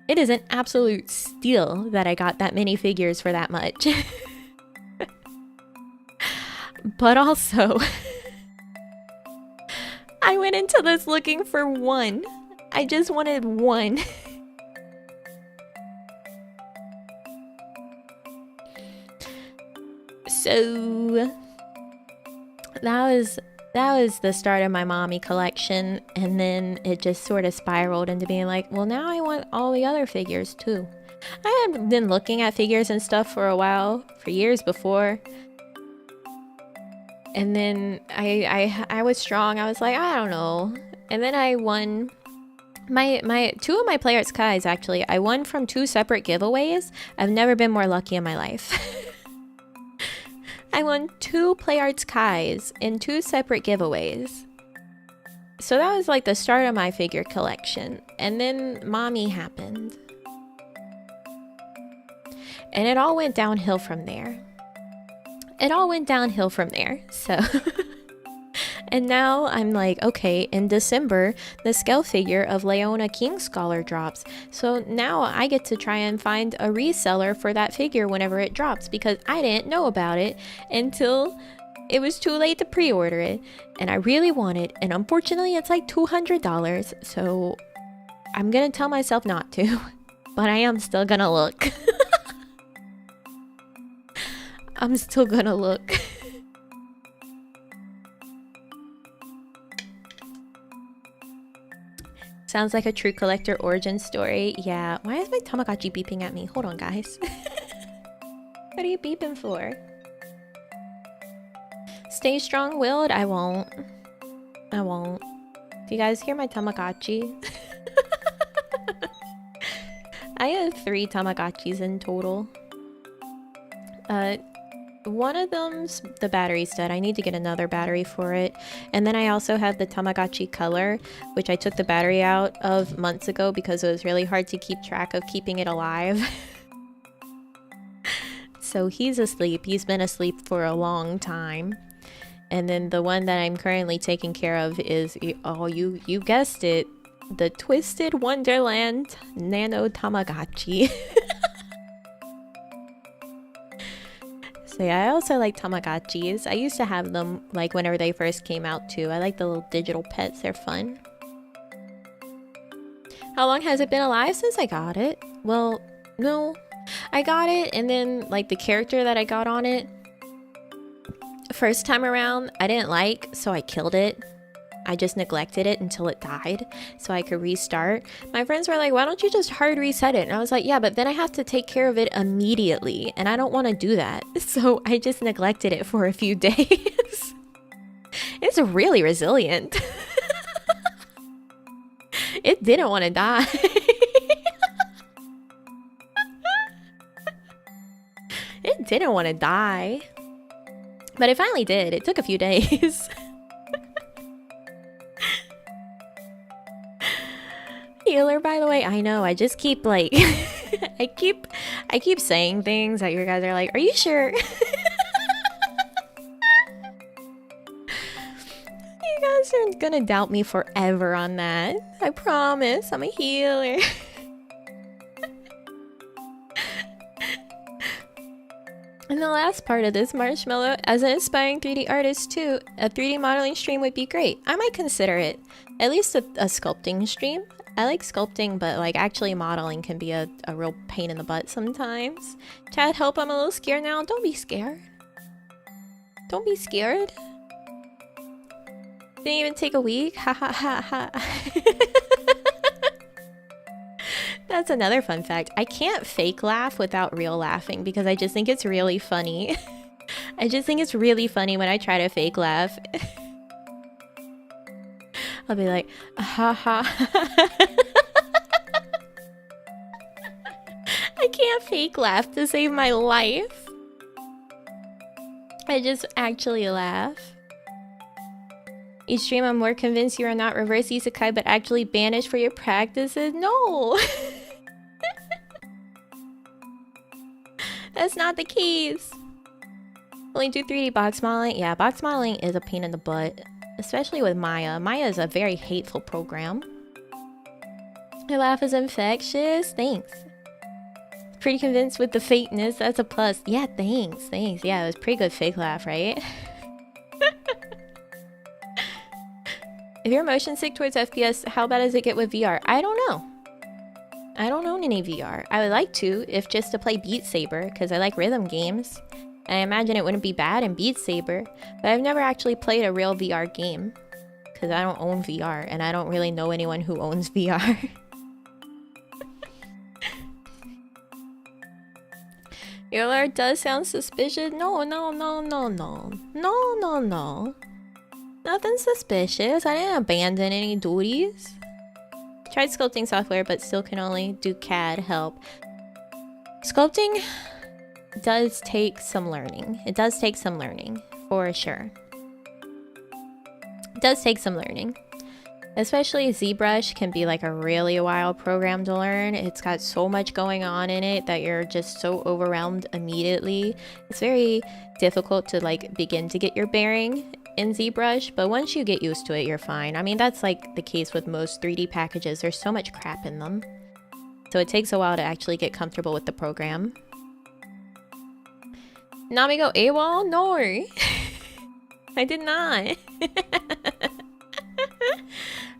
It is an absolute steal that I got that many figures for that much. But also, I went into this looking for one. I just wanted one. So that was the start of my mommy collection, and then it just sort of spiraled into being like, well, now I want all the other figures too. I had been looking at figures and stuff for a while, for years before. And then I was strong. I was like, I don't know. And then I won my two of my Players Kais, actually. I won from 2 separate giveaways. I've never been more lucky in my life. I won 2 Players Kais in 2 separate giveaways. So that was like the start of my figure collection. And then Mommy happened. And it all went downhill from there. So and now I'm like, okay, in December the scale figure of Leona King Scholar drops, so now I get to try and find a reseller for that figure whenever it drops, because I didn't know about it until it was too late to pre-order it, and I really want it, and unfortunately it's like $200, so I'm gonna tell myself not to, but I am still gonna look. I'm still gonna look. Sounds like a true collector origin story. Yeah. Why is my Tamagotchi beeping at me? Hold on, guys. What are you beeping for? Stay strong-willed? I won't. Do you guys hear my Tamagotchi? I have 3 Tamagotchis in total. One of them's the battery's dead. I need to get another battery for it. And then I also have the Tamagotchi Color, which I took the battery out of months ago because it was really hard to keep track of keeping it alive. So he's asleep. He's been asleep for a long time. And then the one that I'm currently taking care of is, oh, you guessed it, the Twisted Wonderland Nano Tamagotchi. So yeah, I also like Tamagotchis. I used to have them like whenever they first came out too. I like the little digital pets, they're fun. How long has it been alive since I got it? Well, no. I got it, and then like the character that I got on it, first time around, I didn't like, so I killed it. I just neglected it until it died so I could restart. My friends were like, why don't you just hard reset it? And I was like, yeah, but then I have to take care of it immediately, and I don't want to do that. So I just neglected it for a few days. It's really resilient. It didn't want to die. It didn't want to die. But it finally did. It took a few days. Healer, by the way. I know, I just keep like I keep saying things that you guys are like, are you sure? You guys are gonna doubt me forever on that. I promise, I'm a healer. And the last part of this, Marshmallow, as an aspiring 3D artist too, a 3D modeling stream would be great. I might consider it. At least a sculpting stream. I like sculpting, but like actually modeling can be a real pain in the butt sometimes. Chad, help, I'm a little scared now. Don't be scared. Don't be scared. Didn't even take a week. Ha ha ha ha. That's another fun fact. I can't fake laugh without real laughing because I just think it's really funny. I just think it's really funny when I try to fake laugh. I'll be like, ha ha. I can't fake laugh to save my life. I just actually laugh. Each stream I'm more convinced you are not reverse isekai but actually banished for your practices. No! That's not the case. Only do 3D box modeling. Yeah, box modeling is a pain in the butt. Especially with Maya. Maya is a very hateful program. Your laugh is infectious. Thanks. Pretty convinced with the fakeness. That's a plus. Yeah, thanks. Thanks. Yeah, it was pretty good fake laugh, right? If you're motion sick towards FPS, how bad does it get with VR? I don't know. I don't own any VR. I would like to, if just to play Beat Saber, because I like rhythm games. I imagine it wouldn't be bad in Beat Saber, but I've never actually played a real VR game because I don't own VR and I don't really know anyone who owns VR. Your alert does sound suspicious. No. Nothing suspicious. I didn't abandon any duties. Tried sculpting software, but still can only do CAD help. Sculpting does take some learning. It does take some learning, for sure. It does take some learning. Especially ZBrush can be like a really wild program to learn. It's got so much going on in it that you're just so overwhelmed immediately. It's very difficult to like begin to get your bearing in ZBrush, but once you get used to it, you're fine. I mean, that's like the case with most 3D packages. There's so much crap in them. So it takes a while to actually get comfortable with the program. Nami go AWOL? No. I did not.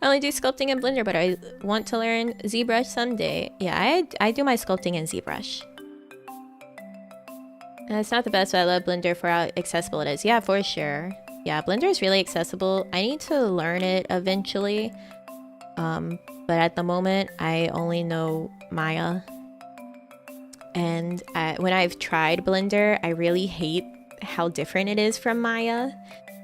I only do sculpting in Blender, but I want to learn ZBrush someday. Yeah, I do my sculpting in ZBrush. And it's not the best, but I love Blender for how accessible it is. Yeah, for sure. Yeah, Blender is really accessible. I need to learn it eventually. But at the moment, I only know Maya. And when I've tried Blender, I really hate how different it is from Maya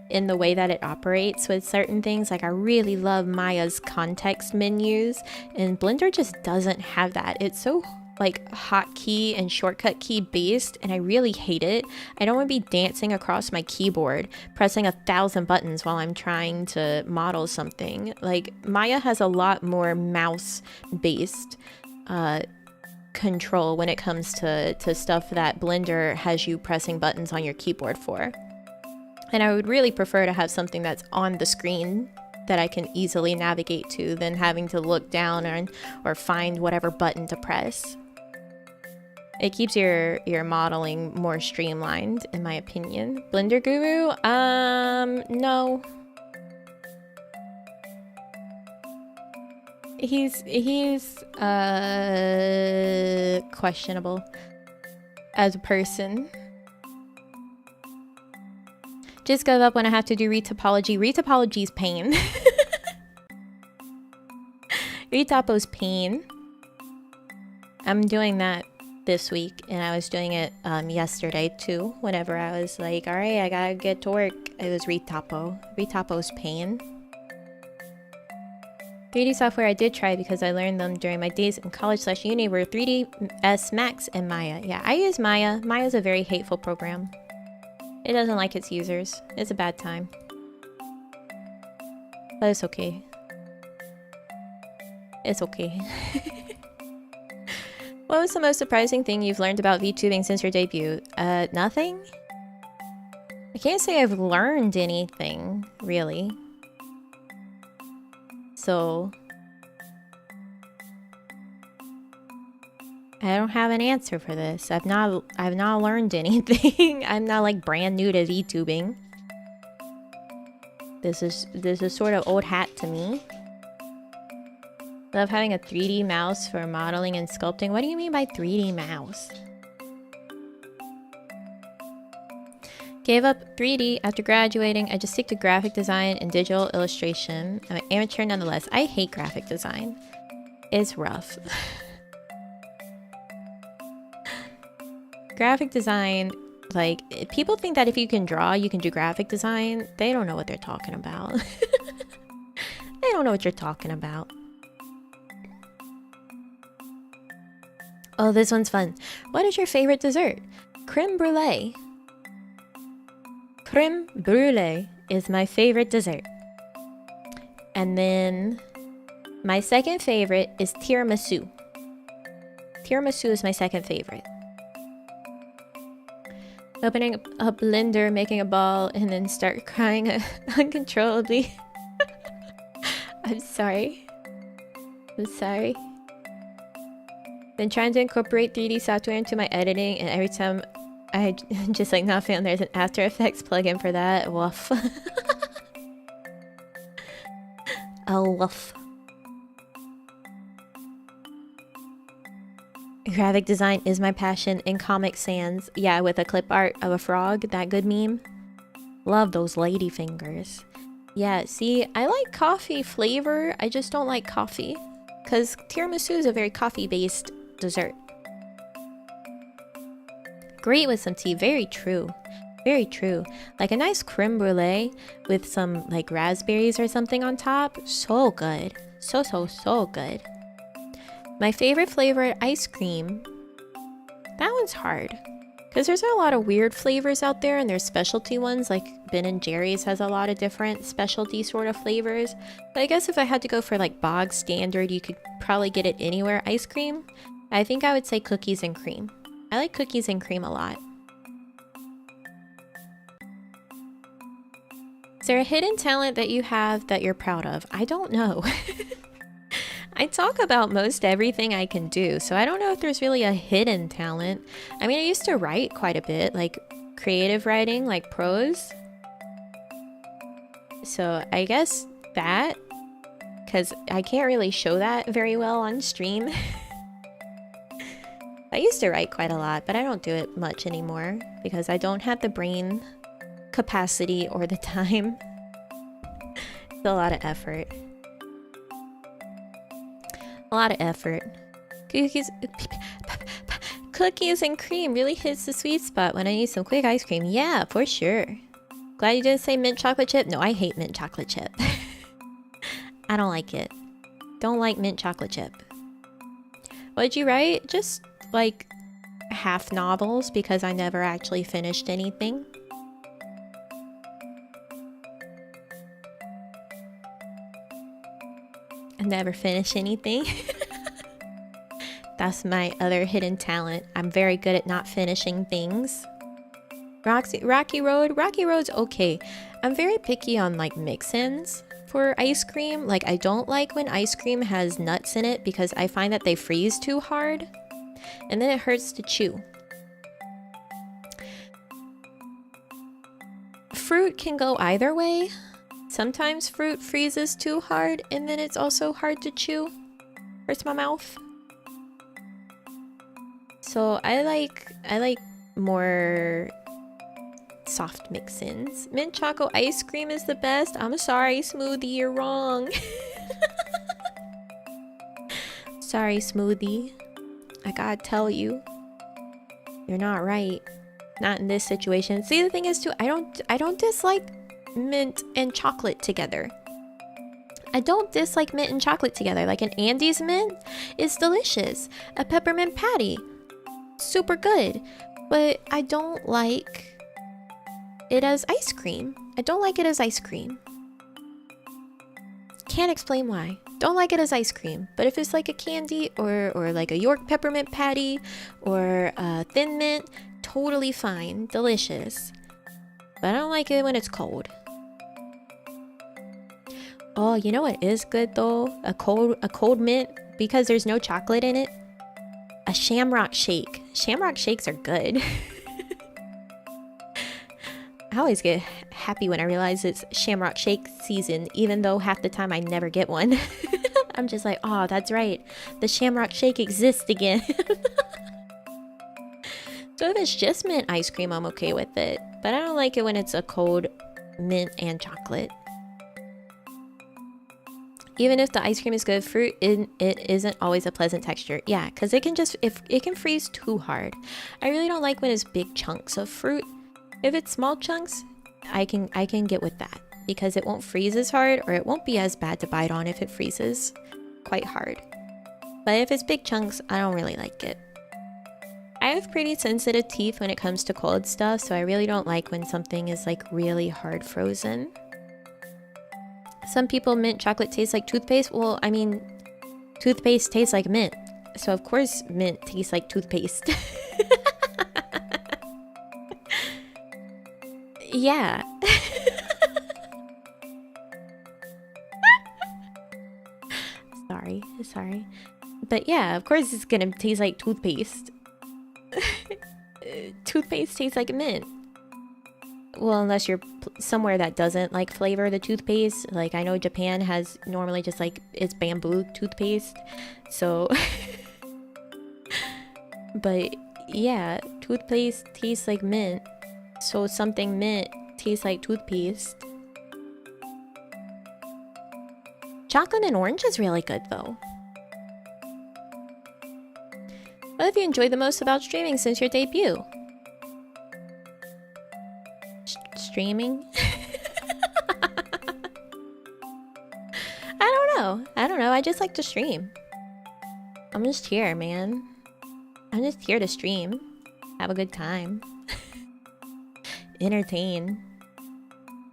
in the way that it operates with certain things. Like, I really love Maya's context menus, and Blender just doesn't have that. It's so like hotkey and shortcut key based, and I really hate it. I don't want to be dancing across my keyboard pressing 1,000 buttons while I'm trying to model something. Like, Maya has a lot more mouse based control when it comes to stuff that Blender has you pressing buttons on your keyboard for. And I would really prefer to have something that's on the screen that I can easily navigate to than having to look down or find whatever button to press. It keeps your modeling more streamlined, in my opinion. Blender Guru? No. He's questionable as a person. Just give up when I have to do retopology. Retopology's pain. Retopo's pain. I'm doing that this week, and I was doing it yesterday too. Whenever I was like, all right, I gotta get to work. It was retopo. Retopo's pain. 3D software I did try because I learned them during my days in college/uni were 3ds Max and Maya. Yeah, I use Maya. Maya's a very hateful program. It doesn't like its users. It's a bad time. But it's okay. It's okay. What was the most surprising thing you've learned about VTubing since your debut? Nothing? I can't say I've learned anything, really. So I don't have an answer for this. I've not learned anything. I'm not like brand new to VTubing. This is sort of old hat to me. Love having a 3D mouse for modeling and sculpting. What do you mean by 3D mouse? Gave up 3D after graduating. I just stick to graphic design and digital illustration. I'm an amateur nonetheless. I hate graphic design. It's rough. Graphic design, like, people think that if you can draw, you can do graphic design. They don't know what they're talking about. They don't know what you're talking about. Oh, this one's fun. What is your favorite dessert? Creme brulee. Creme brulee is my favorite dessert. And then my second favorite is tiramisu. Tiramisu is my second favorite. Opening a blender, making a ball, and then start crying uncontrollably. I'm sorry. I'm sorry. Been trying to incorporate 3D software into my editing, and every time I just like not found there's an After Effects plugin for that. Woof. A woof. Graphic design is my passion in Comic Sans. Yeah, with a clip art of a frog, that good meme. Love those lady fingers. Yeah, see, I like coffee flavor. I just don't like coffee. Because tiramisu is a very coffee-based dessert. Great with some tea. Very true. Very true. Like a nice creme brulee with some like raspberries or something on top. So good. So good. My favorite flavor ice cream. That one's hard. Because there's a lot of weird flavors out there, and there's specialty ones, like Ben & Jerry's has a lot of different specialty sort of flavors. But I guess if I had to go for like bog standard, you could probably get it anywhere ice cream. I think I would say cookies and cream. I like cookies and cream a lot. Is there a hidden talent that you have that you're proud of? I don't know. I talk about most everything I can do, so I don't know if there's really a hidden talent. I mean, I used to write quite a bit, like creative writing, like prose. So I guess that, because I can't really show that very well on stream. I used to write quite a lot, but I don't do it much anymore because I don't have the brain capacity or the time. It's a lot of effort. A lot of effort. Cookies and cream really hits the sweet spot when I need some quick ice cream. Yeah, for sure. Glad you didn't say mint chocolate chip. No, I hate mint chocolate chip. I don't like it. Don't like mint chocolate chip. What did you write? Just like half novels because I never actually finished anything. I never finish anything. That's my other hidden talent. I'm very good at not finishing things. Rocky Road? Rocky Road's okay. I'm very picky on like mix-ins for ice cream. Like I don't like when ice cream has nuts in it because I find that they freeze too hard and then it hurts to chew. Fruit can go either way. Sometimes fruit freezes too hard and then it's also hard to chew. Hurts my mouth. So I like more soft mix-ins. Mint choco ice cream is the best. I'm sorry, Smoothie, you're wrong. Sorry, Smoothie. I gotta tell you. You're not right. Not in this situation. See, the thing is too, I don't dislike mint and chocolate together. I don't dislike mint and chocolate together. Like an Andes mint is delicious. A peppermint patty, super good. But I don't like it as ice cream. I don't like it as ice cream. Can't explain why. Don't like it as ice cream. But if it's like a candy or like a York peppermint patty or a thin mint, totally fine, delicious. But I don't like it when it's cold. Oh, you know what is good though? A cold mint because there's no chocolate in it. A shamrock shake. Shamrock shakes are good. I always get happy when I realize it's shamrock shake season, even though half the time I never get one. I'm just like, oh, that's right. The shamrock shake exists again. So if it's just mint ice cream, I'm okay with it. But I don't like it when it's a cold mint and chocolate. Even if the ice cream is good, fruit it isn't always a pleasant texture. Yeah, because it can freeze too hard. I really don't like when it's big chunks of fruit. If it's small chunks, I can get with that because it won't freeze as hard, or it won't be as bad to bite on if it freezes quite hard. But if it's big chunks, I don't really like it. I have pretty sensitive teeth when it comes to cold stuff, so I really don't like when something is like really hard frozen. Some people mint chocolate tastes like toothpaste. Well, I mean, toothpaste tastes like mint. So of course mint tastes like toothpaste. Yeah. Sorry. But yeah, of course it's gonna taste like toothpaste. Toothpaste tastes like mint. Well, unless you're somewhere that doesn't like flavor the toothpaste. Like I know Japan has normally just like it's bamboo toothpaste. So But yeah, toothpaste tastes like mint. So something mint tastes like toothpaste. Chocolate and orange is really good though. What have you enjoyed the most about streaming since your debut? Streaming? I don't know. I just like to stream. I'm just here, man. I'm just here to stream. Have a good time. Entertain.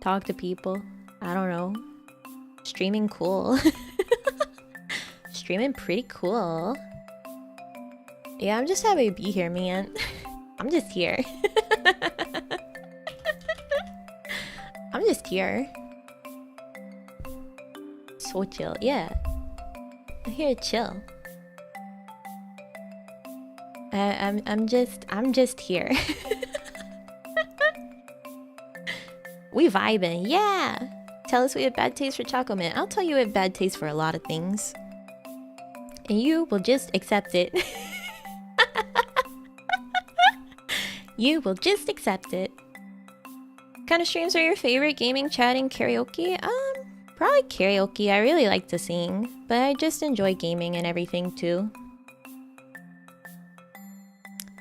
Talk to people. I don't know. Streaming cool. Streaming pretty cool. Yeah, I'm just happy to be here, man. I'm just here. I'm just here. So chill, yeah. I'm here to chill. I'm just here. We vibing, yeah. Tell us we have bad taste for chocolate mint. I'll tell you we have bad taste for a lot of things. And you will just accept it. You will just accept it. What kind of streams are your favorite? Gaming, chatting, karaoke? Probably karaoke. I really like to sing, but I just enjoy gaming and everything too.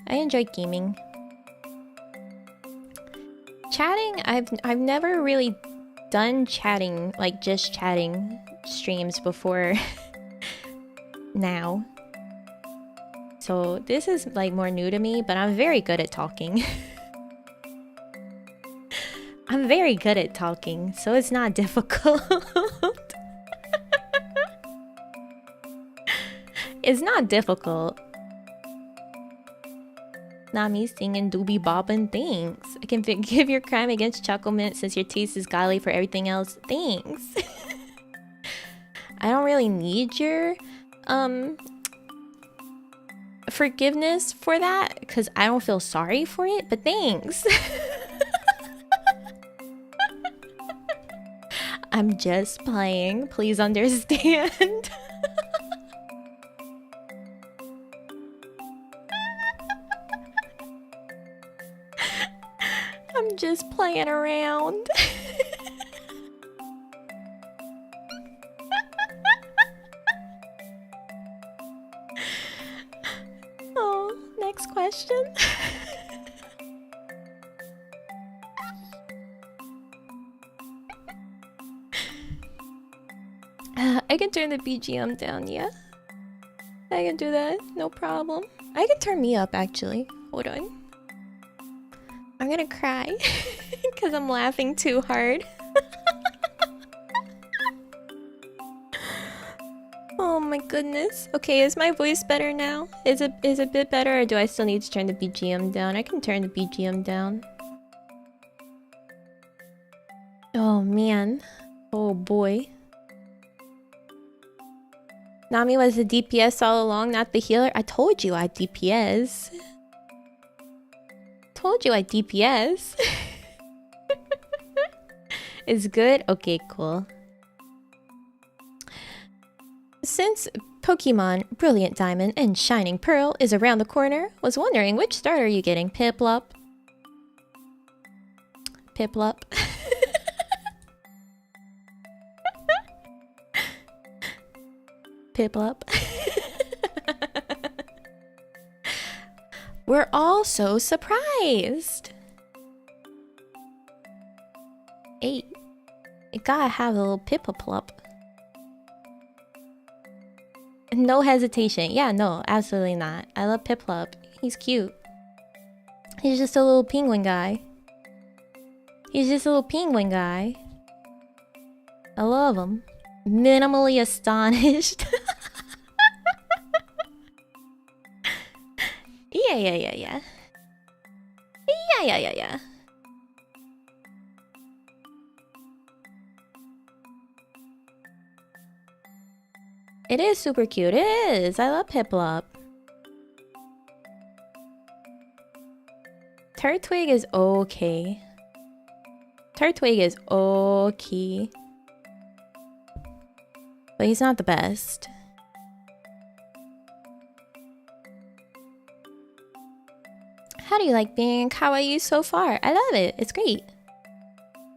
I enjoy gaming. Chatting, I've never really done chatting, like just chatting streams before now. So this is like more new to me, but I'm very good at talking. I'm very good at talking, so it's not difficult. It's not difficult. Not me singing doobie bobbin', thanks. I can forgive your crime against chocolate mint since your taste is godly for everything else. Thanks. I don't really need your forgiveness for that because I don't feel sorry for it, but thanks. I'm just playing, please understand. I'm just playing around. Oh, next question. I can turn the BGM down, yeah? I can do that, no problem. I can turn me up, actually. Hold on. I'm gonna cry because I'm laughing too hard. Oh my goodness. Okay, is my voice better now? Is it a bit better, or do I still need to turn the BGM down? I can turn the BGM down. Oh man. Oh boy. Nami was the DPS all along, not the healer. I told you I DPS. Told you I DPS. It's good? Okay, cool. Since Pokemon Brilliant Diamond and Shining Pearl is around the corner, was wondering which starter are you getting? Piplup? Piplup? Piplup? We're all so surprised. 8. You gotta have a little Piplup. No hesitation. Yeah, no, absolutely not. I love Piplup. He's cute. He's just a little penguin guy. He's just a little penguin guy. I love him. Minimally astonished. Yeah. Yeah. It is super cute. It is. I love Piplup. Turtwig is okay. Turtwig is okay. But he's not the best. How do you like being in kawaii so far? I love it. It's great.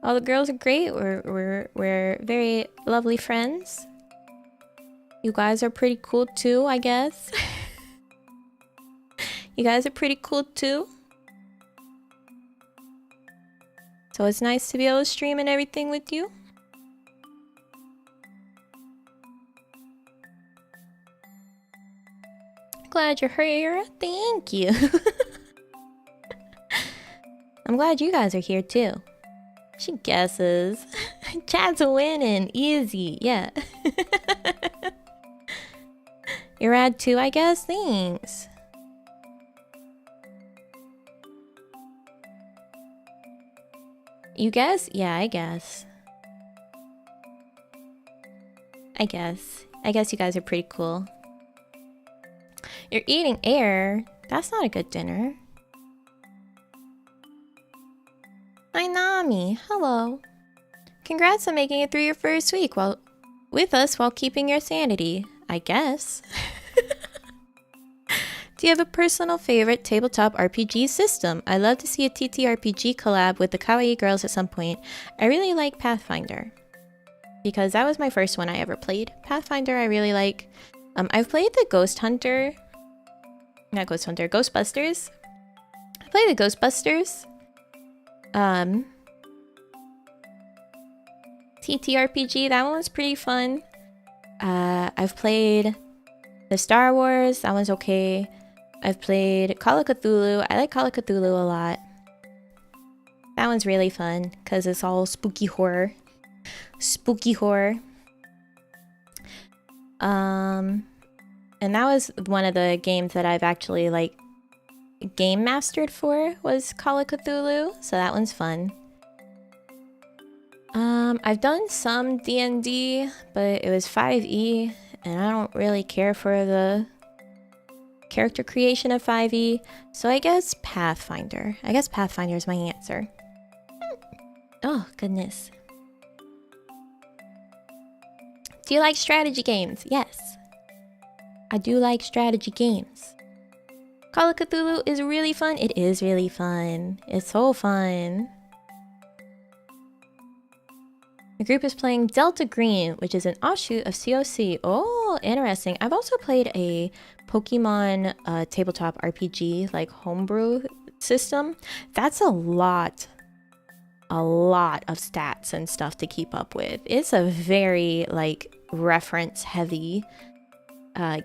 All the girls are great. We're very lovely friends. You guys are pretty cool too, I guess. You guys are pretty cool too. So it's nice to be able to stream and everything with you. Glad you're here. Thank you. I'm glad you guys are here too. She guesses. Chat's winning. Easy. Yeah. You're rad too, I guess. Thanks. You guess? Yeah, I guess. I guess you guys are pretty cool. You're eating air? That's not a good dinner. Hi, Nami. Hello. Congrats on making it through your first week with us while keeping your sanity, I guess. Do you have a personal favorite tabletop RPG system? I'd love to see a TTRPG collab with the Kawaii Girls at some point. I really like Pathfinder, because that was my first one I ever played. Pathfinder I really like. I've played the Ghostbusters. I played the Ghostbusters. TTRPG, that one was pretty fun. I've played the Star Wars, that one's okay. I've played Call of Cthulhu. I like Call of Cthulhu a lot. That one's really fun because it's all spooky horror. Spooky horror. And that was one of the games that I've actually like game mastered for, was Call of Cthulhu, so that one's fun. I've done some D&D, but it was 5e, and I don't really care for the character creation of 5e, so I guess Pathfinder. I guess Pathfinder is my answer. Oh, goodness. Do you like strategy games? Yes. I do like strategy games. Call of Cthulhu is really fun. It is really fun. It's so fun. The group is playing Delta Green, which is an offshoot of COC. Oh, interesting. I've also played a Pokemon tabletop RPG, like homebrew system. That's a lot of stats and stuff to keep up with. It's a very like reference heavy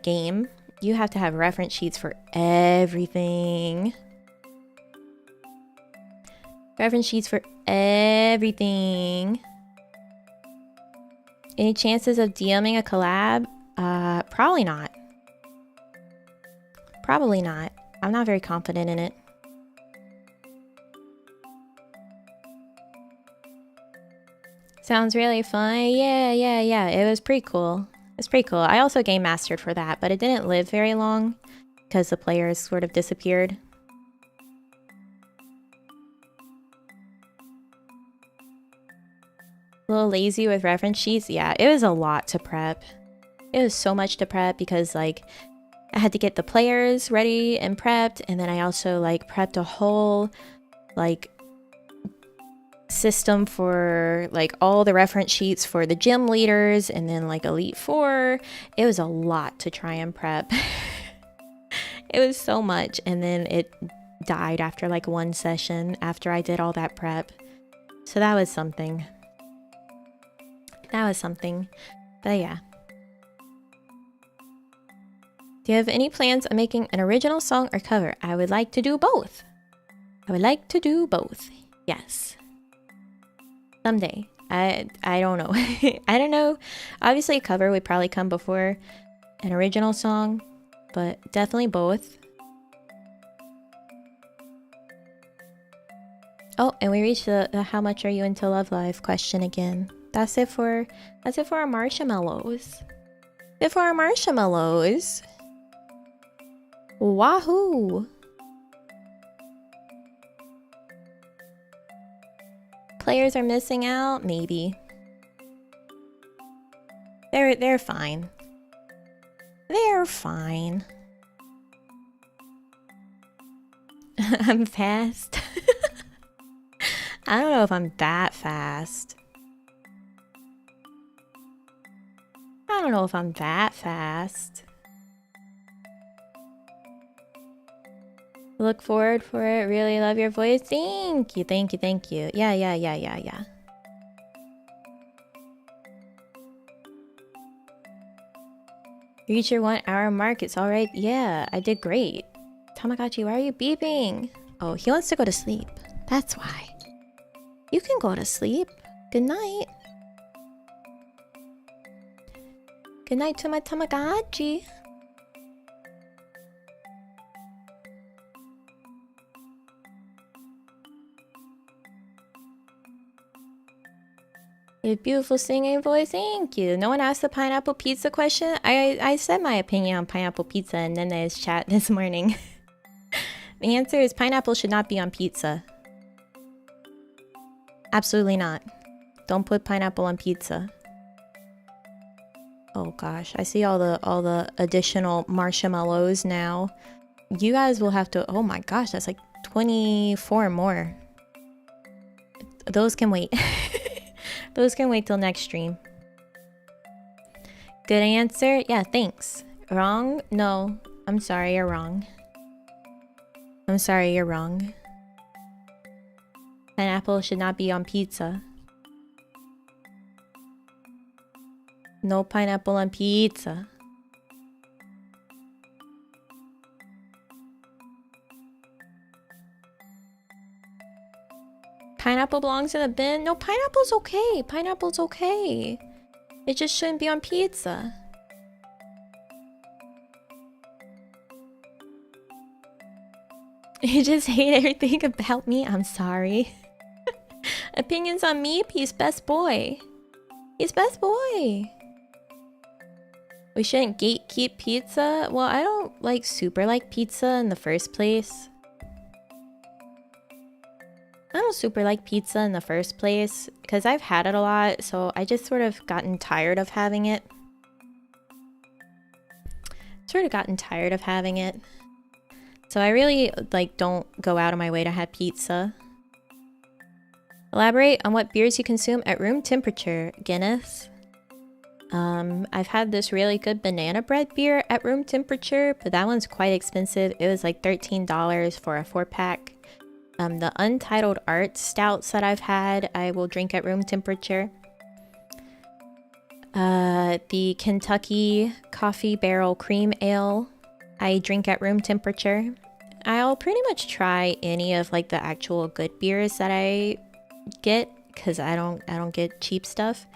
game. You have to have reference sheets for everything. Reference sheets for everything. Any chances of DMing a collab? Probably not. Probably not. I'm not very confident in it. Sounds really fun. Yeah. It was pretty cool. It's pretty cool. I also game mastered for that, but it didn't live very long because the players sort of disappeared. A little lazy with reference sheets. Yeah, it was a lot to prep. It was so much to prep because like I had to get the players ready and prepped, and then I also like prepped a whole like system for like all the reference sheets for the gym leaders and then like Elite Four. It was a lot to try and prep. It was so much, and then it died after like one session after I did all that prep. So that was something. That was something. But yeah. Do you have any plans on making an original song or cover? I would like to do both. I would like to do both. Yes. Someday. I don't know. I don't know. Obviously a cover would probably come before an original song, but definitely both. Oh, and we reached the how much are you into Love Live question again. That's it for our marshmallows. That's it for our marshmallows. Wahoo! Players are missing out? Maybe. They're fine. They're fine. I'm fast. I don't know if I'm that fast. I don't know if I'm that fast. Look forward for it. Really love your voice. Thank you, thank you, thank you. Yeah. Reach your 1 hour mark. It's alright. Yeah, I did great. Tamagotchi, why are you beeping? Oh, he wants to go to sleep. That's why. You can go to sleep. Good night. Good night to my Tamagotchi. A beautiful singing voice. Thank you. No one asked the pineapple pizza question. I said my opinion on pineapple pizza in Nene's chat this morning. The answer is pineapple should not be on pizza. Absolutely not. Don't put pineapple on pizza. Oh gosh, I see all the additional marshmallows now. You guys will have to. Oh my gosh, that's like 24 more. Those can wait. Those can wait till next stream. Good answer? Yeah, thanks. Wrong? No. I'm sorry, you're wrong. I'm sorry, you're wrong. Pineapple should not be on pizza. No pineapple on pizza. Pineapple belongs in a bin? No, pineapple's okay. Pineapple's okay. It just shouldn't be on pizza. You just hate everything about me? I'm sorry. Opinions on me? He's best boy. He's best boy. We shouldn't gatekeep pizza? Well, I don't like super like pizza in the first place. I don't super like pizza in the first place because I've had it a lot, so I just sort of gotten tired of having it. So I really like don't go out of my way to have pizza. Elaborate on what beers you consume at room temperature. Guinness. I've had this really good banana bread beer at room temperature, but that one's quite expensive. It was like $13 for a 4-pack. The Untitled Art stouts that I've had, I will drink at room temperature. The Kentucky Coffee Barrel Cream Ale, I drink at room temperature. I'll pretty much try any of like the actual good beers that I get, because I don't get cheap stuff.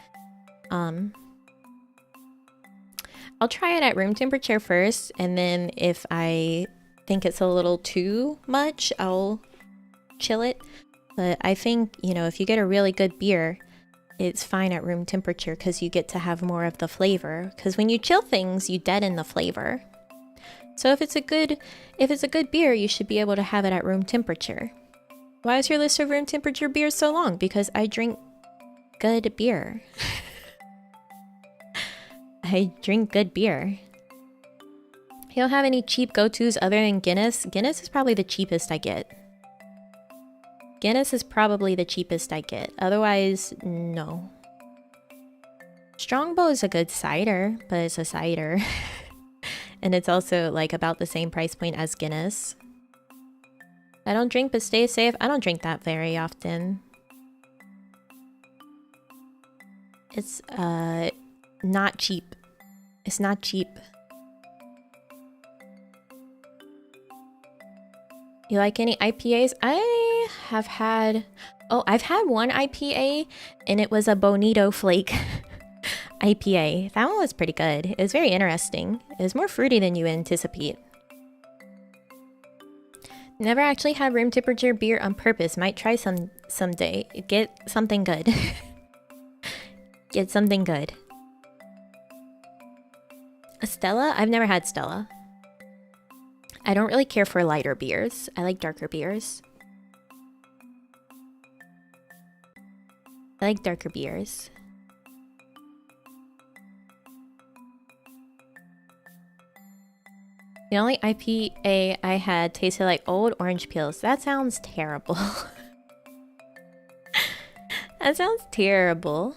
I'll try it at room temperature first, and then if I think it's a little too much, I'll chill it. But I think, you know, if you get a really good beer, it's fine at room temperature because you get to have more of the flavor. Because when you chill things, you deaden the flavor. So if it's a good beer, you should be able to have it at room temperature. Why is your list of room temperature beers so long? Because I drink good beer. I drink good beer. You don't have any cheap go-tos other than Guinness? Guinness is probably the cheapest I get. Otherwise, no. Strongbow is a good cider, but it's a cider. And it's also like about the same price point as Guinness. I don't drink but stay safe. I don't drink that very often. It's not cheap. It's not cheap. You like any IPAs? I have had... Oh, I've had one IPA, and it was a Bonito Flake IPA. That one was pretty good. It was very interesting. It was more fruity than you anticipate. Never actually had room temperature beer on purpose. Might try someday. Get something good. Get something good. A Stella? I've never had Stella. I don't really care for lighter beers. I like darker beers. The only IPA I had tasted like old orange peels. That sounds terrible. That sounds terrible.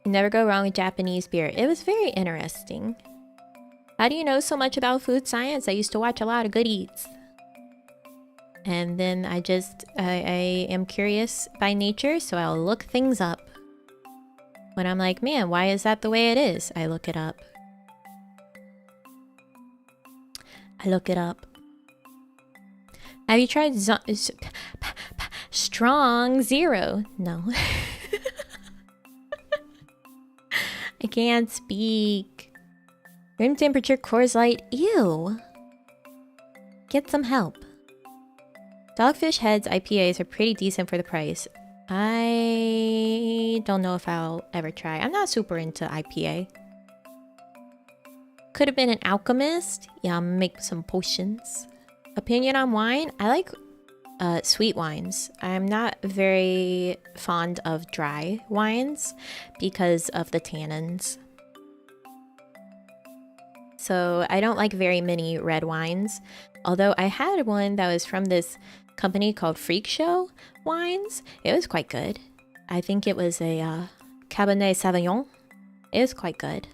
Never go wrong with Japanese beer. It was very interesting. How do you know so much about food science? I used to watch a lot of Good Eats. And then I am curious by nature, so I'll look things up. When I'm like, man, why is that the way it is? I look it up. I look it up. Have you tried Strong Zero? No. I can't speak. Room temperature Coors Light. Ew. Get some help. Dogfish Head's IPAs are pretty decent for the price. I don't know if I'll ever try. I'm not super into IPA. Could have been an alchemist. Yeah, I'll make some potions. Opinion on wine? I like sweet wines. I'm not very fond of dry wines because of the tannins. So I don't like very many red wines. Although I had one that was from this company called Freak Show Wines. It was quite good. I think it was a Cabernet Sauvignon. It was quite good.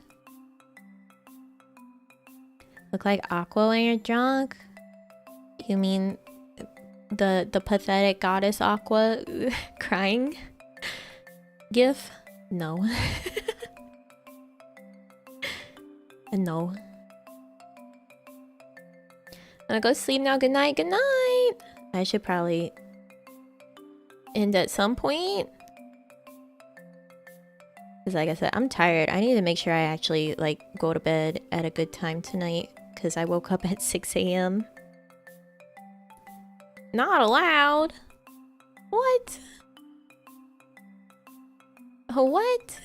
Look like Aqua when you're drunk? You mean the pathetic goddess Aqua crying gif? No. No. I'm gonna go sleep now. Good night. Good night. I should probably end at some point. Because like I said, I'm tired. I need to make sure I actually like go to bed at a good time tonight. Because I woke up at 6 a.m. Not allowed. What? Oh, what?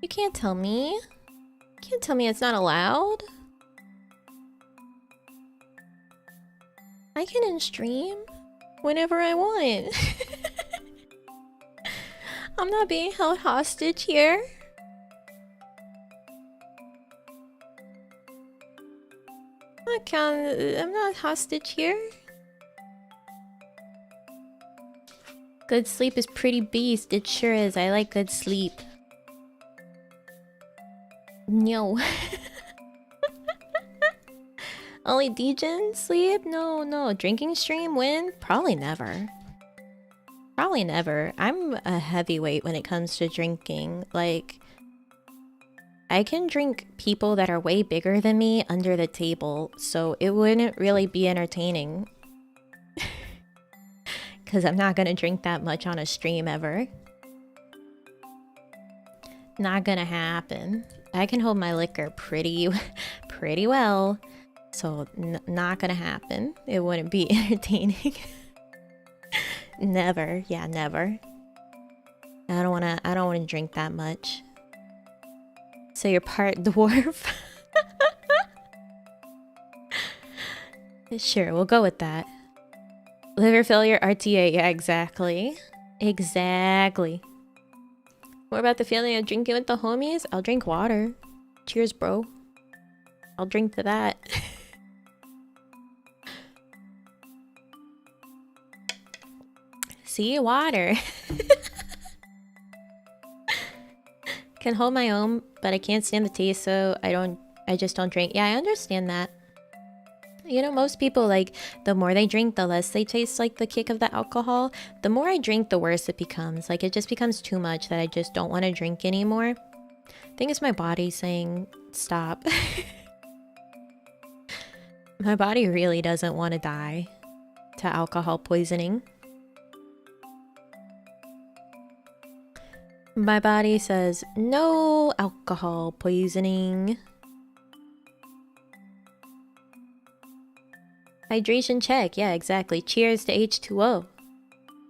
You can't tell me. You can't tell me it's not allowed. I can stream whenever I want. I'm not being held hostage here. I'm not hostage here. Good sleep is pretty beast. It sure is. I like good sleep. No. Only Degen sleep? No. Drinking stream win? Probably never. Probably never. I'm a heavyweight when it comes to drinking. Like, I can drink people that are way bigger than me under the table, so it wouldn't really be entertaining. Because I'm not gonna drink that much on a stream ever. Not gonna happen. I can hold my liquor pretty well. So, not gonna happen. It wouldn't be entertaining. Never. Yeah, never. I don't wanna drink that much. So you're part dwarf? Sure, we'll go with that. Liver failure, RTA, yeah, exactly. Exactly. What about the feeling of drinking with the homies? I'll drink water. Cheers, bro. I'll drink to that. See, water. Can hold my own, but I can't stand the taste, so I just don't drink. Yeah, I understand that. You know, most people, like, the more they drink, the less they taste like the kick of the alcohol. The more I drink, the worse it becomes. Like, it just becomes too much that I just don't want to drink anymore. I think it's my body saying, stop. My body really doesn't want to die to alcohol poisoning. My body says, no alcohol poisoning. Hydration check. Yeah, exactly. Cheers to H2O.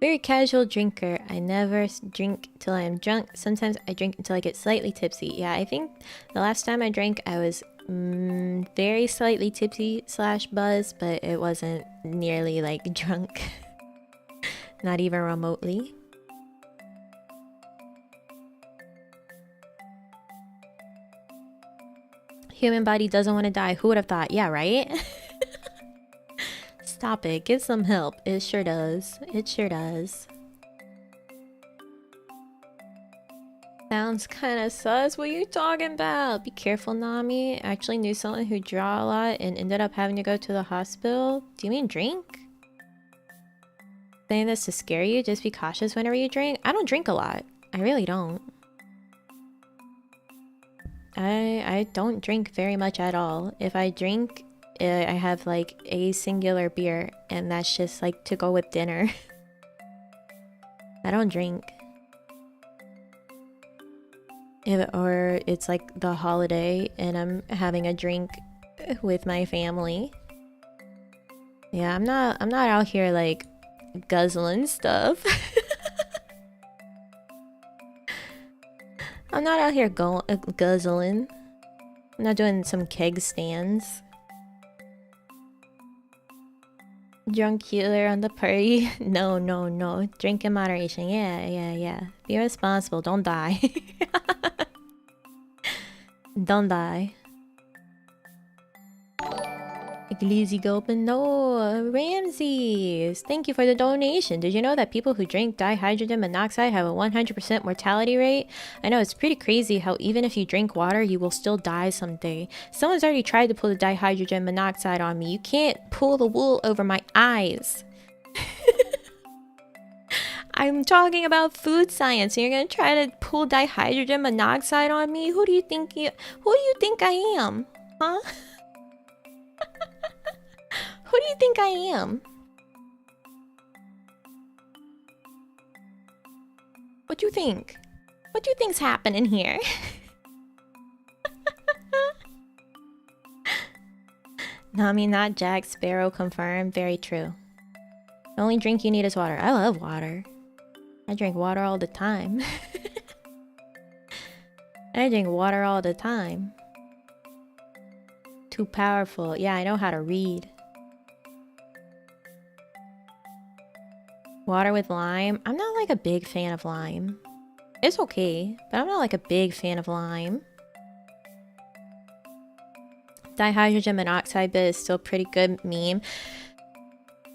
Very casual drinker. I never drink till I am drunk. Sometimes I drink until I get slightly tipsy. Yeah, I think the last time I drank, I was very slightly tipsy / buzz, but it wasn't nearly like drunk. Not even remotely. Human body doesn't want to die. Who would have thought? Yeah, right? Stop it. Get some help. It sure does. It sure does. Sounds kind of sus. What are you talking about? Be careful, Nami. I actually knew someone who draw a lot and ended up having to go to the hospital. Do you mean drink? Saying this to scare you? Just be cautious whenever you drink? I don't drink a lot. I really don't. I don't drink very much at all. If I drink, I have like a singular beer, and that's just like to go with dinner. I don't drink. Or it's like the holiday and I'm having a drink with my family. Yeah, I'm not out here like guzzling stuff. I'm not out here guzzling. I'm not doing some keg stands. Drunk healer on the party. No. Drink in moderation. Yeah. Be responsible. Don't die. Don't die. Glizzy Gulpin. No, Ramses. Thank you for the donation. Did you know that people who drink dihydrogen monoxide have a 100% mortality rate? I know, it's pretty crazy how even if you drink water, you will still die someday. Someone's already tried to pull the dihydrogen monoxide on me. You can't pull the wool over my eyes. I'm talking about food science, and you're gonna try to pull dihydrogen monoxide on me? Who do you think I am? Huh? Who do you think I am? What you think? What do you think's happening here? Nami, not Jack Sparrow, confirmed. Very true. The only drink you need is water. I love water. I drink water all the time. I drink water all the time. Too powerful. Yeah, I know how to read. Water with lime. I'm not like a big fan of lime. It's okay, but I'm not like a big fan of lime. Dihydrogen monoxide bit is still pretty good meme.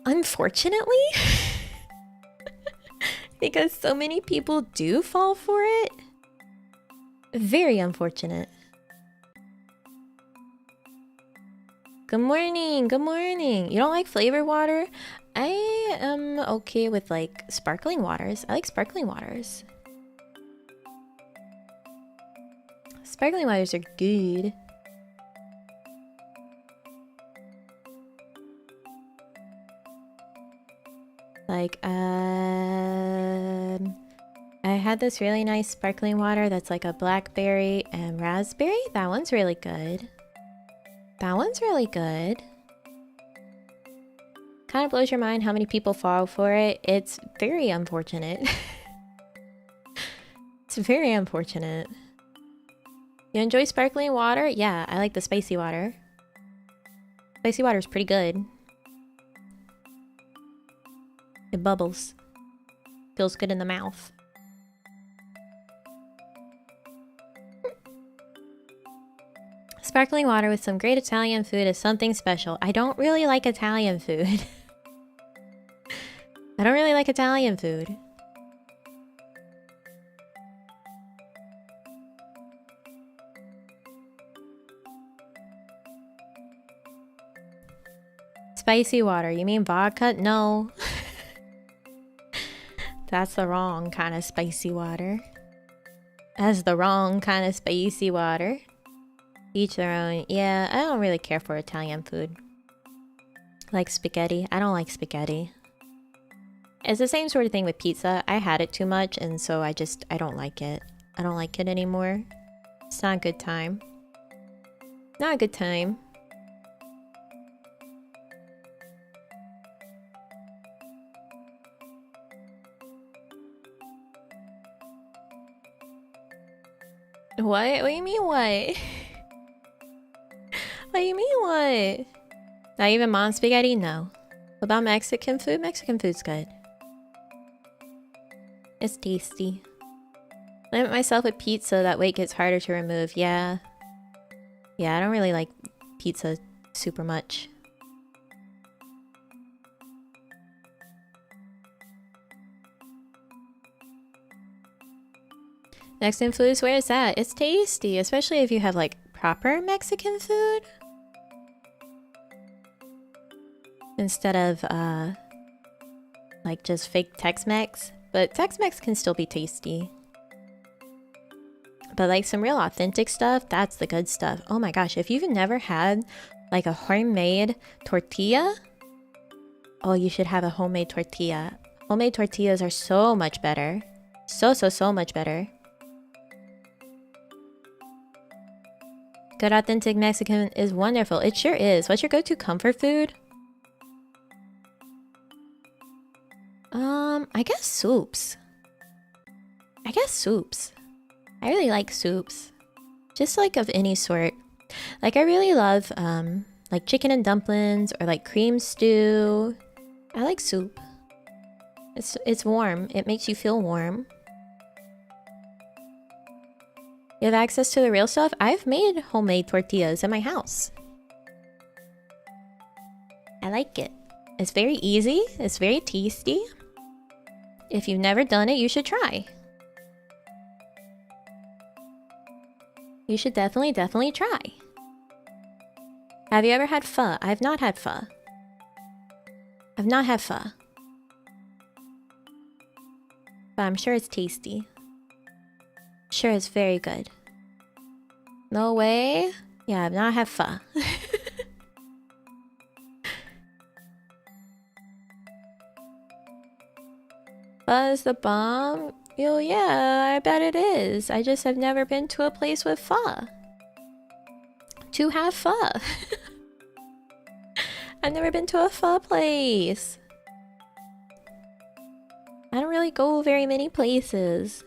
Unfortunately, because so many people do fall for it. Very unfortunate. Good morning, good morning. You don't like flavored water? I am okay with like sparkling waters. I like sparkling waters. Sparkling waters are good. Like, I had this really nice sparkling water that's like a blackberry and raspberry. That one's really good. That one's really good. Kind of blows your mind how many people fall for it. It's very unfortunate. It's very unfortunate. You enjoy sparkling water? Yeah, I like the spicy water. Spicy water is pretty good. It bubbles. Feels good in the mouth. Sparkling water with some great Italian food is something special. I don't really like Italian food. I don't really like Italian food. Spicy water. You mean vodka? No. That's the wrong kind of spicy water. That's the wrong kind of spicy water. Each their own. Yeah, I don't really care for Italian food. Like spaghetti. I don't like spaghetti. It's the same sort of thing with pizza. I had it too much, and so I don't like it. I don't like it anymore. It's not a good time. Not a good time. What? What do you mean what? What do you mean what? Not even mom spaghetti? No. What about Mexican food? Mexican food's good. It's tasty. Limit myself with pizza, that weight gets harder to remove. Yeah. Yeah, I don't really like pizza super much. Mexican food, where is that? It's tasty, especially if you have like proper Mexican food. Instead of like just fake Tex-Mex. But Tex-Mex can still be tasty. But like some real authentic stuff, that's the good stuff. Oh my gosh, if you've never had like a homemade tortilla, oh, you should have a homemade tortilla. Homemade tortillas are so much better. So much better. Good authentic Mexican is wonderful. It sure is. What's your go-to comfort food? I guess soups. I really like soups. Just like of any sort. Like I really love like chicken and dumplings or like cream stew. I like soup. It's warm. It makes you feel warm. You have access to the real stuff? I've made homemade tortillas in my house. I like it. It's very easy. It's very tasty. If you've never done it, you should try. You should definitely try. Have you ever had pho? I've not had pho. I've not had pho. But I'm sure it's tasty. Sure, it's very good. No way? Yeah, I've not had pho. Pho is the bomb? Oh yeah, I bet it is. I just have never been to a place with pho. To have pho. I've never been to a pho place. I don't really go very many places.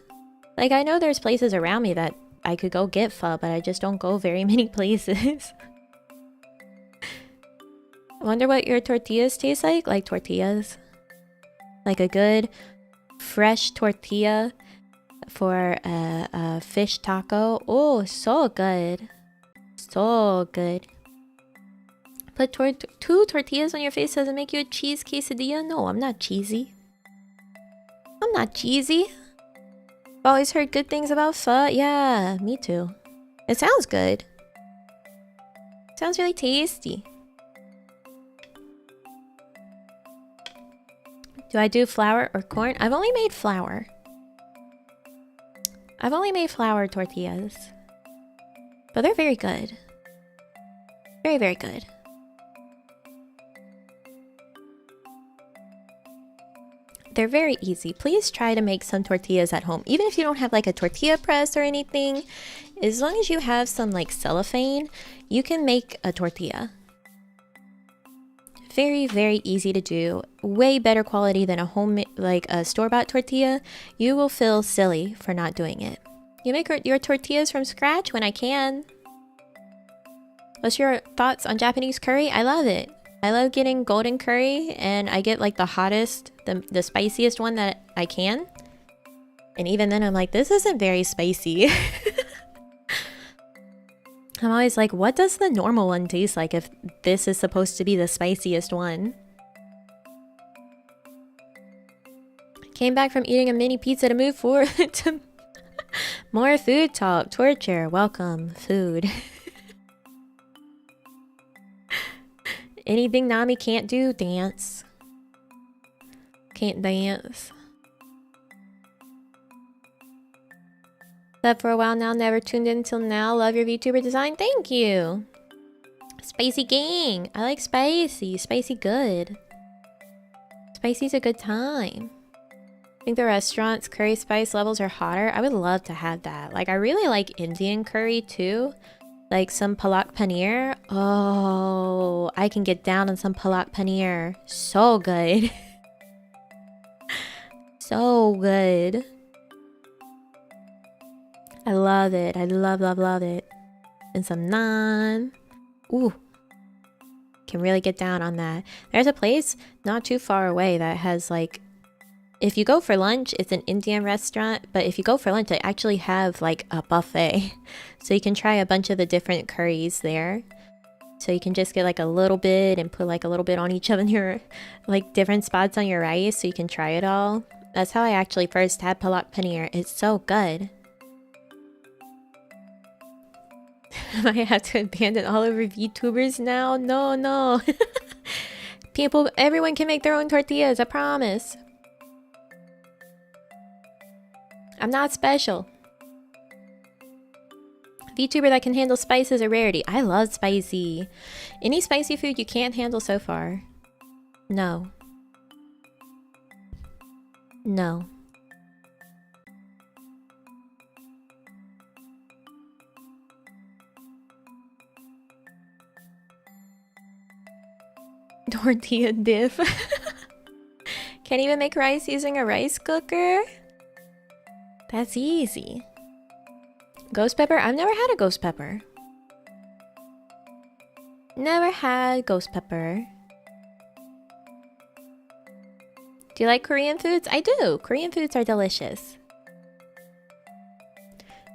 Like, I know there's places around me that I could go get pho, but I just don't go very many places. I wonder what your tortillas taste like? Like tortillas? Like a good fresh tortilla for a fish taco. Oh, so good. So good. Put 2 tortillas on your face doesn't make you a cheese quesadilla? No, I'm not cheesy. I'm not cheesy. I've always heard good things about pho. Yeah, me too. It sounds good. It sounds really tasty. Do I do flour or corn? I've only made flour. I've only made flour tortillas. But they're very good. Very, very good. They're very easy. Please try to make some tortillas at home. Even if you don't have like a tortilla press or anything, as long as you have some like cellophane, you can make a tortilla. Very, very easy to do. Way better quality than a homemade, like a store-bought tortilla. You will feel silly for not doing it. You make your tortillas from scratch when I can. What's your thoughts on Japanese curry? I love it. I love getting golden curry, and I get like the hottest, the spiciest one that I can. And even then I'm like, this isn't very spicy. I'm always like, what does the normal one taste like if this is supposed to be the spiciest one? Came back from eating a mini pizza to move forward to more food talk. Torture. Welcome. Food. Anything Nami can't do? Dance. Can't dance. Slept for a while now, never tuned in until now. Love your VTuber design. Thank you. Spicy gang. I like spicy. Spicy good. Spicy's a good time. I think the restaurant's curry spice levels are hotter. I would love to have that. Like, I really like Indian curry too. Like some palak paneer. Oh, I can get down on some palak paneer. So good. So good. I love it. I love it. And some naan. Ooh. Can really get down on that. There's a place not too far away that has like if you go for lunch, it's an Indian restaurant, but if you go for lunch, they actually have like a buffet. So you can try a bunch of the different curries there. So you can just get like a little bit and put like a little bit on each of your like different spots on your rice so you can try it all. That's how I actually first had palak paneer. It's so good. I might have to abandon all of our VTubers now. No. People, everyone can make their own tortillas, I promise. I'm not special. VTuber that can handle spice is a rarity. I love spicy. Any spicy food you can't handle so far? No. No. Tortilla diff. Can't even make rice using a rice cooker? That's easy. Ghost pepper? I've never had a ghost pepper. Never had ghost pepper. Do you like Korean foods? I do. Korean foods are delicious.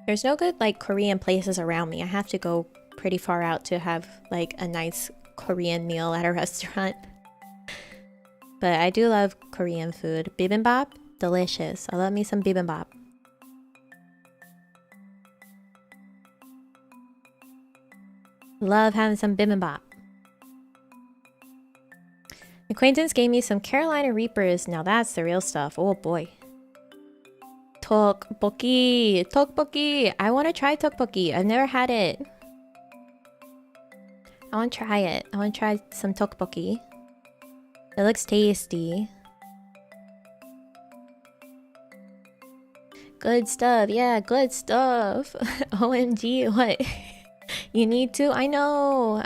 There's no good like Korean places around me. I have to go pretty far out to have like a nice Korean meal at a restaurant. But I do love Korean food. Bibimbap? Delicious. I love me some bibimbap. Love having some bibimbap. Acquaintance gave me some Carolina Reapers. Now that's the real stuff. Oh boy. Tteokbokki. I want to try tteokbokki. I've never had it. I want to try it. I want to try some tteokbokki. It looks tasty. Good stuff. Yeah, good stuff. OMG, what? You need to? I know.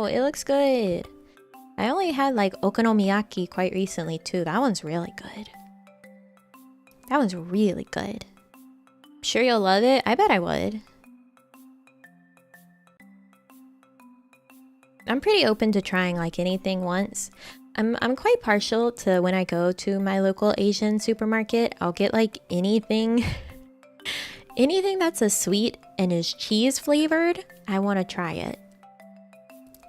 It looks good. I only had like okonomiyaki quite recently too. That one's really good. I'm sure you'll love it. I bet I would. I'm pretty open to trying like anything once. I'm quite partial to when I go to my local Asian supermarket. I'll get like anything that's a sweet and is cheese flavored. I want to try it.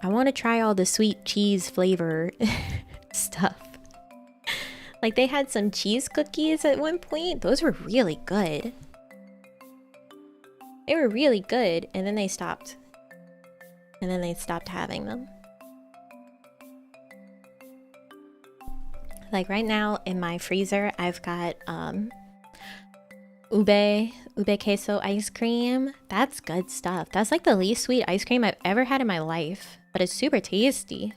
I want to try all the sweet cheese flavor stuff. Like they had some cheese cookies at one point. Those were really good. They were really good, and then they stopped. And then they stopped having them. Like right now in my freezer, I've got ube queso ice cream. That's good stuff. That's like the least sweet ice cream I've ever had in my life, but it's super tasty.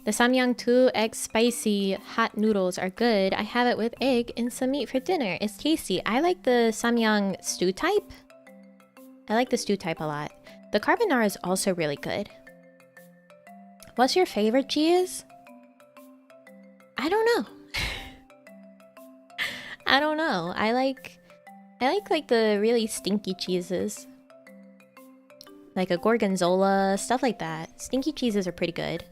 The samyang 2x spicy hot noodles are good. I have it with egg and some meat for dinner. It's tasty. I like the samyang stew type. I like the stew type a lot. The carbonara is also really good. What's your favorite cheese? I don't know. I don't know. I like the really stinky cheeses. Like a gorgonzola, stuff like that. Stinky cheeses are pretty good.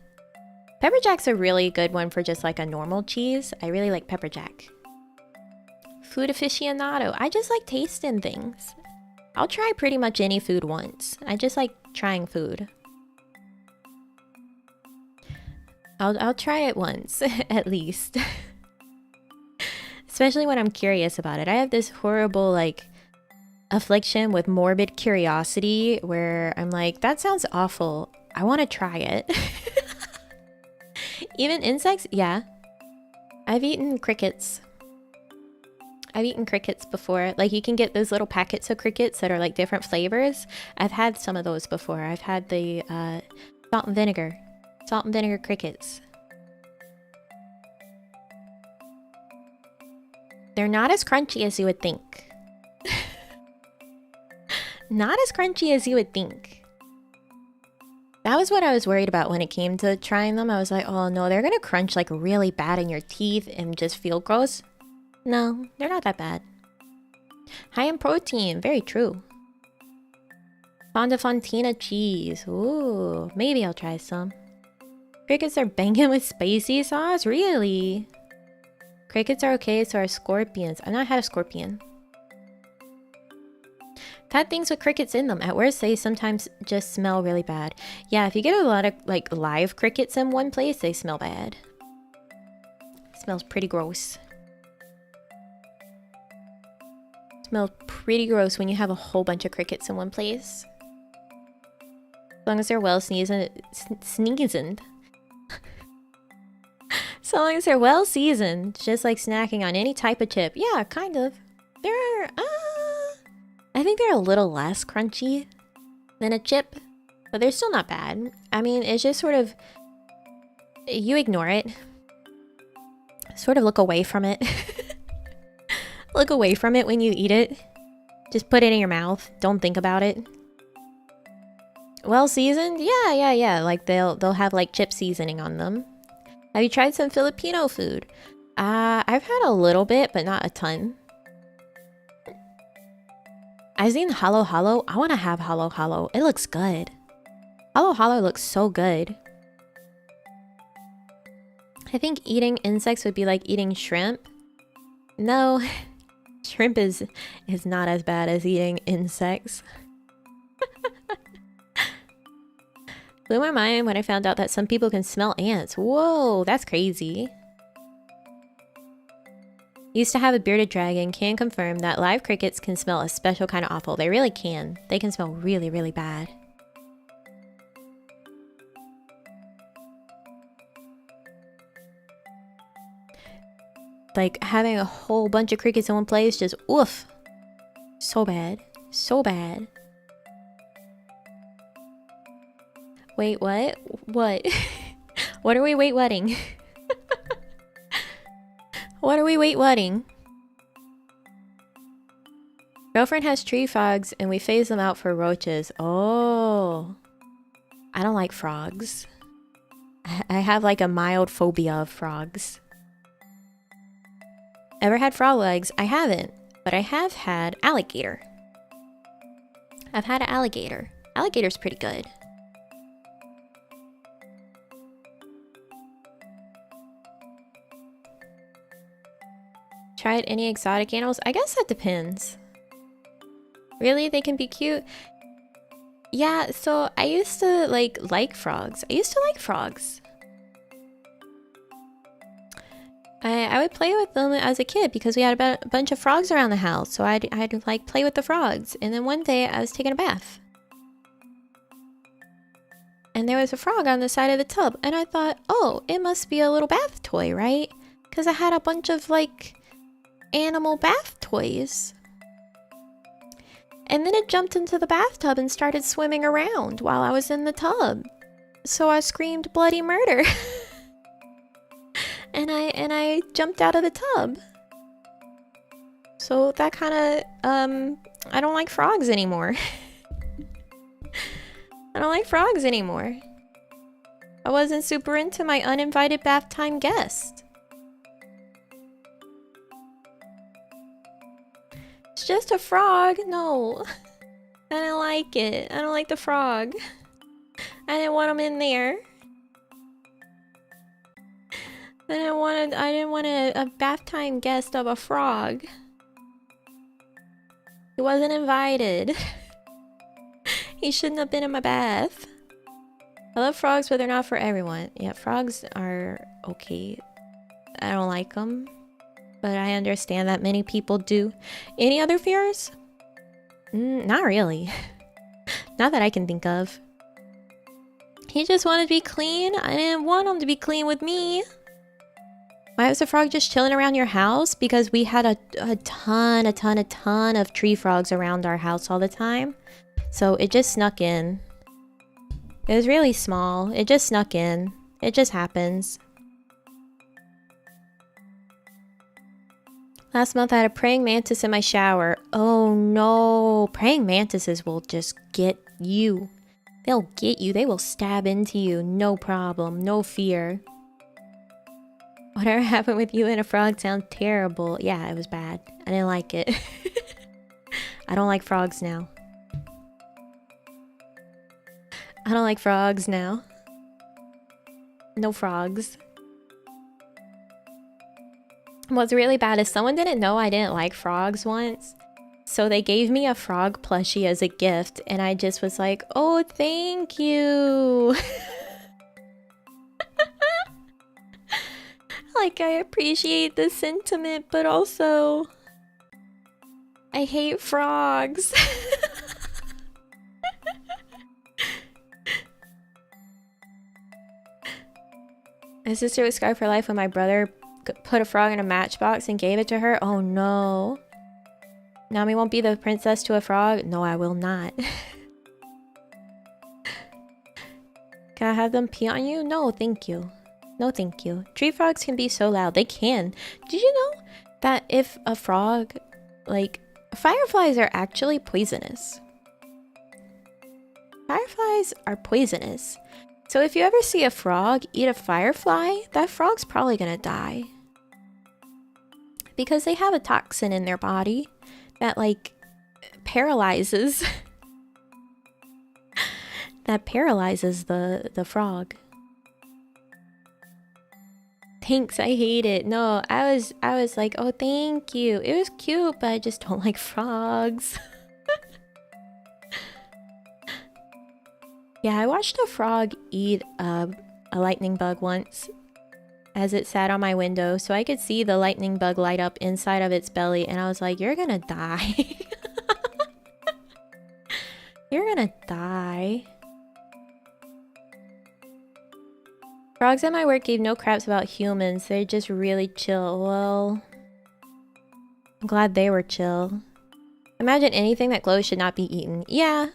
Pepper jack's a really good one for just like a normal cheese. I really like pepper jack. Food aficionado. I just like tasting things. I'll try pretty much any food once. I just like trying food. I'll try it once, at least. Especially when I'm curious about it. I have this horrible like affliction with morbid curiosity where I'm like, that sounds awful. I want to try it. Even insects? Yeah. I've eaten crickets. I've eaten crickets before. Like you can get those little packets of crickets that are like different flavors. I've had some of those before. I've had the salt and vinegar crickets. They're not as crunchy as you would think. Not as crunchy as you would think. That was what I was worried about when it came to trying them. I was like, oh no, they're gonna crunch like really bad in your teeth and just feel gross. No, they're not that bad. High in protein, very true. Fontina cheese. Ooh, maybe I'll try some. Crickets are banging with spicy sauce? Really? Crickets are okay, so are scorpions. I've not had a scorpion. I've had things with crickets in them. At worst, they sometimes just smell really bad. Yeah, if you get a lot of like live crickets in one place, they smell bad. It smells pretty gross. It smells pretty gross when you have a whole bunch of crickets in one place. As long as they're well seasoned. So long as they're well seasoned, just like snacking on any type of chip. Yeah, kind of. They're, I think they're a little less crunchy than a chip, but they're still not bad. I mean, it's just sort of, you ignore it. Sort of look away from it. Look away from it when you eat it. Just put it in your mouth. Don't think about it. Well seasoned? Yeah. Like they'll have like chip seasoning on them. Have you tried some Filipino food? I've had a little bit, but not a ton. I've seen halo halo. I want to have halo halo. It looks good. Halo halo looks so good. I think eating insects would be like eating shrimp. No, shrimp is not as bad as eating insects. Blew my mind when I found out that some people can smell ants. Whoa, that's crazy. Used to have a bearded dragon. Can confirm that live crickets can smell a special kind of awful. They really can. They can smell really, really bad. Like having a whole bunch of crickets in one place, just oof. So bad. So bad. Wait, what? What? What are we wait-wetting? What are we wait-wetting? Girlfriend has tree frogs and we phase them out for roaches. Oh. I don't like frogs. I have like a mild phobia of frogs. Ever had frog legs? I haven't, but I have had alligator. I've had an alligator. Alligator's pretty good. Tried any exotic animals? I guess that depends. Really? They can be cute? Yeah, so I used to like frogs. I used to like frogs. I would play with them as a kid because we had a bunch of frogs around the house. So I'd like play with the frogs. And then one day I was taking a bath. And there was a frog on the side of the tub. And I thought, oh, it must be a little bath toy, right? Because I had a bunch of like animal bath toys. And then it jumped into the bathtub and started swimming around while I was in the tub. So I screamed bloody murder. and I jumped out of the tub. So that kind of I don't like frogs anymore. I don't like frogs anymore. I wasn't super into my uninvited bath time guest. It's just a frog. No. I don't like it. I don't like the frog. I didn't want him in there. I didn't want a bath time guest of a frog. He wasn't invited. He shouldn't have been in my bath. I love frogs, but they're not for everyone. Yeah, frogs are okay. I don't like them. But I understand that many people do. Any other fears? Not really. Not that I can think of. He just wanted to be clean. I didn't want him to be clean with me. Why was the frog just chilling around your house? Because we had a ton of tree frogs around our house all the time. So it just snuck in. It was really small. It just snuck in. It just happens. Last month I had a praying mantis in my shower. Oh no. Praying mantises will just get you. They'll get you. They will stab into you. No problem. No fear. Whatever happened with you and a frog sounds terrible. Yeah, it was bad. I didn't like it. I don't like frogs now. I don't like frogs now. No frogs. What's really bad is someone didn't know I didn't like frogs once. So they gave me a frog plushie as a gift, and I just was like, oh, thank you. Like, I appreciate the sentiment, but also, I hate frogs. My sister was scarred for life when my brother put a frog in a matchbox and gave it to her. Oh no. Nami won't be the princess to a frog? No, I will not. Can I have them pee on you? No, thank you. No, thank you. Tree frogs can be so loud. They can. Did you know that if a frog, like, fireflies are actually poisonous? Fireflies are poisonous. So if you ever see a frog eat a firefly, that frog's probably gonna die. Because they have a toxin in their body that, like, paralyzes that paralyzes the frog. Thanks, I hate it. No, I was like, oh, thank you. It was cute, but I just don't like frogs. Yeah, I watched a frog eat a lightning bug once as it sat on my window, so I could see the lightning bug light up inside of its belly, and I was like, you're gonna die. You're gonna die. Frogs at my work gave no craps about humans. They're just really chill. Well, I'm glad they were chill. Imagine anything that glows should not be eaten. Yeah.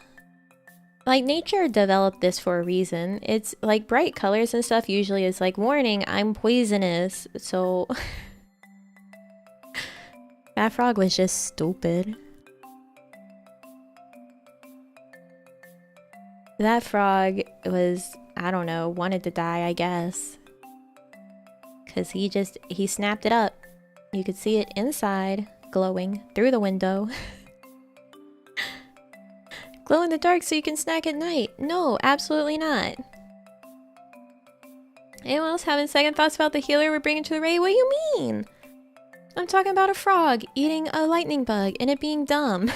Like, nature developed this for a reason. It's like bright colors and stuff usually is like, warning, I'm poisonous. So that frog was just stupid. That frog was, I don't know, wanted to die, I guess. Cause he snapped it up. You could see it inside, glowing through the window. Glow in the dark so you can snack at night. No, absolutely not. Anyone else having second thoughts about the healer we're bringing to the raid? What do you mean? I'm talking about a frog eating a lightning bug and it being dumb.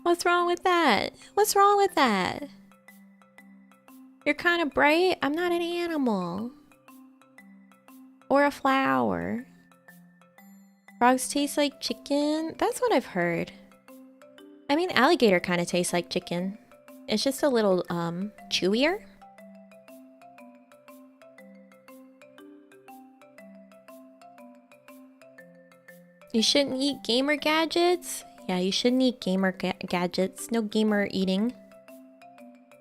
What's wrong with that? What's wrong with that? You're kind of bright. I'm not an animal. Or a flower. Frogs taste like chicken? That's what I've heard. I mean, alligator kind of tastes like chicken. It's just a little, chewier. You shouldn't eat gamer gadgets? Yeah, you shouldn't eat gamer gadgets. No gamer eating.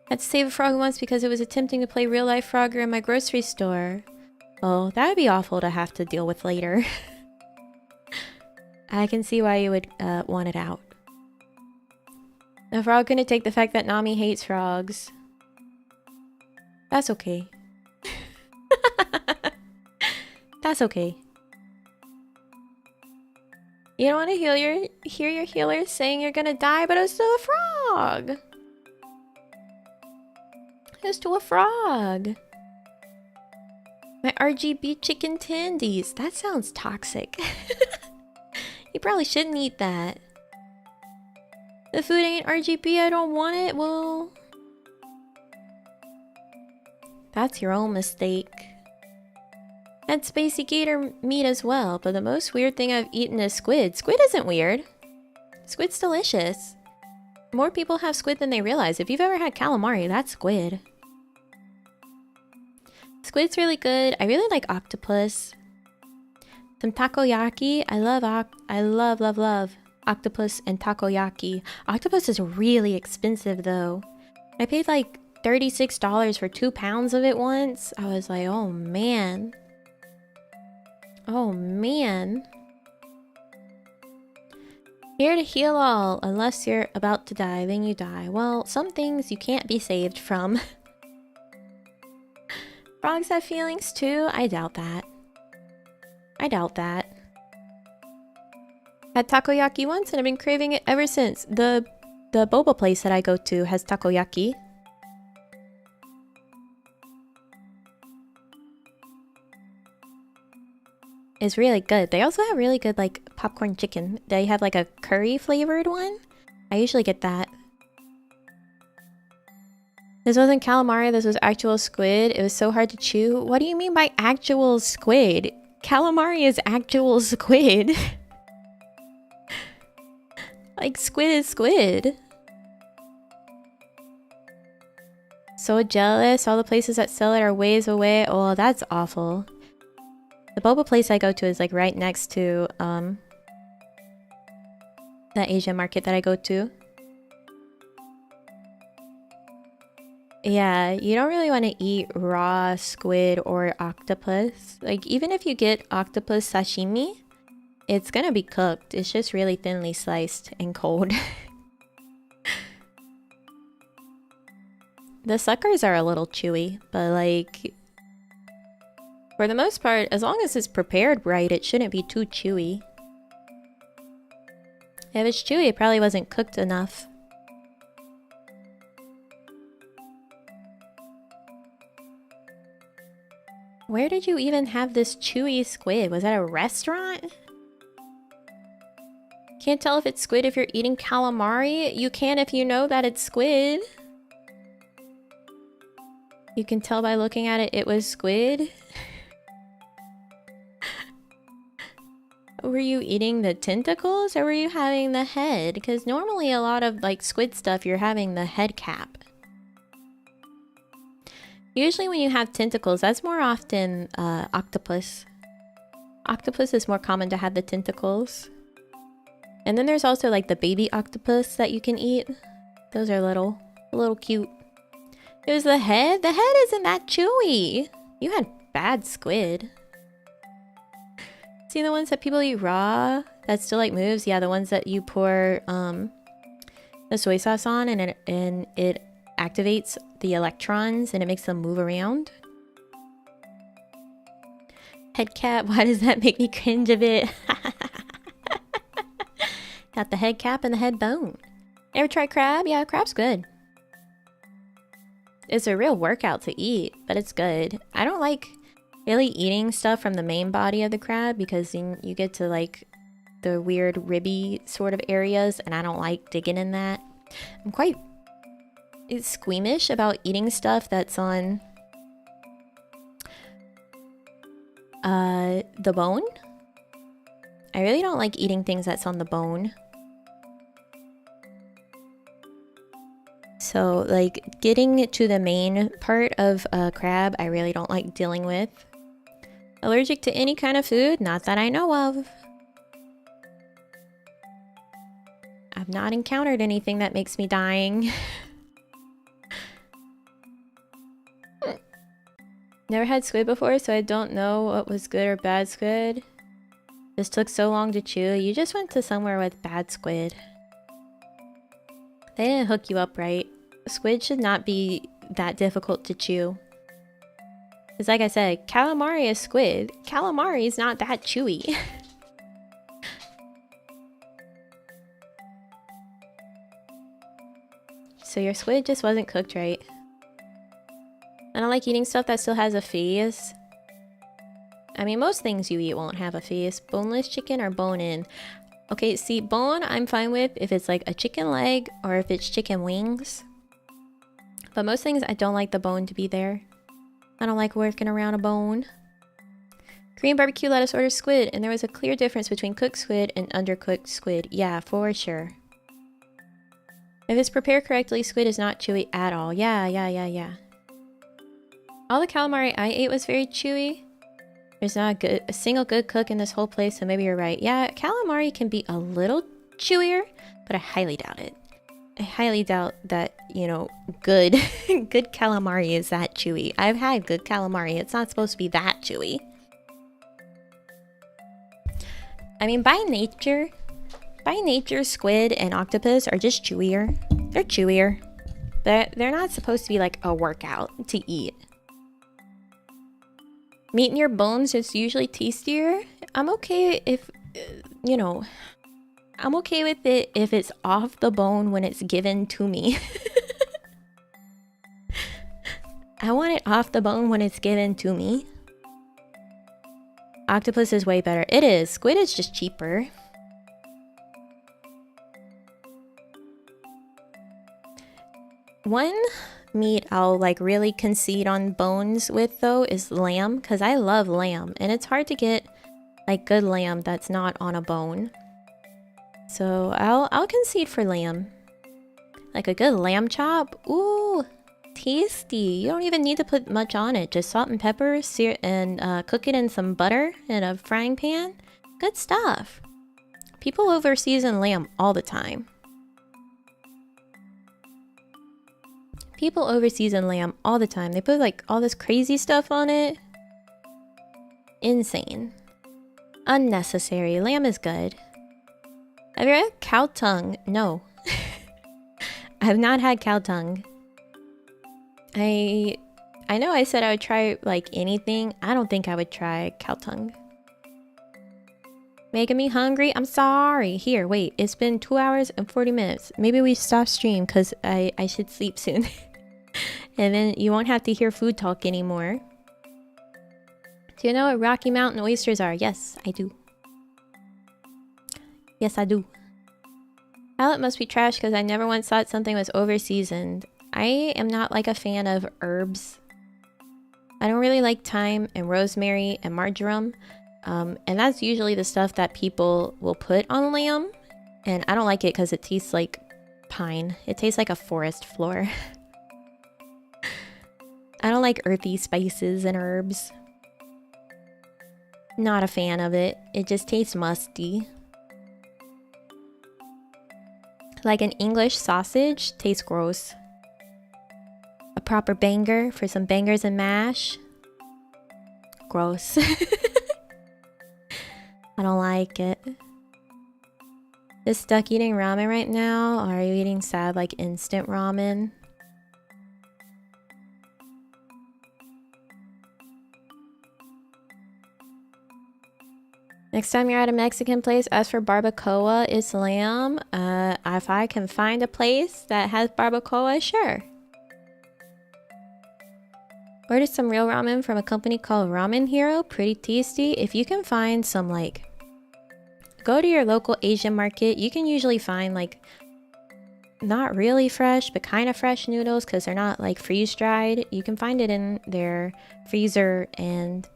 Had to save a frog once because it was attempting to play real-life Frogger in my grocery store. Oh, that would be awful to have to deal with later. I can see why you would want it out. The frog couldn't take the fact that Nami hates frogs. That's okay. That's okay. You don't want to hear your healer saying you're gonna die, but it's still a frog. It's still a frog. My RGB chicken tendies. That sounds toxic. You probably shouldn't eat that. The food ain't RGB, I don't want it. Well, that's your own mistake. Had spacey gator meat as well, but the most weird thing I've eaten is squid. Squid isn't weird. Squid's delicious. More people have squid than they realize. If you've ever had calamari, that's squid. Squid's really good. I really like octopus. Some takoyaki. I love octopus and takoyaki. Octopus is really expensive though. I paid like $36 for 2 pounds of it once. I was like, oh man. Oh man. Here to heal all. Unless you're about to die, then you die. Well, some things you can't be saved from. Frogs have feelings too? I doubt that. I doubt that. Had takoyaki once and I've been craving it ever since. The boba place that I go to has takoyaki. is really good. They also have really good like popcorn chicken. They have like a curry flavored one. I usually get that. This wasn't calamari, this was actual squid. It was so hard to chew. What do you mean by actual squid? Calamari is actual squid. Like squid is squid. So jealous. All the places that sell it are ways away. Oh, that's awful. The boba place I go to is like right next to the Asian market that I go to. Yeah, you don't really want to eat raw squid or octopus. Like, even if you get octopus sashimi, it's gonna be cooked. It's just really thinly sliced and cold. The suckers are a little chewy, but like, for the most part, as long as it's prepared right, it shouldn't be too chewy. If it's chewy, it probably wasn't cooked enough. Where did you even have this chewy squid? Was that a restaurant? Can't tell if it's squid if you're eating calamari. You can if you know that it's squid. You can tell by looking at it, it was squid. Were you eating the tentacles or were you having the head? Because normally a lot of like squid stuff, you're having the head cap. Usually when you have tentacles, that's more often octopus. Octopus is more common to have the tentacles. And then there's also like the baby octopus that you can eat. Those are a little cute. It was the head? The head isn't that chewy. You had bad squid. See the ones that people eat raw that still like moves? Yeah, the ones that you pour the soy sauce on and it activates the electrons and it makes them move around. Head cap, why does that make me cringe a bit? Got the head cap and the head bone. Ever try crab? Yeah, crab's good. It's a real workout to eat, but it's good. I don't like really eating stuff from the main body of the crab because you get to like the weird ribby sort of areas and I don't like digging in that. I'm quite squeamish about eating stuff that's on the bone. I really don't like eating things that's on the bone. So like getting to the main part of a crab, I really don't like dealing with. Allergic to any kind of food? Not that I know of. I've not encountered anything that makes me dying. Never had squid before, so I don't know what was good or bad squid. This took so long to chew. You just went to somewhere with bad squid. They didn't hook you up right. Squid should not be that difficult to chew. Because like I said, calamari is squid. Calamari is not that chewy. So your squid just wasn't cooked right. I don't like eating stuff that still has a face. I mean, most things you eat won't have a face. Boneless chicken or bone-in? Okay, see, bone I'm fine with if it's like a chicken leg or if it's chicken wings. But most things I don't like the bone to be there. I don't like working around a bone. Korean barbecue let us order squid, and there was a clear difference between cooked squid and undercooked squid. Yeah, for sure. If it's prepared correctly, squid is not chewy at all. Yeah. All the calamari I ate was very chewy. There's not a single good cook in this whole place, so maybe you're right. Yeah, calamari can be a little chewier, but I highly doubt it. I highly doubt that, you know, good calamari is that chewy. I've had good calamari. It's not supposed to be that chewy. I mean, by nature, squid and octopus are just chewier. They're chewier. They're not supposed to be like a workout to eat. Meat in your bones is usually tastier. I'm okay if, you know, I'm okay with it if it's off the bone when it's given to me. I want it off the bone when it's given to me. Octopus is way better. It is. Squid is just cheaper. One meat I'll like really concede on bones with though is lamb, because I love lamb and it's hard to get like good lamb that's not on a bone. So I'll concede for lamb. Like a good lamb chop. Ooh, tasty. You don't even need to put much on it. Just salt and pepper, sear and cook it in some butter in a frying pan. Good stuff. People over season lamb all the time. People over season lamb all the time. They put like all this crazy stuff on it. Insane. Unnecessary. Lamb is good. Have you had cow tongue? No. I have not had cow tongue. I know I said I would try like anything. I don't think I would try cow tongue. Making me hungry? I'm sorry. Here, wait. It's been 2 hours and 40 minutes. Maybe we stop stream because I should sleep soon. And then you won't have to hear food talk anymore. Do you know what Rocky Mountain oysters are? Yes, I do. Yes, I do. Palate must be trash because I never once thought something was over-seasoned. I am not like a fan of herbs. I don't really like thyme and rosemary and marjoram. And that's usually the stuff that people will put on lamb. And I don't like it because it tastes like pine. It tastes like a forest floor. I don't like earthy spices and herbs. Not a fan of it. It just tastes musty. Like an English sausage tastes gross. A proper banger for some bangers and mash. Gross. I don't like it. Just stuck eating ramen right now? Or are you eating sad like instant ramen? Next time you're at a Mexican place, ask for barbacoa. It's lamb. If I can find a place that has barbacoa, sure. Ordered some real ramen from a company called Ramen Hero. Pretty tasty. If you can find some like... Go to your local Asian market. You can usually find like... Not really fresh, but kind of fresh noodles because they're not like freeze-dried. You can find it in their freezer and...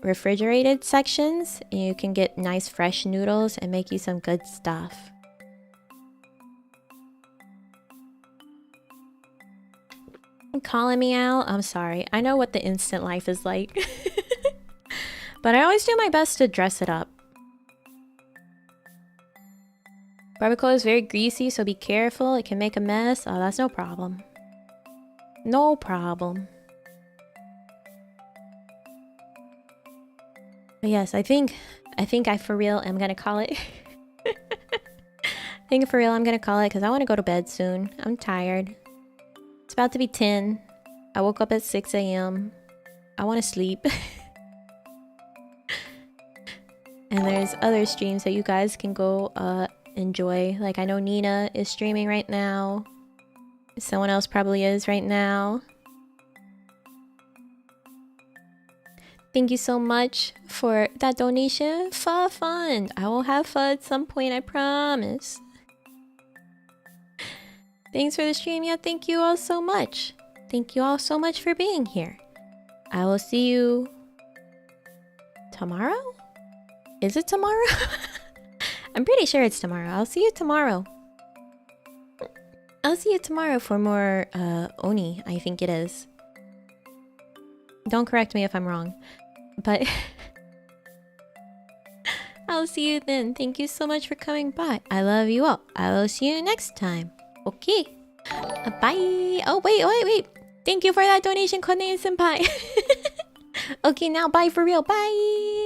refrigerated sections. You can get nice fresh noodles and make you some good stuff. Calling me out? I'm sorry. I know what the instant life is like. But I always do my best to dress it up. Barbacoa is very greasy, so be careful. It can make a mess. Oh, that's no problem. No problem. But yes, I think I for real am gonna call it. I think for real I'm gonna call it because I want to go to bed soon. I'm tired. It's about to be 10. I woke up at 6 a.m. I want to sleep. And there's other streams that you guys can go enjoy. Like I know Nina is streaming right now. Someone else probably is right now. Thank you so much for that donation. Pho fun. I will have pho at some point, I promise. Thanks for the stream. Yeah, thank you all so much. Thank you all so much for being here. I will see you tomorrow? Is it tomorrow? I'm pretty sure it's tomorrow. I'll see you tomorrow. I'll see you tomorrow for more Oni, I think it is. Don't correct me if I'm wrong. But I'll see you then. Thank you so much for coming by. I love you all. I will see you next time. Okay. Bye. Oh, wait. Thank you for that donation, Konei Senpai. Okay, now bye for real. Bye.